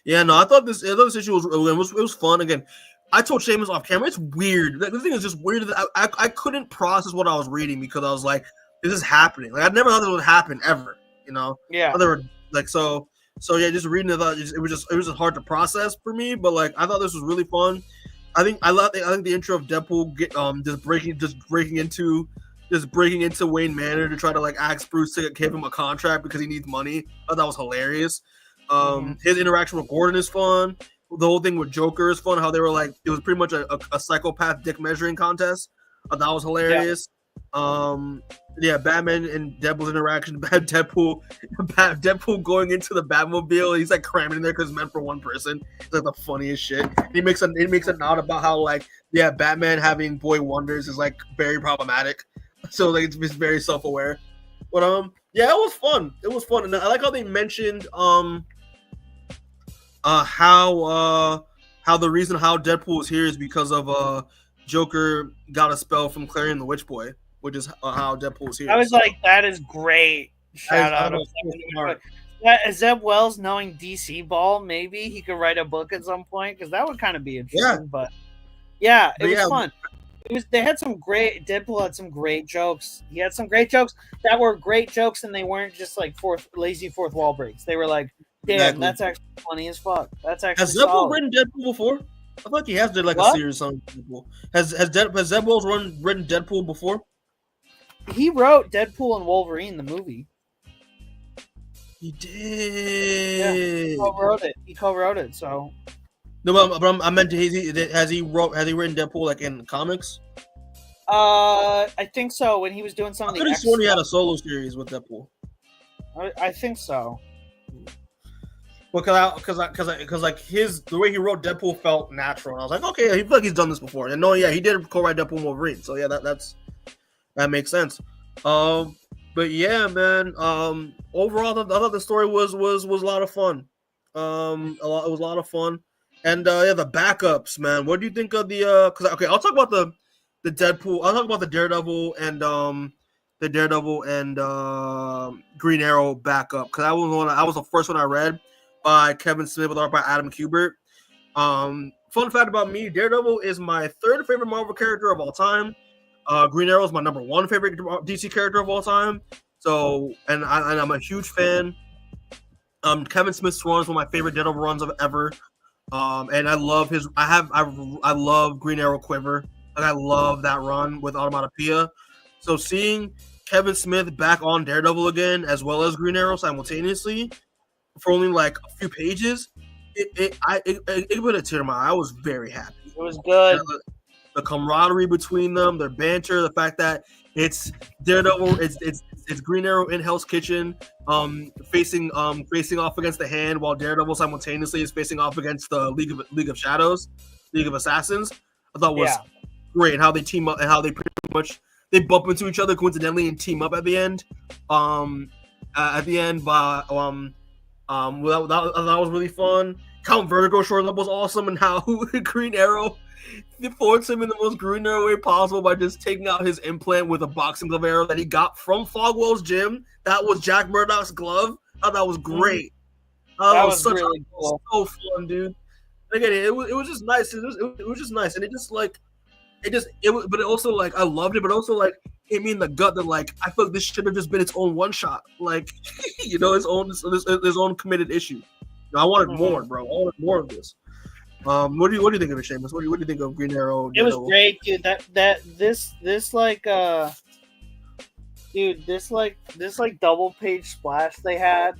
[SPEAKER 1] Yeah, no, I thought this issue was fun. Again, I told Seamus off camera, it's weird. The thing is just weird that I couldn't process what I was reading because I was like, this is happening. Like, I never thought this would happen ever.
[SPEAKER 2] Yeah.
[SPEAKER 1] So yeah, just reading it, it was just hard to process for me. But I thought this was really fun. I think the intro of Deadpool just breaking into Wayne Manor to try to ask Bruce to give him a contract because he needs money. I thought that was hilarious. His interaction with Gordon is fun. The whole thing with Joker is fun. How they were it was pretty much a psychopath dick measuring contest. That was hilarious. Yeah. Batman and Deadpool's interaction. Deadpool going into the Batmobile. He's cramming in there because it's meant for one person. It's the funniest shit. He makes a nod about how Batman having boy wonders is very problematic. So it's very self aware. But yeah, it was fun. It was fun, and I like how they mentioned how the reason how Deadpool is here is because of Joker got a spell from Clarion the Witch Boy, which is how Deadpool is here.
[SPEAKER 2] I was like, that is great. Shout out. Zeb Wells knowing DC Ball, maybe he could write a book at some point because that would kind of be interesting.
[SPEAKER 1] Yeah.
[SPEAKER 2] But yeah, it was fun. They had some great. Deadpool had some great jokes. He had some great jokes that were great jokes, and they weren't just lazy fourth wall breaks. They were like, damn, that's actually funny as fuck. That's actually.
[SPEAKER 1] Has Deadpool written Deadpool before? I feel like he has did a series on Deadpool. Has Zeb Wells written Deadpool before?
[SPEAKER 2] He wrote Deadpool and Wolverine, the movie.
[SPEAKER 1] He did. Yeah,
[SPEAKER 2] he co-wrote it. So.
[SPEAKER 1] No, but I meant has he written Deadpool in comics?
[SPEAKER 2] I think so. When he was doing some of the. I could have
[SPEAKER 1] sworn he had a solo series with Deadpool.
[SPEAKER 2] I think so.
[SPEAKER 1] Because like the way he wrote Deadpool felt natural. And I was like, okay, he feel like he's done this before. And no, yeah, he did co-write Deadpool and Wolverine. So yeah, that makes sense. But yeah, man. Overall, I thought the story was a lot of fun. It was a lot of fun. And yeah, the backups, man. What do you think of the? Because okay, I'll talk about the Deadpool. I'll talk about the Daredevil and Green Arrow backup, because I was the first one I read by Kevin Smith with art by Adam Kubert. Fun fact about me: Daredevil is my third favorite Marvel character of all time. Green Arrow is my number one favorite DC character of all time. So, and I'm a huge fan. Kevin Smith's run is one of my favorite Daredevil runs of ever. And I love I love Green Arrow Quiver. Like, I love that run with Automatopoeia. So seeing Kevin Smith back on Daredevil again, as well as Green Arrow simultaneously, for only like a few pages, it put a tear in my eye. I was very happy.
[SPEAKER 2] It was good.
[SPEAKER 1] The camaraderie between them, their banter, the fact that it's Daredevil, it's Green Arrow in Hell's Kitchen, facing off against the Hand, while Daredevil simultaneously is facing off against the League of Shadows, League of Assassins. I thought was great how they team up and how they pretty much they bump into each other coincidentally and team up at the end. That was really fun. Count Vertigo short up was awesome, and how Green Arrow thwarts him in the most Green Arrow way possible by just taking out his implant with a boxing glove arrow that he got from Fogwell's gym. That was Jack Murdoch's glove. I thought that was great.
[SPEAKER 2] That was really cool.
[SPEAKER 1] So fun, dude. Again, it was just nice. It was just nice, and but it also like I loved it, but also like hit me in the gut that like I feel like this should have just been its own one shot, like his own committed issue. I wanted more, bro. I wanted more of this. What do you think of it, Seamus? What do you think of Green Arrow?
[SPEAKER 2] It was great, dude. This double page splash they had.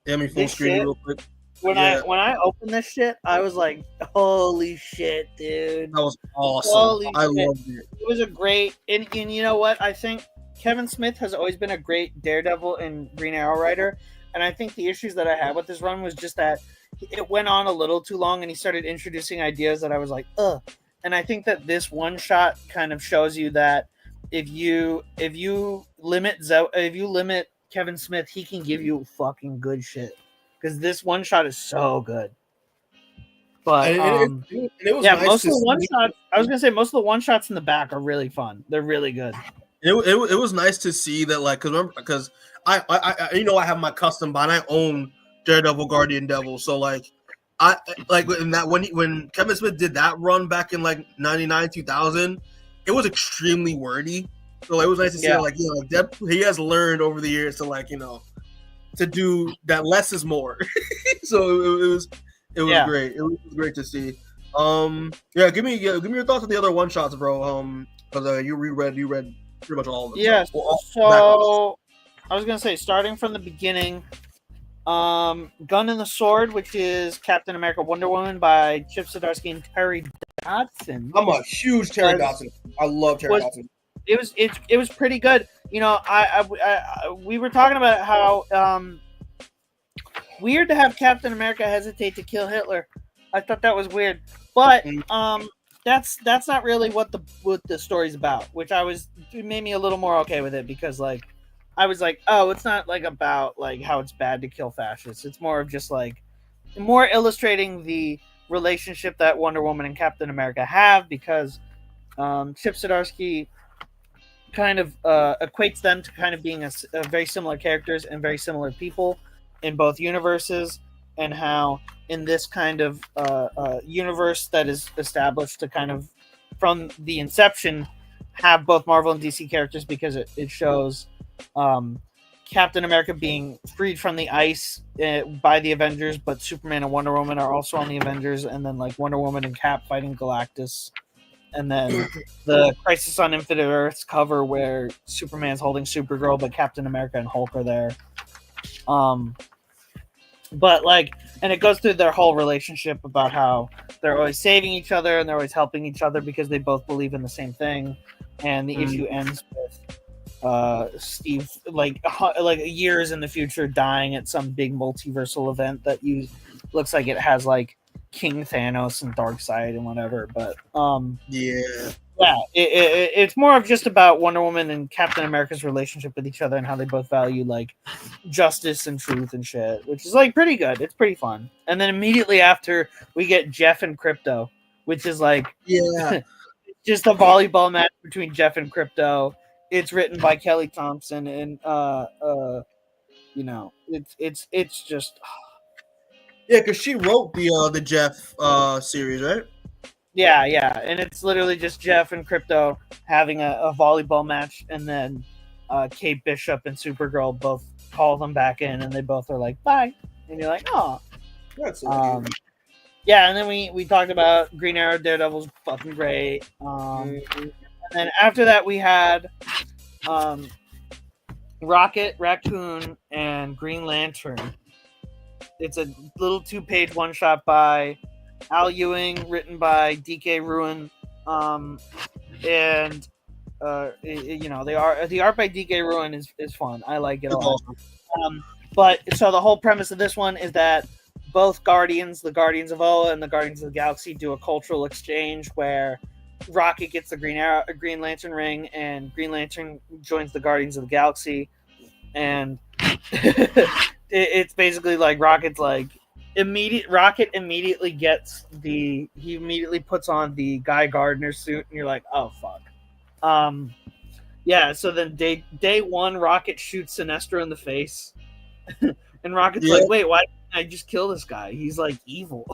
[SPEAKER 1] Yeah, I mean, full screen real quick.
[SPEAKER 2] When I opened this shit, I was like, "Holy shit, dude!"
[SPEAKER 1] That was awesome. I loved it.
[SPEAKER 2] It was a great, and you know what? I think Kevin Smith has always been a great Daredevil and Green Arrow writer, and I think the issues that I had with this run was just that it went on a little too long, and he started introducing ideas that I was like, "Ugh." And I think that this one shot kind of shows you that if you limit Kevin Smith, he can give you fucking good shit. Because this one shot is so good. But it was nice most of the one shots. I was gonna say most of the one shots in the back are really fun. They're really good.
[SPEAKER 1] It was nice to see that, like, because I have my custom bind. I own Daredevil, Guardian Devil, so like I like in that when Kevin Smith did that run back in like 99, 2000, it was extremely wordy. So it was nice to see Deadpool, he has learned over the years to to do that. Less is more. So it was great. It was great to see. Give me your thoughts on the other one shots, bro. Because you read pretty much all of them.
[SPEAKER 2] Yeah. So I was gonna say, starting from the beginning, Gun and the Sword, which is Captain America Wonder Woman by Chip Zdarsky and Terry Dodson.
[SPEAKER 1] I'm a huge Terry Dodson. I love Terry Dodson.
[SPEAKER 2] It was pretty good. You know, we were talking about how weird to have Captain America hesitate to kill Hitler. I thought that was weird, but that's not really what the story's about. Which it made me a little more okay with it, because like I was like, oh, it's not like about like how it's bad to kill fascists. It's more of just like more illustrating the relationship that Wonder Woman and Captain America have, because Chip Zdarsky kind of equates them to kind of being a very similar characters and very similar people in both universes, and how in this kind of universe that is established to kind of from the inception have both Marvel and DC characters, because it shows Captain America being freed from the ice by the Avengers, but Superman and Wonder Woman are also on the Avengers, and then like Wonder Woman and Cap fighting Galactus. And then the Crisis on Infinite Earths cover where Superman's holding Supergirl, but Captain America and Hulk are there. But like, and it goes through their whole relationship about how they're always saving each other and they're always helping each other because they both believe in the same thing. And the issue ends with Steve like years in the future dying at some big multiversal event that looks like it has like King Thanos and Darkseid and whatever. But
[SPEAKER 1] Yeah.
[SPEAKER 2] yeah, it's more of just about Wonder Woman and Captain America's relationship with each other and how they both value like justice and truth and shit, which is like pretty good. It's pretty fun. And then immediately after we get Jeff and Crypto, which is like
[SPEAKER 1] Yeah.
[SPEAKER 2] just a volleyball match between Jeff and Crypto. It's written by Kelly Thompson, and you know, it's just
[SPEAKER 1] Yeah, because she wrote the Jeff series, right?
[SPEAKER 2] yeah, and it's literally just Jeff and Crypto having a volleyball match, and then Kate Bishop and Supergirl both call them back in, and they both are like bye, and you're like, oh,
[SPEAKER 1] That's
[SPEAKER 2] yeah. And then we talked about Green Arrow, Daredevil's fucking great. And then after that we had Rocket, Raccoon, and Green Lantern. It's a little 2-page one-shot by Al Ewing, written by DK Ruin, and you know, the art by DK Ruin is fun. I like it a lot. But so the whole premise of this one is that both Guardians, the Guardians of Oa and the Guardians of the Galaxy, do a cultural exchange where Rocket gets the Green Lantern ring, and Green Lantern joins the Guardians of the Galaxy, and it's basically like Rocket's like Rocket immediately puts on the Guy Gardner suit, and you're like, oh fuck. Yeah, so then day one, Rocket shoots Sinestro in the face. And Rocket's like, wait, why didn't I just kill this guy? He's like evil.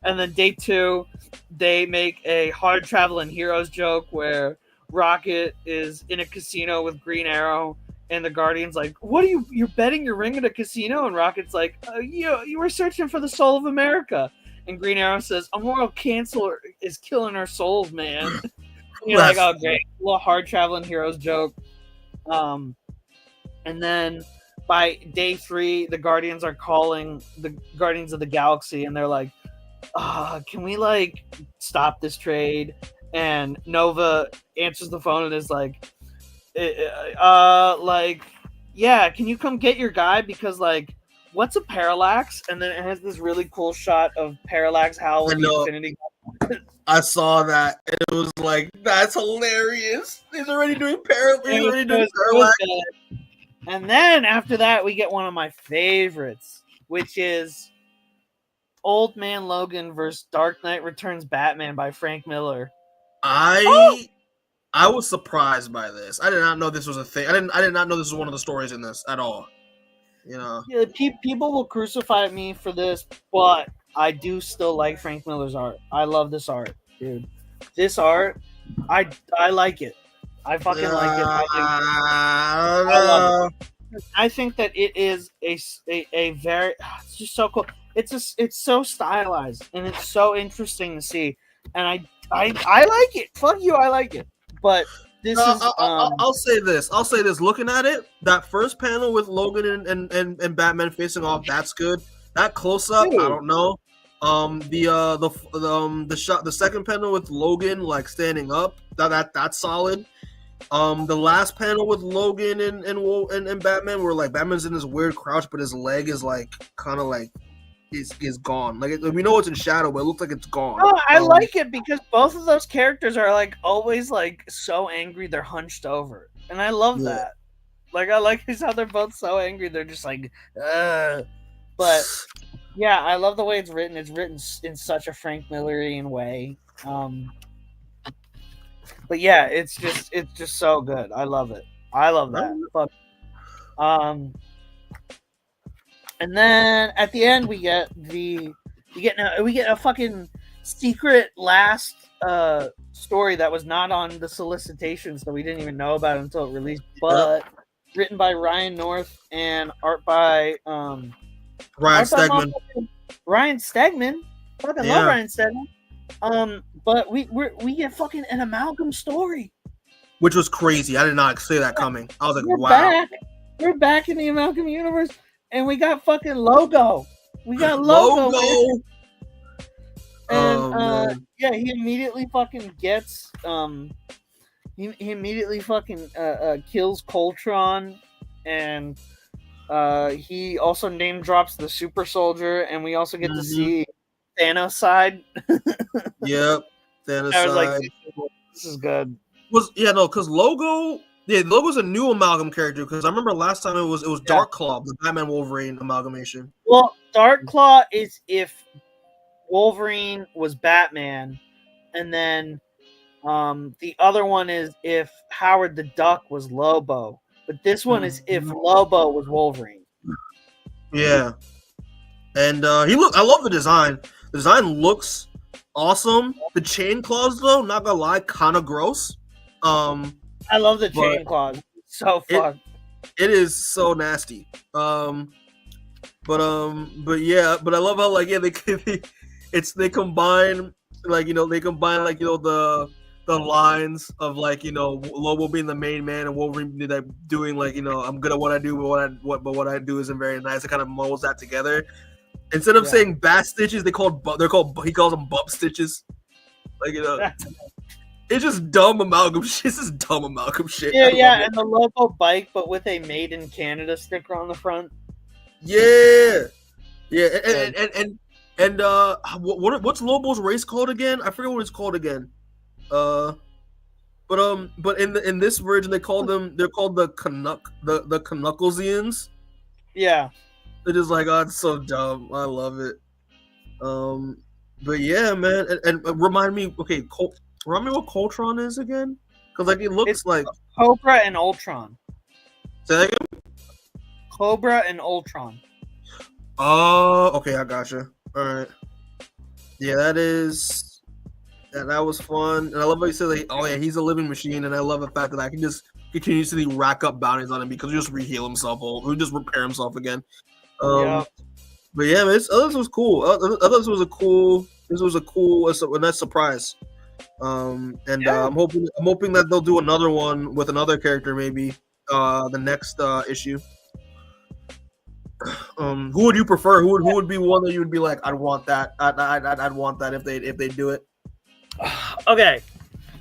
[SPEAKER 2] And then day two, they make a hard traveling heroes joke where Rocket is in a casino with Green Arrow, and the Guardian's like, what are you're betting your ring at a casino? And Rocket's like, you were searching for the soul of America. And Green Arrow says, a moral canceler is killing our souls, man. And you're like, oh great, a little hard traveling heroes joke. And then by day three, the Guardians are calling the Guardians of the Galaxy, and they're like, can we like stop this trade? And Nova answers the phone and is like, yeah, can you come get your guy? Because like, what's a parallax? And then it has this really cool shot of Parallax howling the Infinity.
[SPEAKER 1] I saw that, and it was like, that's hilarious. He's already doing parallax.
[SPEAKER 2] And then after that, we get one of my favorites, which is Old Man Logan versus Dark Knight Returns Batman by Frank Miller.
[SPEAKER 1] I was surprised by this. I did not know this was a thing. I did not know this was one of the stories in this at all. You know,
[SPEAKER 2] yeah, people will crucify me for this, but I do still like Frank Miller's art. I love this art, dude. This art, I like it. I fucking like it. I love it. I think that it is a very, it's just so cool. It's so stylized, and it's so interesting to see. And I like it. Fuck you, I like it. But this is.
[SPEAKER 1] I'll say this. Looking at it, that first panel with Logan and Batman facing off, that's good. That close up, I don't know. The shot, the second panel with Logan like standing up, that's solid. The last panel with Logan and Batman, where like Batman's in this weird crouch, but his leg is like kind of like is gone. Like we know it's in shadow, but it looks like it's gone.
[SPEAKER 2] Oh, I like it because both of those characters are like always like so angry they're hunched over, and I love that. Like I like how they're both so angry they're just like, but yeah, I love the way it's written. It's written in such a Frank Millerian way. But yeah, it's just so good. I love it. I love that. Fuck. And then at the end we get a fucking secret last story that was not on the solicitation, so we didn't even know about it until it released. But written by Ryan North and art by
[SPEAKER 1] Ryan Stegman.
[SPEAKER 2] Ryan Stegman. Fucking love Ryan Stegman. But we get fucking an amalgam story,
[SPEAKER 1] which was crazy. I did not see that coming. I was like, wow.
[SPEAKER 2] We're back in the amalgam universe, and we got fucking Logo. We got Logo. And yeah, he immediately fucking gets he immediately fucking kills Coltron, and he also name drops the super soldier, and we also get to see Thanos side.
[SPEAKER 1] Yep, Thanos
[SPEAKER 2] I was like,
[SPEAKER 1] side.
[SPEAKER 2] this is good.
[SPEAKER 1] Because Logo's a new amalgam character. Because I remember last time it was Dark Claw, the Batman Wolverine amalgamation.
[SPEAKER 2] Well, Dark Claw is if Wolverine was Batman, and then the other one is if Howard the Duck was Lobo. But this one is if Lobo was Wolverine.
[SPEAKER 1] Yeah, and I love the design. The design looks awesome. The chain claws, though, not gonna lie, kind of gross.
[SPEAKER 2] I love the chain claws. It's so fun.
[SPEAKER 1] It is so nasty. But yeah, but I love how they combine the lines of Lobo being the main man and Wolverine doing I'm good at what I do, but what I do isn't very nice. It kind of molds that together. Instead of saying bat stitches, he calls them bump stitches. It's just dumb amalgam shit. It's just dumb amalgam shit.
[SPEAKER 2] Yeah, and the Lobo bike, but with a Made in Canada sticker on the front.
[SPEAKER 1] Yeah, and what's Lobo's race called again? I forget what it's called again. But in this version they're called the Canucklesians.
[SPEAKER 2] Yeah.
[SPEAKER 1] It is it's so dumb. I love it. But yeah, man, and remind me what Coltron is again, because it looks like
[SPEAKER 2] Cobra and Ultron.
[SPEAKER 1] Say that again.
[SPEAKER 2] Cobra and Ultron.
[SPEAKER 1] Oh, okay, I gotcha. All right. Yeah, that was fun, and I love how you said he's a living machine, and I love the fact that I can just continuously rack up bounties on him because he'll just reheal himself or he'll just repair himself again. But yeah, man, this was cool. I thought this was a cool nice surprise. I'm hoping that they'll do another one with another character, maybe the next issue. Who would you prefer? Who would be one that you would be like, I'd want that. I'd want that if they do it.
[SPEAKER 2] Okay,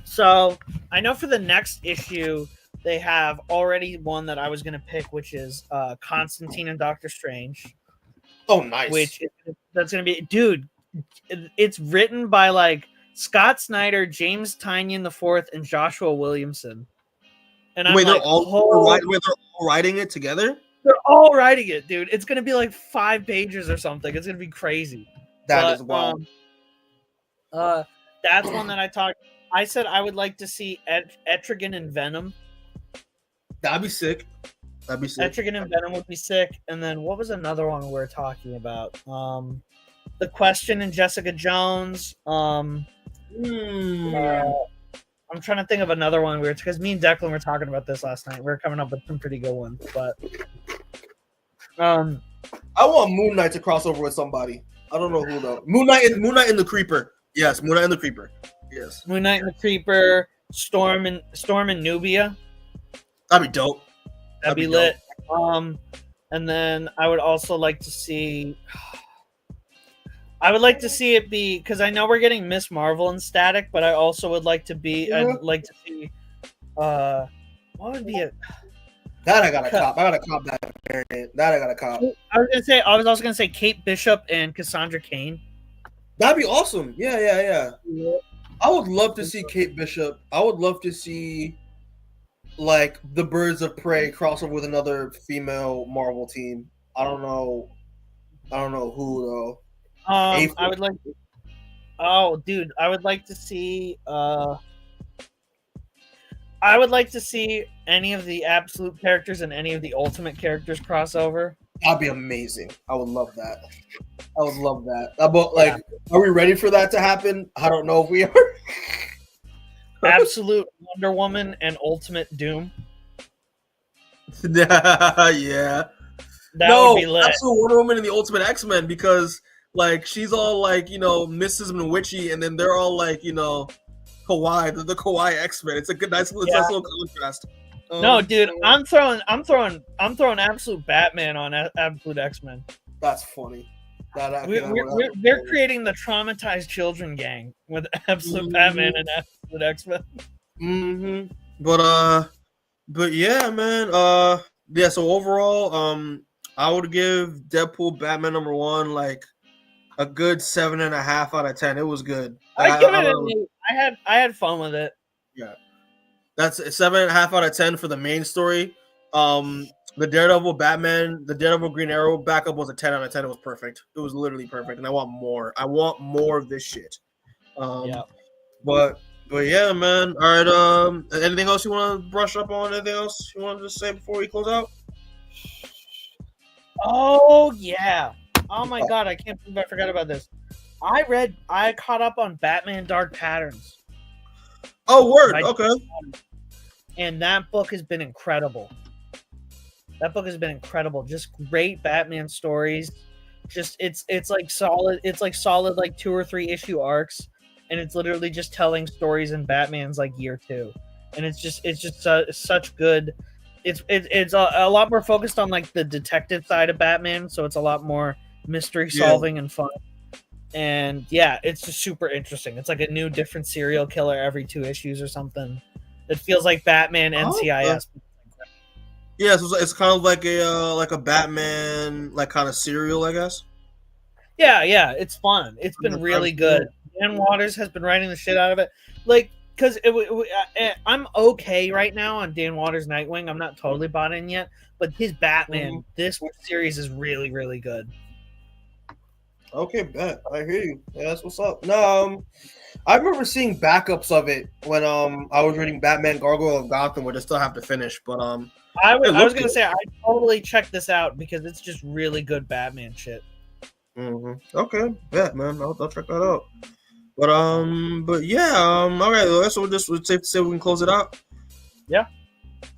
[SPEAKER 2] so I know for the next issue they have already one that I was gonna pick, which is Constantine and Doctor Strange.
[SPEAKER 1] Oh, nice.
[SPEAKER 2] That's gonna be, dude. It's written by Scott Snyder, James Tynion IV, and Joshua Williamson. And
[SPEAKER 1] they're all writing it together.
[SPEAKER 2] They're all writing it, dude. It's gonna be 5 pages or something. It's gonna be crazy.
[SPEAKER 1] That is wild.
[SPEAKER 2] That's one that I said I would like to see Etrigan and Venom.
[SPEAKER 1] That'd be sick.
[SPEAKER 2] Etrigan and Venom would be sick. And then what was another one we were talking about? The Question and Jessica Jones. I'm trying to think of another one because me and Declan were talking about this last night. We were coming up with some pretty good ones, but
[SPEAKER 1] I want Moon Knight to cross over with somebody. I don't know who though. Moon Knight and the Creeper. Yes, Moon Knight and the Creeper. Yes.
[SPEAKER 2] Moon Knight and the Creeper. Storm and Nubia.
[SPEAKER 1] That'd be dope.
[SPEAKER 2] That'd be lit. And then I would also like to see. I would like to see it be, because I know we're getting Miss Marvel and Static, but I also would like to be. I'd like to see. What would be it?
[SPEAKER 1] That I gotta cop. I gotta cop that variant. That I gotta cop.
[SPEAKER 2] I was also gonna say Kate Bishop and Cassandra Cain.
[SPEAKER 1] That'd be awesome. Yeah. I would love to see Kate Bishop. I would love to see the Birds of Prey crossover with another female Marvel team. I don't know who though.
[SPEAKER 2] I would like. Oh, dude, I would like to see. I would like to see any of the Absolute characters and any of the Ultimate characters crossover.
[SPEAKER 1] That'd be amazing. I would love that. But are we ready for that to happen? I don't know if we are.
[SPEAKER 2] Absolute Wonder Woman and Ultimate Doom.
[SPEAKER 1] Yeah.
[SPEAKER 2] That would be lit.
[SPEAKER 1] Absolute Wonder Woman and the Ultimate X-Men, because she's all Mrs. Nwitchy, and then they're all Kawaii, the Kawaii X-Men. It's a good, nice little contrast.
[SPEAKER 2] No, dude, I'm throwing Absolute Batman on Absolute X-Men.
[SPEAKER 1] That's funny.
[SPEAKER 2] We're creating the traumatized children gang with Absolute Batman and Absolute X-Men.
[SPEAKER 1] but yeah, man. Yeah. So overall, I would give Deadpool Batman #1 like a good 7.5 out of 10. It was good.
[SPEAKER 2] I give
[SPEAKER 1] I
[SPEAKER 2] it
[SPEAKER 1] don't.
[SPEAKER 2] an 8. I had fun with it.
[SPEAKER 1] Yeah, that's a 7.5 out of 10 for the main story. The Daredevil Green Arrow backup was a 10 out of 10. It was perfect. It was literally perfect, and I want more. I want more of this shit.
[SPEAKER 2] Yeah.
[SPEAKER 1] But yeah, man. All right. Anything else you want to brush up on? Anything else you want to just say before we close out?
[SPEAKER 2] Oh yeah. Oh my god, I can't believe I forgot about this. I caught up on Batman Dark Patterns.
[SPEAKER 1] Oh, word. Okay.
[SPEAKER 2] And that book has been incredible. Just great Batman stories. Just it's like solid. It's like solid like 2 or 3 issue arcs, and it's literally just telling stories in Batman's like year 2, and it's just such good. It's a lot more focused on like the detective side of Batman, so it's a lot more mystery solving and fun. And yeah, it's just super interesting. It's like a new different serial killer every 2 issues or something. It feels like Batman NCIS.
[SPEAKER 1] Yeah, so it's kind of like a Batman like kind of serial, I guess.
[SPEAKER 2] Yeah, it's fun. It's been really good. Dan Waters has been writing the shit out of it. Like, because I'm okay right now on Dan Waters' Nightwing. I'm not totally bought in yet, but his Batman, this series is really, really good.
[SPEAKER 1] Okay, bet. I hear you. Yeah, that's what's up. No, I remember seeing backups of it when I was reading Batman Gargoyle of Gotham, which I still have to finish. But
[SPEAKER 2] I was gonna say I totally check this out because it's just really good Batman shit.
[SPEAKER 1] Okay, bet, man. I'll check that out. But yeah, all right. So we'll safe to say we can close it out.
[SPEAKER 2] Yeah.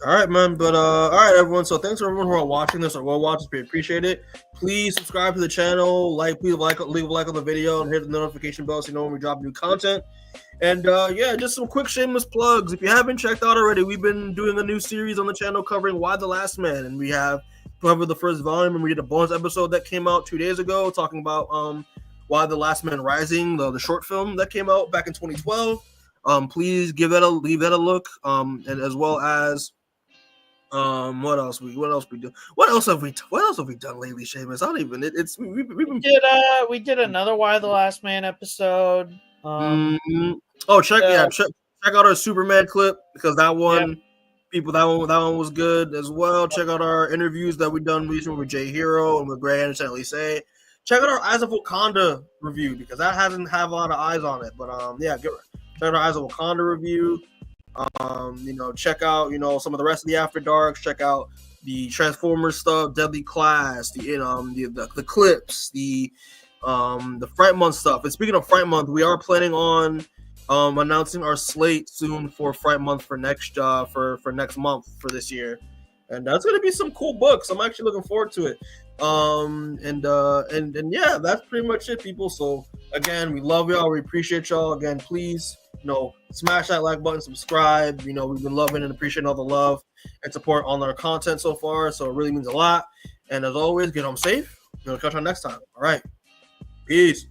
[SPEAKER 1] All right, man. But all right, everyone. So thanks for everyone who are watching this or will watch this. We appreciate it. Please subscribe to the channel. Leave a like on the video, and hit the notification bell so you know when we drop new content. And yeah, just some quick shameless plugs. If you haven't checked out already, we've been doing a new series on the channel covering Why the Last Man, and we have covered the first volume, and we did a bonus episode that came out 2 days ago talking about Why the Last Man Rising, the short film that came out back in 2012. Please leave that a look. And as well as what else we do? What else have we done lately, Seamus? I don't even.
[SPEAKER 2] We did another Why the Last Man episode.
[SPEAKER 1] Check out our Superman clip because that one was good as well. Check out our interviews that we've done recently with Jay Hero and with Gray Anderson at Lycée. Check out our Eyes of Wakanda review because that hasn't have a lot of eyes on it. But check out our Eyes of Wakanda review. Check out some of the rest of the After Darks. Check out the Transformers stuff, Deadly Class, the clips, the Fright Month stuff. And speaking of Fright Month, we are planning on announcing our slate soon for Fright Month for next month for this year, and that's gonna be some cool books. I'm actually looking forward to it. And yeah, that's pretty much it, people. So again, we love y'all. We appreciate y'all. Again, please, smash that like button, subscribe. We've been loving and appreciating all the love and support on our content so far. So it really means a lot. And as always, get home safe. We'll catch you next time. All right. Peace.